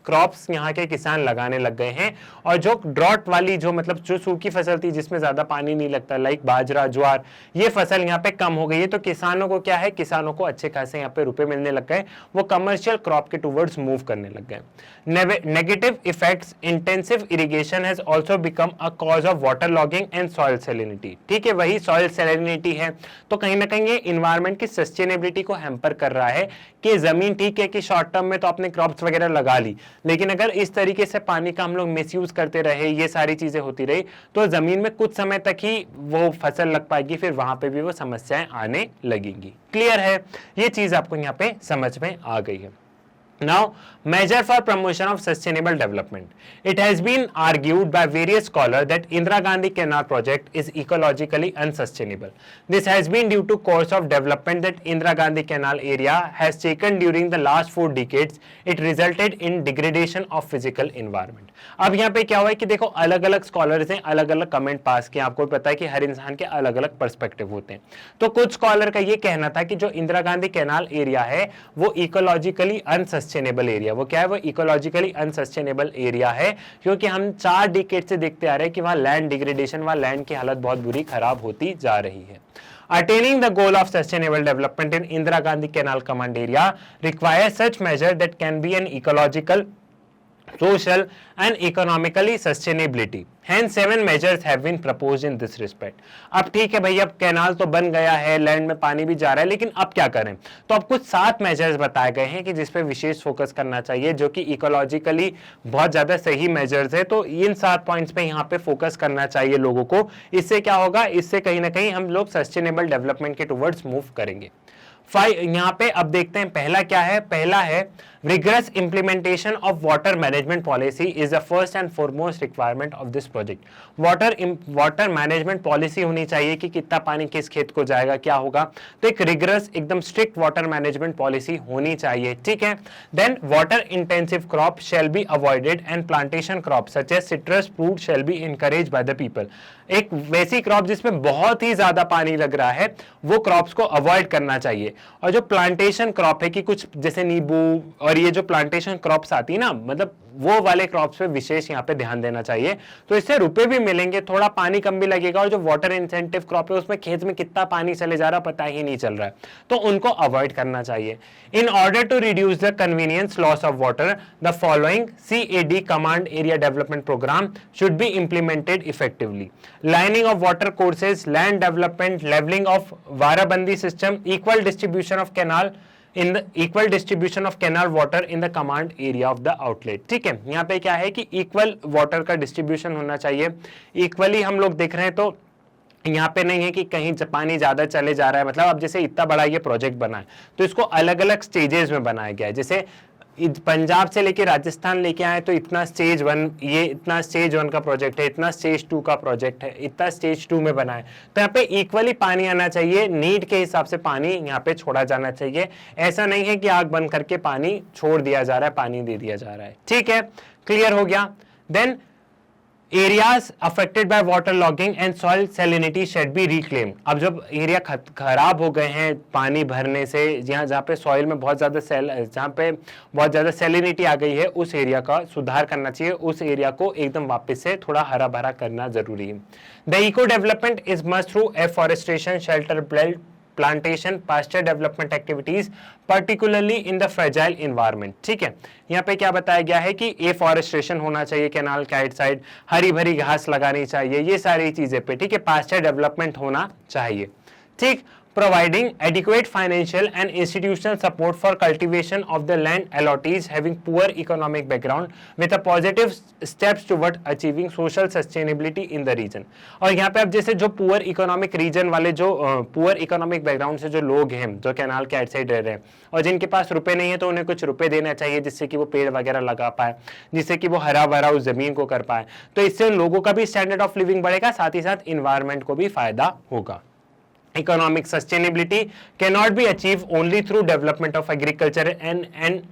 क्रॉप्स यहाँ के किसान लगाने लग गए हैं। और जो ड्रॉट वाली जो मतलब जो सूखी फसल थी जिसमें ज्यादा पानी नहीं लगता, लाइक बाजरा, ज्वार, ये फसल यहाँ पे कम हो गई है, तो किसानों को क्या है, किसानों को अच्छे खासे यहाँ पे रुपए मिलने लग गए, वो कमर्शियल क्रॉप के टुवर्ड्स मूव करने लग गए। Negative effects, intensive irrigation has also become a cause of water logging and soil salinity. ठीक है, वही सॉइल सैलिनिटी है, तो कहीं ना कहीं ये इन्वायरमेंट की सस्टेनेबिलिटी को हैम्पर कर रहा है कि जमीन ठीक है कि शॉर्ट टर्म में तो आपने क्रॉप्स वगैरह लगा ली, लेकिन अगर इस तरीके से पानी का हम लोग मिसयूज करते रहे, ये सारी चीजें होती रही, तो जमीन में कुछ समय तक ही वो फसल लग पाएगी, फिर वहां पे भी वो समस्याएं आने लगेंगी। क्लियर है, ये चीज आपको यहाँ पे समझ में आ गई है। Now, measure for promotion of sustainable development. It has been argued by various scholars that Indira Gandhi Canal Project is ecologically unsustainable. This has been due to course of development that Indira Gandhi Canal area has taken during the last 4 decades. It resulted in degradation of physical environment. अब यहाँ पे क्या हुआ है कि देखो अलग अलग स्कॉलर्स हैं, अलग अलग कमेंट पास किए, आपको पता है कि हर इंसान के अलग अलग पर्सपेक्टिव होते हैं। तो कुछ स्कॉलर का ये कहना था कि जो इंदिरा गांधी कैनाल एरिया है वो इकोलॉजिकली अनसस्टेनेबल एरिया, वो क्या है, वो इकोलॉजिकली अनसस्टेनेबल एरिया है, क्योंकि हम 4 डिकेड से देखते आ रहे हैं कि वहां लैंड डिग्रेडेशन, वहां लैंड की हालत बहुत बुरी खराब होती जा रही है। Attaining the goal of sustainable development in Indira Gandhi Canal Command area requires such measure that can be an ecological, social and economically sustainability. Hence 7 measures have been proposed in this respect. अब ठीक है भाई, अब canal तो बन गया है, land में पानी भी जा रहा है, लेकिन अब क्या करें? तो अब कुछ 7 मेजर्स बताए गए हैं कि जिस पे विशेष फोकस करना चाहिए, जो कि इकोलॉजिकली बहुत ज्यादा सही मेजर्स है, तो इन 7 पॉइंट्स पे यहाँ पे फोकस करना चाहिए लोगों को। इससे क्या होगा, इससे कहीं ना कहीं हम लोग सस्टेनेबल डेवलपमेंट के टुवर्ड्स मूव करेंगे। यहाँ पे अब देखते हैं पहला क्या है। पहला है rigorous implementation of water management policy is the first and foremost requirement of this project. Water management policy होनी चाहिए कि कितना पानी किस खेत को जाएगा, क्या होगा, तो एक रिगरस एकदम स्ट्रिक्ट वाटर मैनेजमेंट पॉलिसी होनी चाहिए। ठीक है, then water intensive crop shall be avoided and plantation crop such as citrus fruit shall be encourage by the people. एक वैसी क्रॉप जिसमें बहुत ही ज्यादा पानी लग रहा है वो क्रॉप्स को अवॉइड करना चाहिए। और जो प्लांटेशन क्रॉप है कि कुछ जैसे नींबू और ये जो प्लांटेशन क्रॉप्स आती है ना, मतलब वो वाले क्रॉप्स पे विशेष यहाँ पे ध्यान देना चाहिए। तो इससे रुपए भी मिलेंगे, थोड़ा पानी कम भी लगेगा, और जो वाटर इंसेंटिव क्रॉप है उसमें खेत में कितना पानी चले जा रहा पता ही नहीं चल रहा है, तो उनको अवॉइड करना चाहिए। In order to reduce the conveyance loss of water, the following CAD command area development programme should be implemented effectively. Lining of water courses, land development, levelling of warabandi system, equal distribution of canal in the equal distribution of canal water in the command area of the outlet. ठीक है, यहाँ पे क्या है कि equal water का distribution होना चाहिए, इक्वली हम लोग देख रहे हैं। तो यहाँ पे नहीं है कि कहीं पानी ज्यादा चले जा रहा है, मतलब अब जैसे इतना बड़ा ये प्रोजेक्ट बना है तो इसको अलग अलग स्टेजेस में बनाया गया है। जैसे पंजाब से लेके राजस्थान लेके आए तो इतना स्टेज 1, ये इतना स्टेज 1 का प्रोजेक्ट है, इतना स्टेज 2 का प्रोजेक्ट है, इतना स्टेज 2 में बना है। तो यहाँ पे इक्वली पानी आना चाहिए, नीड के हिसाब से पानी यहाँ पे छोड़ा जाना चाहिए। ऐसा नहीं है कि आग बंद करके पानी छोड़ दिया जा रहा है, पानी दे दिया जा रहा है। ठीक है, क्लियर हो गया। Then areas affected by water logging and soil salinity should be reclaim. अब जब एरिया खराब हो गए हैं पानी भरने से, जहाँ पे सॉइल में बहुत ज्यादा सैलिनिटी आ गई है, उस एरिया का सुधार करना चाहिए, उस एरिया को एकदम वापस से थोड़ा हरा भरा करना जरूरी है। The eco development is must through afforestation, shelter belt, plantation, pasture development activities, particularly in the fragile environment. ठीक है, यहाँ पे क्या बताया गया है कि एफॉरेस्टेशन होना चाहिए, कैनाल साइड साइड हरी भरी घास लगानी चाहिए, ये सारी चीजें पे। ठीक है, पास्चर डेवलपमेंट होना चाहिए। ठीक, providing adequate financial and institutional support for cultivation of the land allottees having poor economic background with a positive steps toward achieving social sustainability in the region। और यहाँ पे अब जैसे जो पुअर इकोनॉमिक रीजन वाले, जो पुअर इकोनॉमिक बैकग्राउंड से जो लोग हैं, जो कैनाल के साइड रह रहे हैं और जिनके पास रुपए नहीं है, तो उन्हें कुछ रुपए देना चाहिए जिससे कि वो पेड़ वगैरह लगा पाए, जिससे कि वो हरा भरा उस जमीन को कर पाए। तो इससे उन लोगों का भी स्टैंडर्ड ऑफ लिविंग बढ़ेगा, साथ ही साथ इन्वायरमेंट को भी फायदा होगा। Economic sustainability cannot be achieved only through development of agriculture and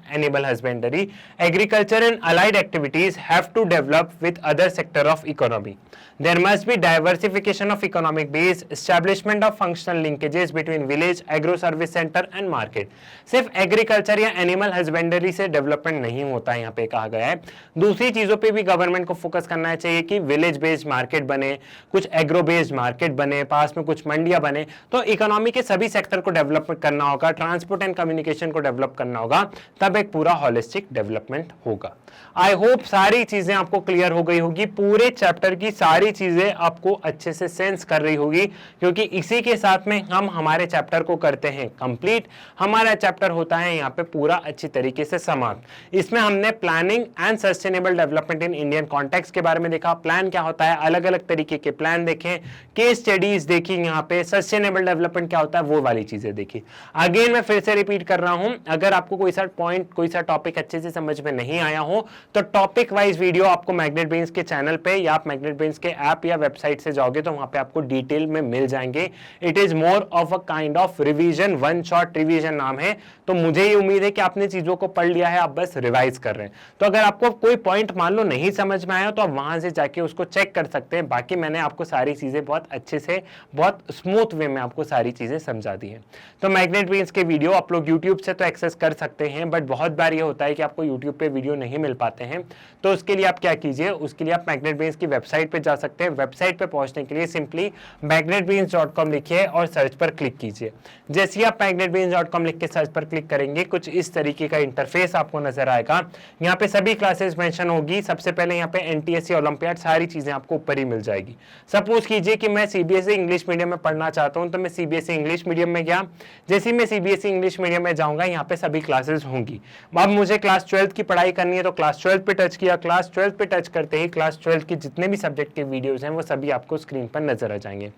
animal husbandry. Agriculture and allied activities have to develop with other sector of economy. There must be diversification of economic base, establishment of functional linkages between village, agro service center and market. सिर्फ agriculture या animal husbandry से development नहीं होता है, यहाँ पे कहा गया है। दूसरी चीजों पे भी गवर्नमेंट को फोकस करना चाहिए कि विलेज बेस्ड मार्केट बने, कुछ एग्रो बेस्ड मार्केट बने, पास में कुछ मंडियां बने। तो इकोनॉमी के सभी सेक्टर को डेवलप करना होगा, ट्रांसपोर्ट एंड कम्युनिकेशन को डेवलप करना होगा, तब एक पूरा होलिस्टिक डेवलपमेंट होगा। आई होप सारी चीजें आपको क्लियर हो गई होगी, पूरे चैप्टर की सारी चीजें आपको अच्छे से सेंस कर रही होगी, क्योंकि इसी के साथ में हम हमारे चैप्टर को करते हैं कंप्लीट। हमारा चैप्टर होता है यहाँ पे पूरा अच्छी तरीके से समाप्त। इसमें हमने planning and sustainable development in Indian context के बारे में देखा, प्लान क्या होता है, अलग अलग तरीके के प्लान देखें, केस स्टडीज देखी, यहाँ पे सस्टेनेबल डेवलपमेंट क्या होता है वो वाली चीजें देखी। अगेन मैं फिर से रिपीट कर रहा हूं, अगर आपको कोई सा पॉइंट, कोई सा टॉपिक अच्छे से समझ में नहीं आया हो तो टॉपिक वाइज वीडियो आपको मैग्नेट ब्रेन्स के चैनल पे या आप मैग्नेट ब्रेन्स के ऐप या वेबसाइट से जाओगे तो वहां पे आपको डिटेल में मिल जाएंगे। It is more of a kind of revision, one shot revision नाम है। तो मुझे ये उम्मीद है कि आपने चीजों को पढ़ लिया है, आप बस रिवाइज कर रहे हैं। तो अगर आपको कोई पॉइंट मान लो नहीं समझ में आया तो आप वहां से जाके उसको चेक कर सकते हैं। बाकी मैंने आपको सारी चीजें बहुत अच्छे से, बहुत स्मूथ वे में आपको सारी चीजें समझा दी है। तो मैग्नेट ब्रेन्स के वीडियो आप लोग यूट्यूब से तो एक्सेस कर सकते हैं, बट बहुत बार ये होता है कि आपको यूट्यूब पे वीडियो नहीं मिल पाते हैं। तो उसके लिए आप क्या कीजिए, उसके लिए आप मैग्नेट ब्रेन्स की वेबसाइट पे जा सकते हैं। वेबसाइट पे पहुंचने के लिए सिंपली magnetbrains.com लिखिए और सर्च पर क्लिक कीजिए। जैसे ही आप magnetbrains.com लिख के सर्च पर क्लिक करेंगे, कुछ इस तरीके का इंटरफेस आपको नजर आएगा। यहाँ पे सभी क्लासेस मेंशन होगी। सबसे पहले यहाँ पे NTSC ओलंपियाड सारी चीजें आपको ऊपर ही मिल जाएगी। सपोज कीजिए कि मैं CBSE इंग्लिश मीडियम में पढ़ना चाहता हूँ, तो मैं CBSE इंग्लिश मीडियम में गया। जैसे ही मैं CBSE इंग्लिश मीडियम में जाऊंगा, यहाँ पे सभी क्लासेस होंगी। अब मुझे क्लास 12 की पढ़ाई करनी है तो क्लास 12 पे टच किया, क्लास 12 पे टच करते ही क्लास 12 के जितने भी सब्जेक्ट के वीडियोस हैं वो सभी आपको स्क्रीन पर नजर आ जाएंगे।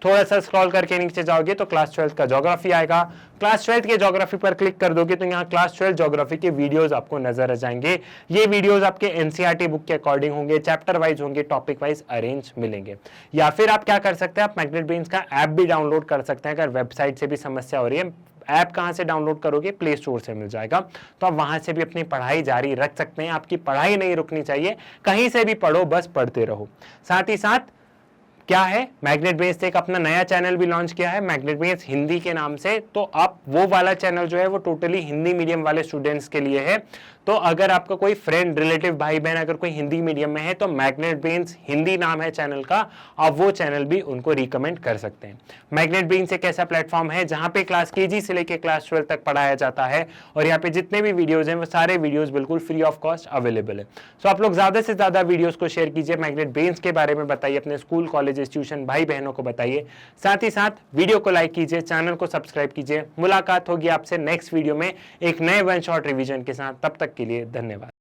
थोड़ा सा स्क्रॉल करके नीचे जाओगे तो क्लास 12 का ज्योग्राफी आएगा। क्लास 12 के ज्योग्राफी पर क्लिक कर दोगे तो यहाँ क्लास 12 ज्योग्राफी के वीडियोस आपको नजर आ जाएंगे। ये वीडियोस आपके NCERT बुक के अकॉर्डिंग होंगे, चैप्टर वाइज होंगे, टॉपिक वाइज अरेंज मिलेंगे। या फिर आप क्या कर सकते हैं, आप मैग्नेट ब्रेन्स का ऐप भी डाउनलोड कर सकते हैं। अगर वेबसाइट से भी समस्या हो रही है, ऐप कहां से डाउनलोड करोगे, प्ले स्टोर से मिल जाएगा। तो आप वहां से भी अपनी पढ़ाई जारी रख सकते हैं। आपकी पढ़ाई नहीं रुकनी चाहिए, कहीं से भी पढ़ो, बस पढ़ते रहो। साथ ही साथ क्या है, मैग्नेट ब्रेन्स ने एक अपना नया चैनल भी लॉन्च किया है, मैग्नेट ब्रेन्स हिंदी के नाम से। तो आप वो वाला चैनल जो है वो टोटली हिंदी मीडियम वाले स्टूडेंट्स के लिए है। तो अगर आपका कोई फ्रेंड, रिलेटिव, भाई बहन अगर कोई हिंदी मीडियम में है तो मैग्नेट ब्रेन्स हिंदी नाम है चैनल का, आप वो चैनल भी उनको रिकमेंड कर सकते हैं। मैग्नेट ब्रेन्स एक ऐसा प्लेटफॉर्म है जहां पे क्लास केजी से लेकर क्लास 12 तक पढ़ाया जाता है और यहाँ पे जितने भी वीडियोज हैं वो सारे वीडियोज बिल्कुल फ्री ऑफ कॉस्ट अवेलेबल है। सो आप लोग ज्यादा से ज्यादा वीडियोज को शेयर कीजिए, मैग्नेट ब्रेन्स के बारे में बताइए, अपने स्कूल, कॉलेज, ट्यूशन भाई बहनों को बताइए। साथ ही साथ वीडियो को लाइक कीजिए, चैनल को सब्सक्राइब कीजिए। मुलाकात होगी आपसे नेक्स्ट वीडियो में एक नए वन शॉट रिवीजन के साथ। तब तक के लिए धन्यवाद।